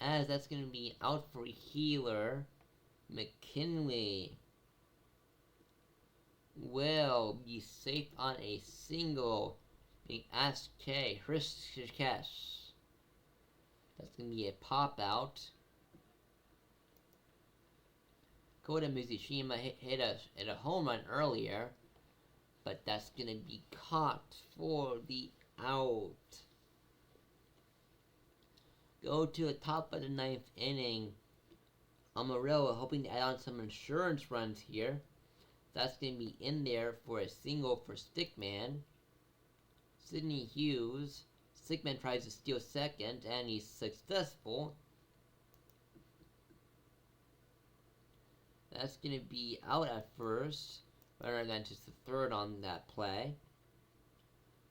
As that's going to be out for Healer. McKinley will be safe on a single. Being SK Hirschcash. That's going to be a pop out. Kota Mizushima hit a home run earlier, but that's going to be caught for the out. Go to the top of the 9th inning. Amarillo hoping to add on some insurance runs here. That's going to be in there for a single for Stickman. Sidney Hughes. Stickman tries to steal second, and he's successful. That's going to be out at first, rather than just the third on that play.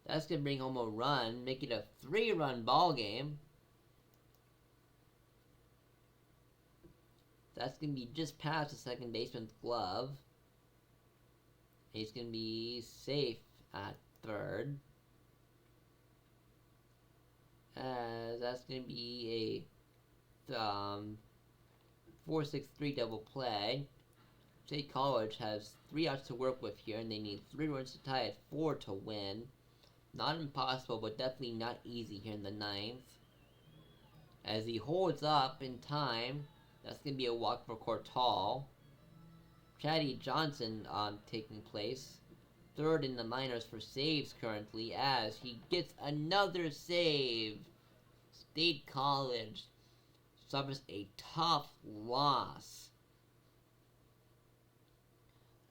That's going to bring home a run, make it a 3-run ball game. That's going to be just past the second baseman's glove. He's going to be safe at third. That's going to be a 4-6-3 double play. State College has 3 outs to work with here, and they need 3 runs to tie at 4 to win. Not impossible, but definitely not easy here in the 9th. As he holds up in time, that's going to be a walk for Cortal. Chatty Johnson taking place. 3rd in the minors for saves currently, as he gets another save. State College suffers a tough loss.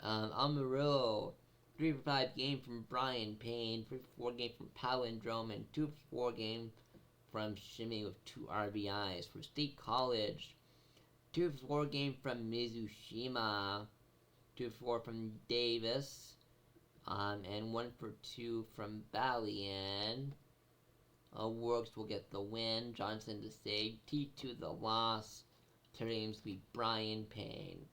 Amarillo, 3-for-5 game from Brian Payne, 3-for-4 game from Palindrome, and 2-for-4 game from Shimmy with 2 RBIs. For State College, 2-for-4 game from Mizushima, 2-for-4 from Davis, and 1-for-2 from Valiant. Works will get the win, Johnson the save, T2 the loss. Terry Ames will be Brian Payne.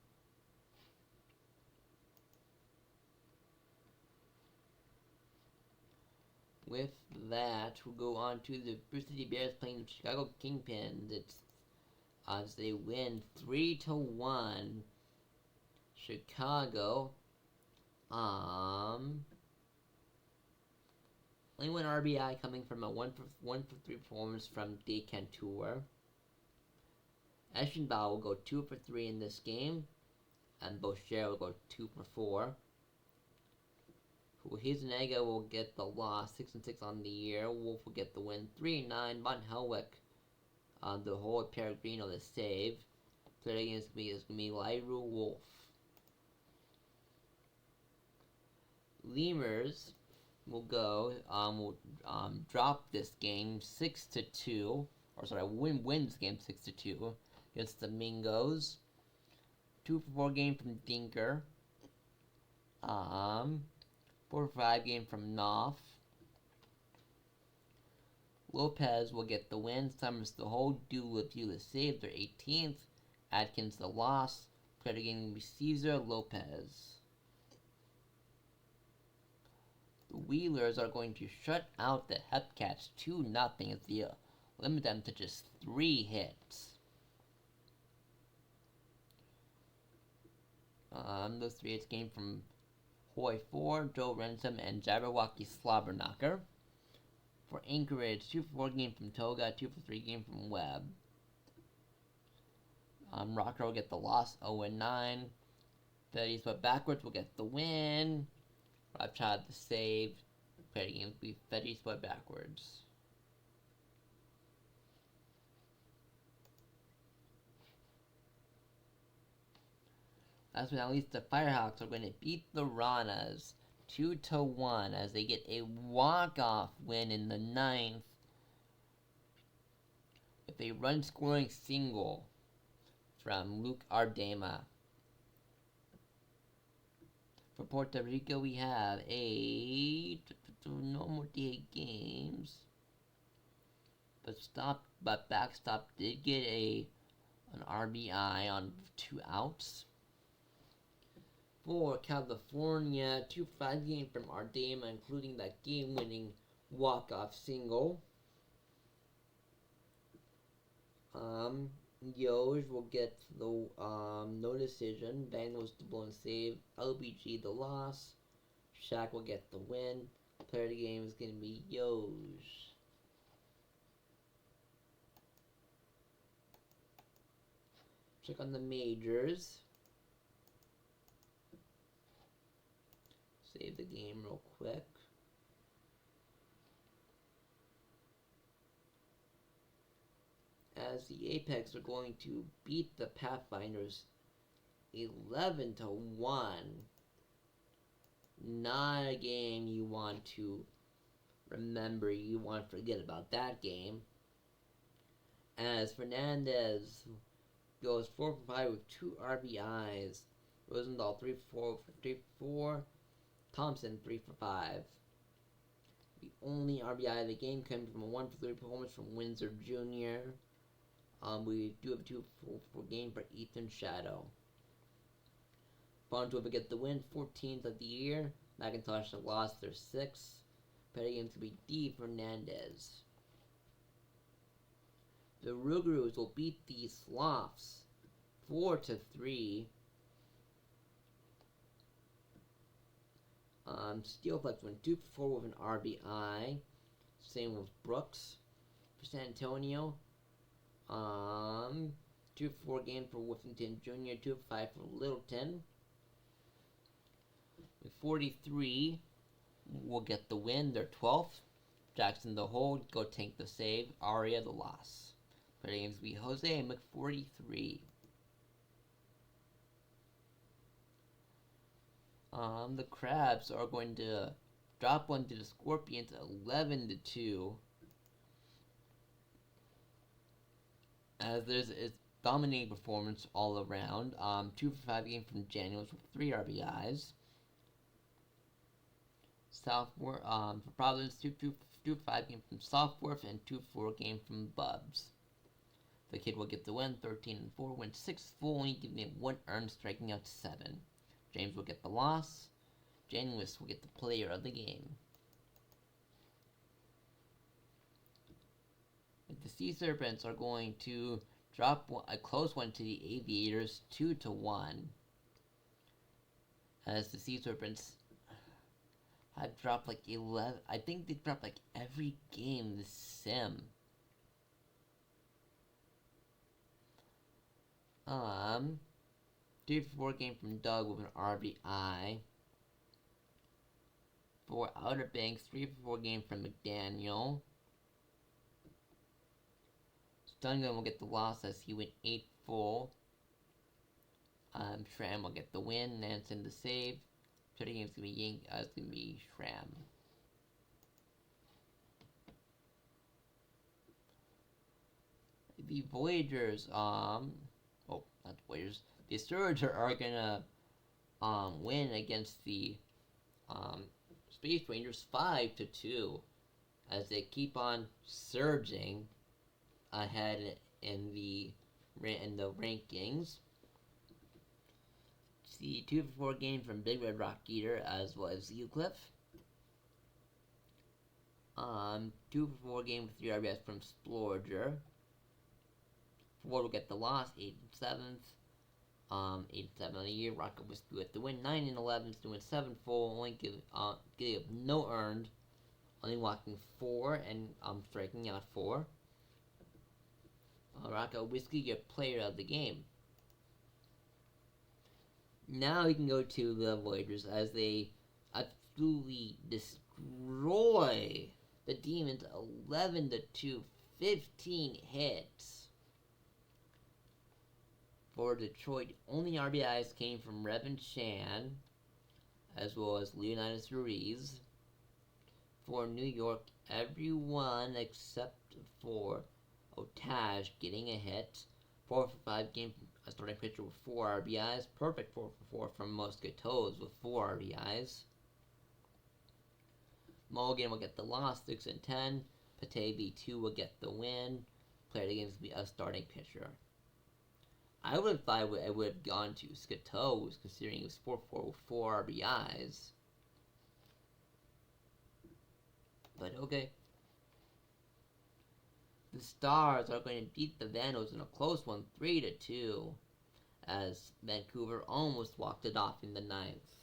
With that, we'll go on to the Bruce City Bears playing the Chicago Kingpins. It's as they win 3-1. Chicago. Only one RBI coming from a 1-for-3 performance from DeCantor. Eschenbauer will go 2-for-3 in this game, and Boucher will go 2-for-4. Huizenega will get the loss, 6-6 on the year. Wolf will get the win, 3-9. Von Helwick, the whole Peregrino, the save. Player against me is going to be Lyru Wolf. Lemurs will go, drop this game 6-2, or sorry, wins game 6-2 against the Mingos. 2-for-4 game from Dinker. 4-for-5 game from Knopf. Lopez will get the win. Summers the whole. Doolittle the save, their 18th. Atkins the loss. Player game will be Cesar Lopez. The Wheelers are going to shut out the Hepcats 2-0 as they limit them to just 3 hits. Those 3 hits came from Hoy 4, Joe Ransom, and Jabberwocky Slobberknocker. For Anchorage, 2-for-4 game from Toga, 2-for-3 game from Webb. Rocker will get the loss, 0-9. Fetty's but backwards will get the win. Rothschild the save. Player game will be Fetty's but backwards. Last but not least, the Firehawks are going to beat the Ranas 2-1 as they get a walk-off win in the 9th with a run-scoring single from Luke Ardema. For Puerto Rico, we have no more day games, but backstop did get an RBI on 2 outs. For California, 2-5 game from Ardema, including that game-winning walk-off single. Yoj will get the no decision. Bang was the blown save. LBG the loss. Shaq will get the win. Player of the game is going to be Yoj. Check on the majors. Save the game real quick. As the Apex are going to beat the Pathfinders 11-1. Not a game you want to remember. You want to forget about that game. As Fernandez goes 4-for-5 with 2 RBIs. Rosendahl 3-for-4. Thompson 3-for-5. The only RBI of the game came from a 1-for-3 performance from Windsor Jr. We do have a 2-for-4 game for Ethan Shadow. Fontoba get the win, 14th of the year. McIntosh lost their 6th. Petty games to be D. Fernandez. The Rougarous will beat the Sloths 4-3. Steelflex went 2-for-4 with an RBI. Same with Brooks. For San Antonio, 2-for-4 game for Whiffington Jr., 2-for-5 for Littleton. With 43, will get the win, their 12th. Jackson the hold, go tank the save. Aria the loss. Player games will be Jose and McForty-3. The Crabs are going to drop one to the Scorpions 11-2. As there's a dominating performance all around. 2-for-5 game from Daniels with 3 RBIs. For Providence, 2-for-5 game from Southworth and 2-for-4 game from Bubs. The kid will get the win, 13-4, win 6 full, only giving him 1 earned, striking out 7. James will get the loss. Janewis will get the player of the game. The Sea Serpents are going to drop a close one to the Aviators, 2-1. As the Sea Serpents have dropped like 11. I think they dropped like every game this sim. 3-4 game from Doug with an RBI. 4 Outer Banks, 3-4 game from McDaniel. Stungun will get the loss as he went 8 full. Shram will get the win. Nansen the save. Trading game's gonna be it's gonna be Shram. The Voyagers, not the Voyagers. The Surge are gonna win against the Space Rangers 5-2 as they keep on surging ahead in the rankings. The 2-4 game from Big Red Rock Eater as well as Eucliffe. 2-4 game with 3 RBS from Splorager. 4 will get the loss, 8 and 7th. 8 and 7 on the year. Rocket Whiskey with the win. 9 and 11, doing 7 full. Only give no earned. Only walking 4 and striking out 4. Rocket Whiskey, your player of the game. Now we can go to the Voyagers as they absolutely destroy the Demons 11-2, 15 hits. For Detroit, only RBIs came from Revan Shan, as well as Leonidas Ruiz. For New York, everyone except for Otaj getting a hit. 4 for 5 game from a starting pitcher with 4 RBIs. Perfect 4 for 4 from Mosquitoes with 4 RBIs. Mulligan will get the loss, 6 and 10. Pate V2 will get the win. Player against be a starting pitcher. I would have thought I would have gone to Skatoes, considering it was 4-4 with 4 RBIs. But okay. The Stars are going to beat the Vandals in a close one, 3-2, as Vancouver almost walked it off in the 9th.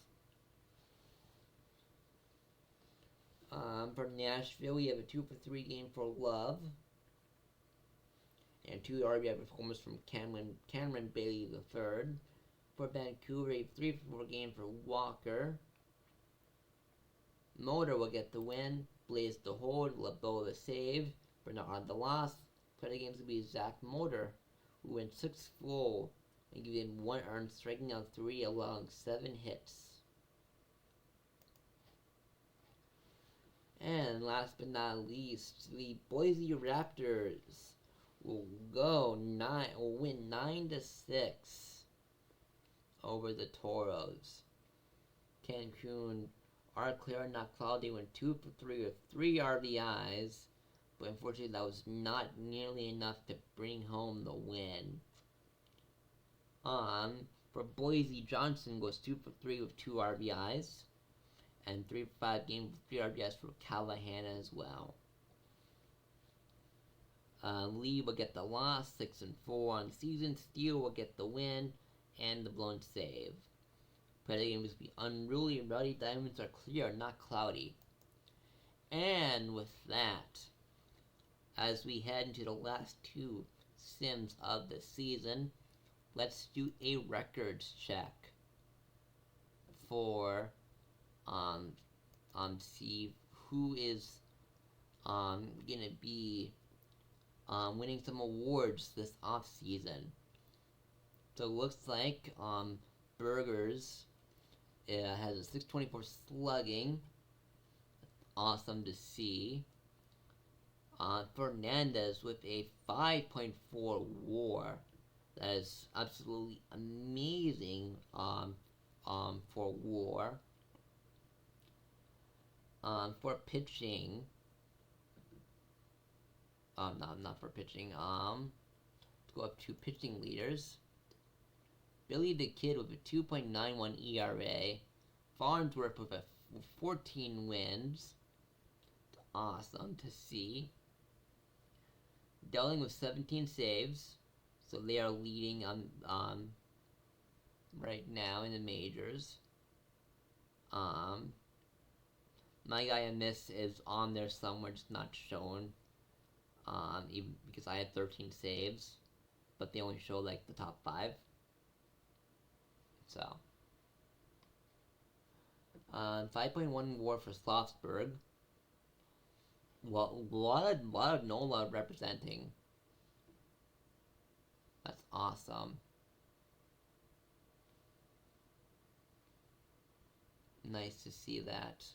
For Nashville, we have a 2-for-3 game for Love. And 2 RBI performances from Cameron Bailey III. For Vancouver, a 3-for-4 game for Walker. Motor will get the win. Blaze the hold. LeBeau the save. Bernard the loss. Player of the game is going to be Zach Motor, who went 6 full and gave him 1 earned, striking out 3, allowing 7 hits. And last but not least, the Boise Raptors will win 9-6 over the Toros. Cancun are clear, not cloudy, went 2-for-3 with 3 RBIs, but unfortunately that was not nearly enough to bring home the win. For Boise, Johnson goes 2-for-3 with 2 RBIs, and 3-for-5 game with 3 RBIs for Callahan as well. Lee will get the loss, 6-4 on the season. Steele will get the win and the blown save. But the game must be unruly and ruddy. Diamonds are clear, not cloudy. And with that, as we head into the last 2 sims of the season, let's do a records check for see who is gonna be winning some awards this off season. So it looks like Burgers has a 624 slugging. Awesome to see. Fernandez with a 5.4 WAR. That is absolutely amazing for WAR. For pitching, no, not for pitching. Let's go up to pitching leaders. Billy the Kid with a 2.91 ERA. Farnsworth with a 14 wins. Awesome to see. dealing with 17 saves, so they are leading right now in the majors. My guy in this is on there somewhere, just not shown. Even because I had 13 saves, but they only show like the top 5. So, 5.1 WAR for Slofsburg. Well, a lot of NOLA representing. That's awesome. Nice to see that.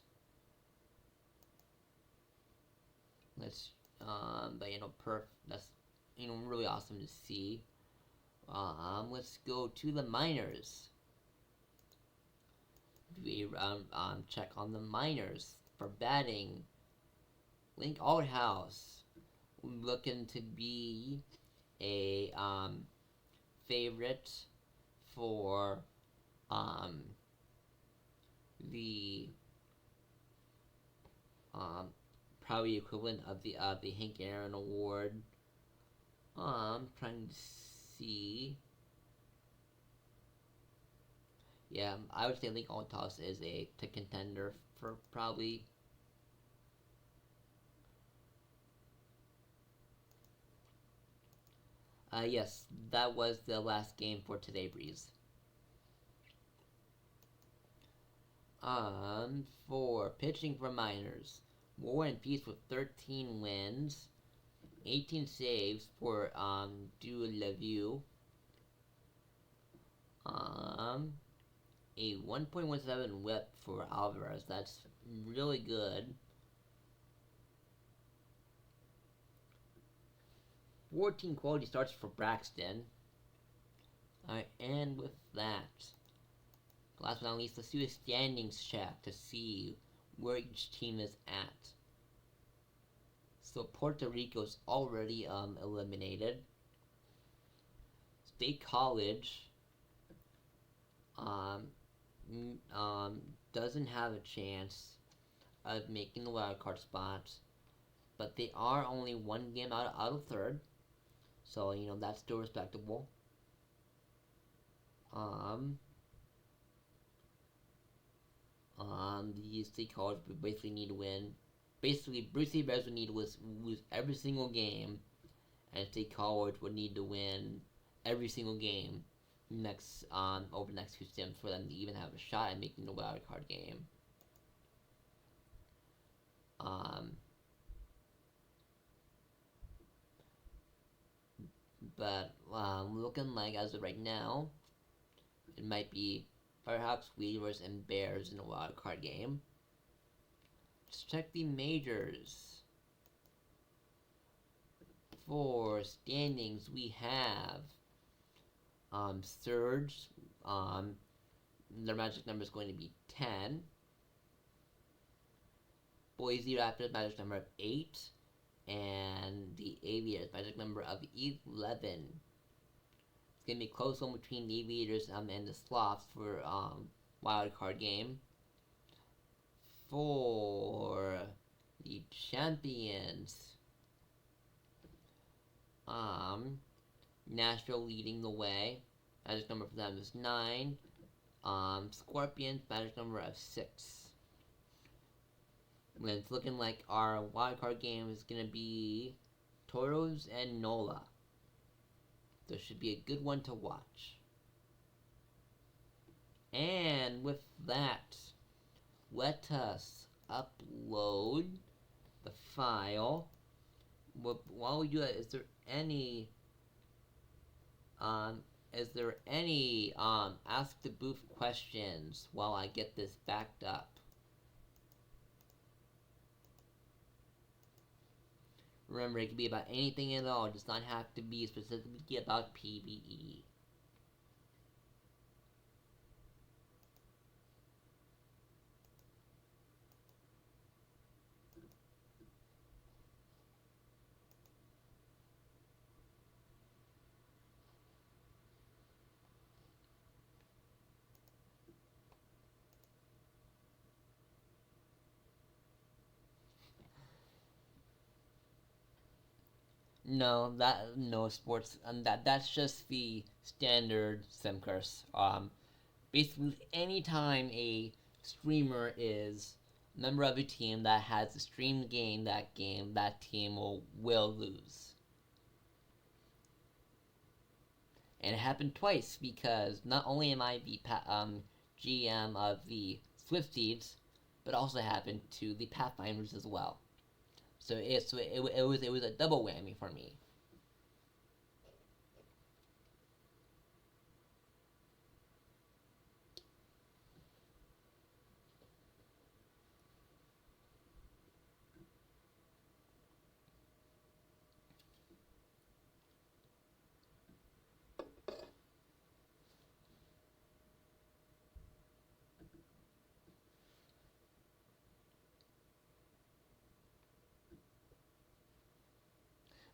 Let's, but that's, really awesome to see. Let's go to the minors. We check on the minors for batting. Link Althouse, looking to be a favorite for the probably equivalent of the Hank Aaron Award. Trying to see. Yeah, I would say Link Althouse is a contender for probably. Yes, that was the last game for today, Breeze. For pitching for minors, War and Peace with 13 wins, 18 saves for Du LeVue. A 1.17 whip for Alvarez. That's really good. 14 quality starts for Braxton. Alright, and with that, last but not least, let's do a standings check to see where each team is at. So Puerto Rico's already eliminated. State College doesn't have a chance of making the wildcard spot, but they are only one game out of third, so that's still respectable. The State College would basically need to win. Basically, Brucey Bears would need to lose every single game, and State College would need to win every single game next over the next 2 sims for them to even have a shot at making the wild card game. But looking like as of right now, it might be perhaps Weavers and Bears in a wild card game. Let's check the majors. For standings, we have Surge. Their magic number is going to be 10. Boise Raptors magic number of 8. And the Aviators magic number of 11. It's gonna be a close one between the Aviators and the Sloths for wild card game. For the champions, Nashville leading the way. Magic number for them is 9. Scorpions magic number of 6. When it's looking like our wildcard game is gonna be Toros and NOLA. This should be a good one to watch. And with that, let us upload the file. While we do that, is there any ask the booth questions while I get this backed up? Remember, it can be about anything at all. It does not have to be specifically about PvE. No sports, and that's just the standard sim curse. Basically, anytime a streamer is a member of a team that has a streamed game, that team will lose. And it happened twice because not only am I the GM of the Swifties, but also happened to the Pathfinders as well. So it was a double whammy for me.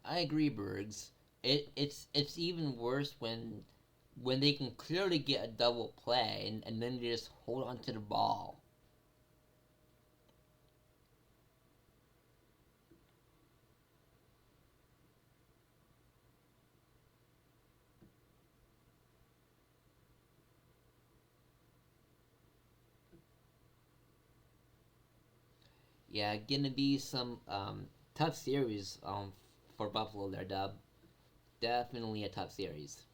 I agree, Bergs. It's even worse when they can clearly get a double play and then they just hold on to the ball. Yeah, gonna be some tough series for Buffalo there, Dub. Definitely a tough series.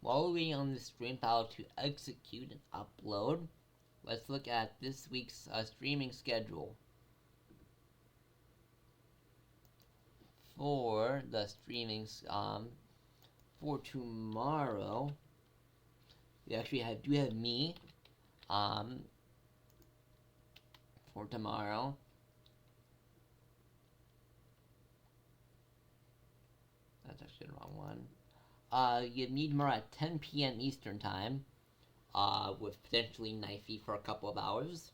While we're waiting on the stream file to execute and upload, let's look at this week's streaming schedule. For the streamings for tomorrow, we actually do have me um for tomorrow. That's actually the wrong one. You need more at 10 p.m. Eastern time, with potentially Knifey for a couple of hours.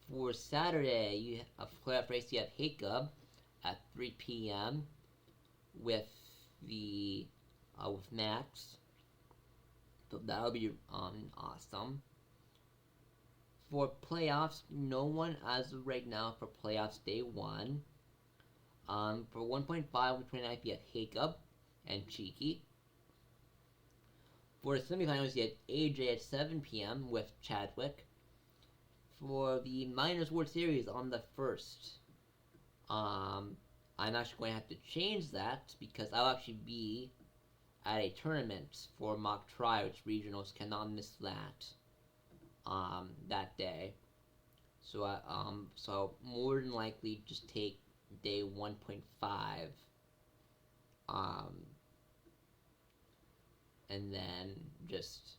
For Saturday, you have playoff race. You have Jacob at 3 p.m. with the with Max. So that'll be awesome. For playoffs, no one as of right now for playoffs day one. For 1.5 on 29th, you have Jacob and Cheeky. For the semifinals, you have AJ at 7 p.m. with Chadwick. For the Miners World Series on the 1st, I'm actually going to have to change that because I'll actually be at a tournament for mock tryouts. Regionals cannot miss that day. So more than likely just take day 1.5, and then just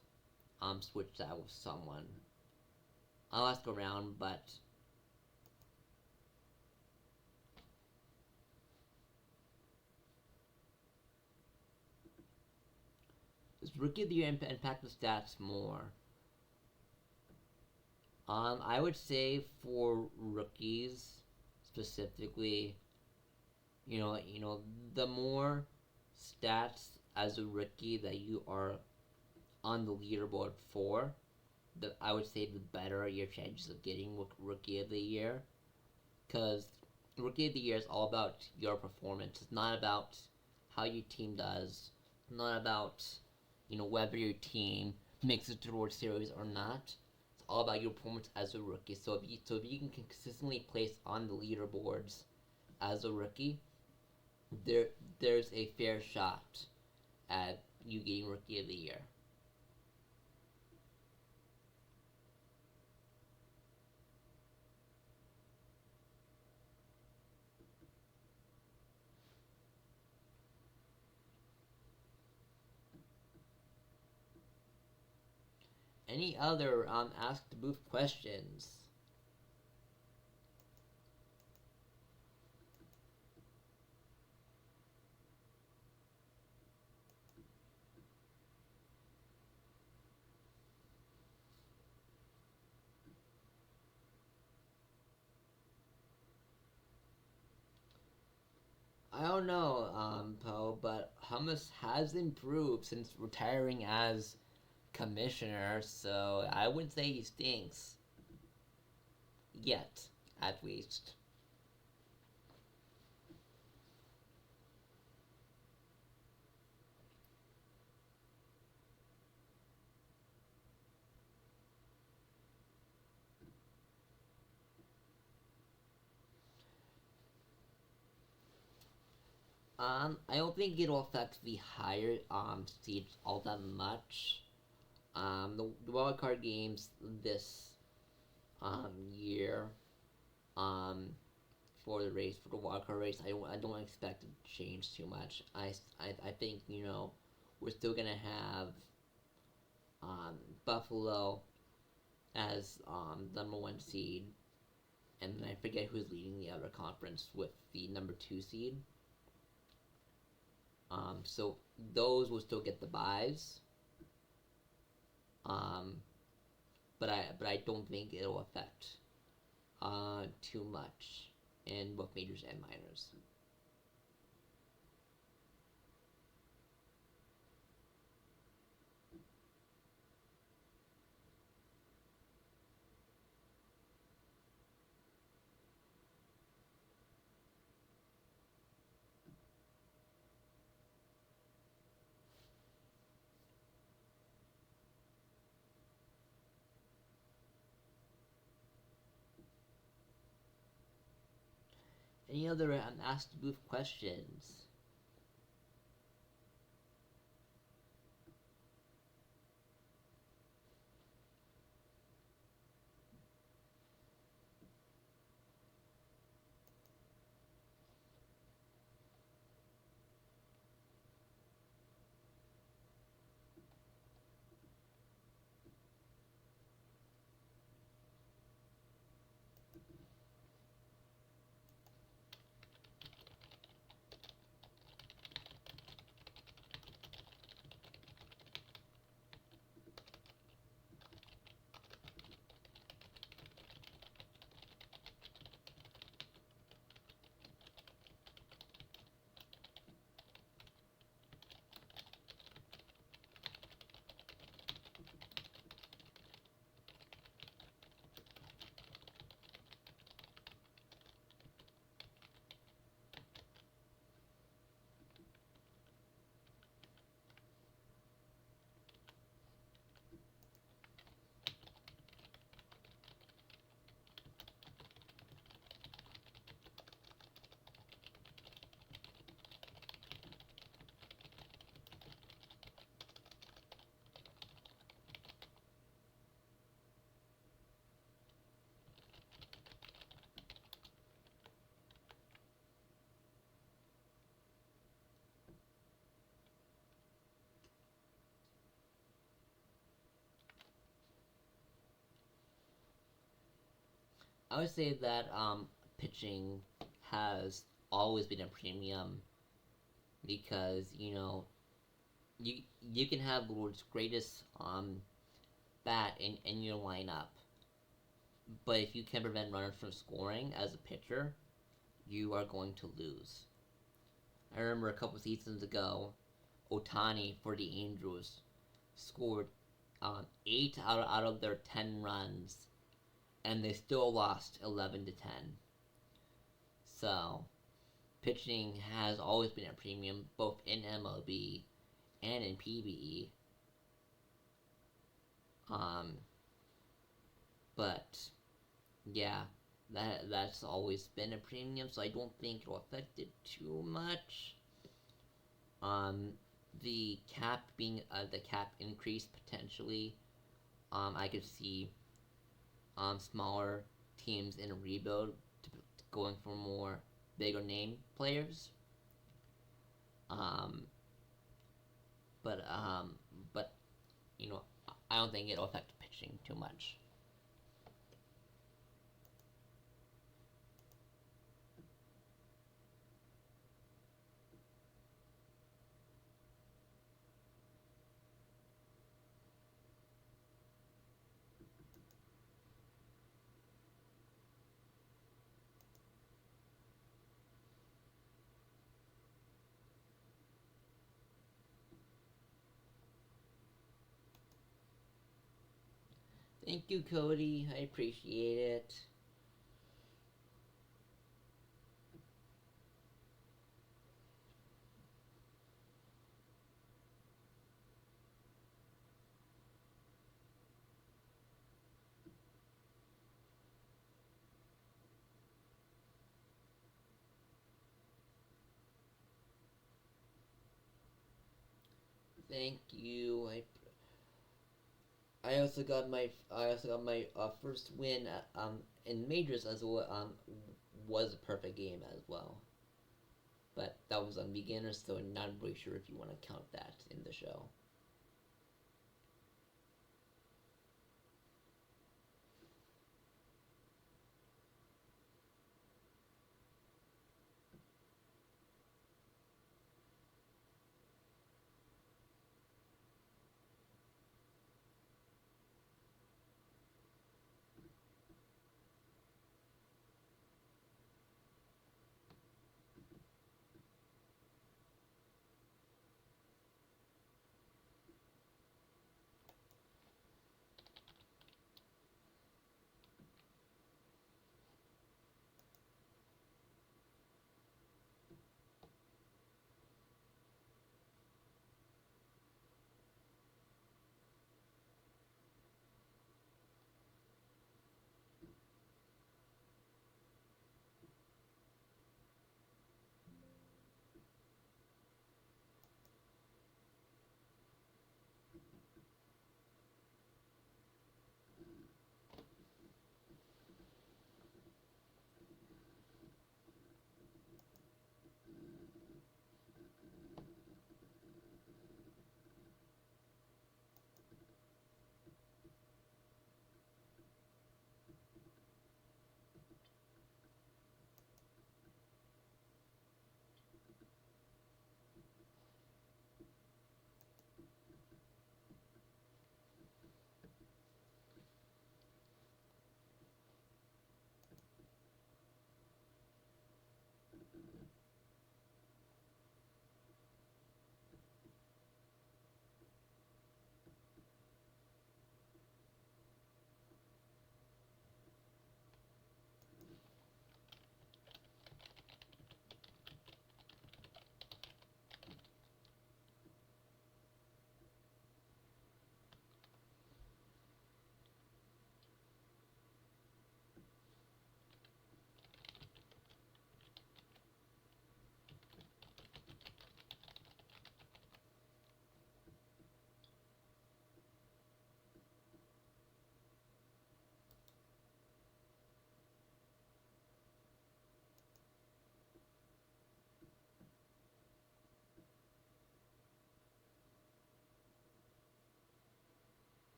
switch that with someone. I'll ask around, but does Rookie of the Year impact the stats more? I would say for rookies specifically, the more stats as a rookie that you are on the leaderboard for, I would say the better your chances of getting Rookie of the Year. Because Rookie of the Year is all about your performance. It's not about how your team does. It's not about whether your team makes it to the World Series or not. It's all about your performance as a rookie. So if you can consistently place on the leaderboards as a rookie, there's a fair shot at you getting Rookie of the Year. Any other Ask the Booth questions? I don't know, Poe, but Hummus has improved since retiring as commissioner, so I would say he stinks. Yet, at least. I don't think it'll affect the higher seeds all that much. The wild card games this year um for the race for the wild card race, I don't expect it to change too much. I think we're still gonna have Buffalo as the number one seed, and then I forget who's leading the other conference with the number two seed. So those will still get the buys. Um, but I don't think it'll affect too much in both majors and minors. Any other Ask the Booth questions? I would say that pitching has always been a premium because you you can have the world's greatest bat in your lineup, but if you can prevent runners from scoring as a pitcher, you are going to lose. I remember a couple seasons ago, Otani for the Angels scored 8 out of their 10 runs, and they still lost 11-10. So pitching has always been a premium, both in MLB and in PBE. Um, but yeah, that's always been a premium, so I don't think it'll affect it too much. Um, the cap increase potentially. I could see smaller teams in a rebuild going for more bigger name players. Um, but I don't think it'll affect pitching too much. Thank you, Cody. I appreciate it. Thank you. I also got my first win in majors as well. Was a perfect game as well, but that was on beginners, so not really sure if you want to count that in the show.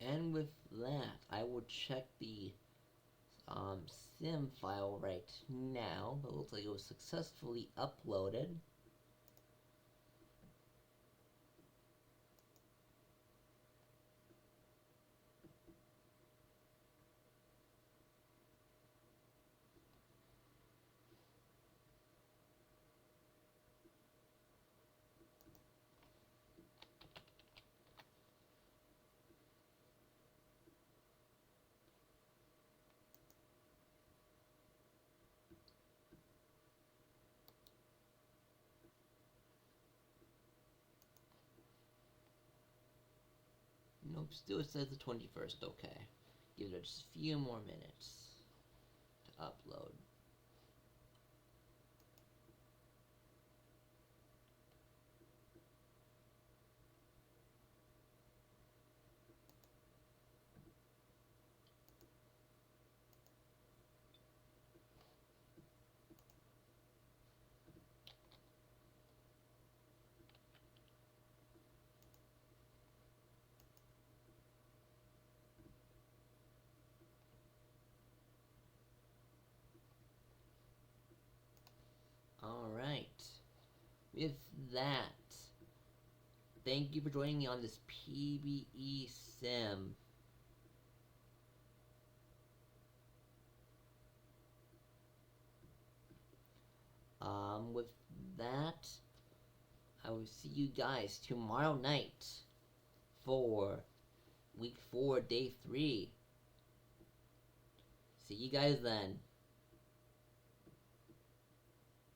And with that, I will check the sim file right now. It looks like it was successfully uploaded. Nope, still says the 21st. Okay. Give it just a few more minutes to upload. Alright. With that, thank you for joining me on this PBE sim. With that, I will see you guys tomorrow night for week 4, day 3. See you guys then.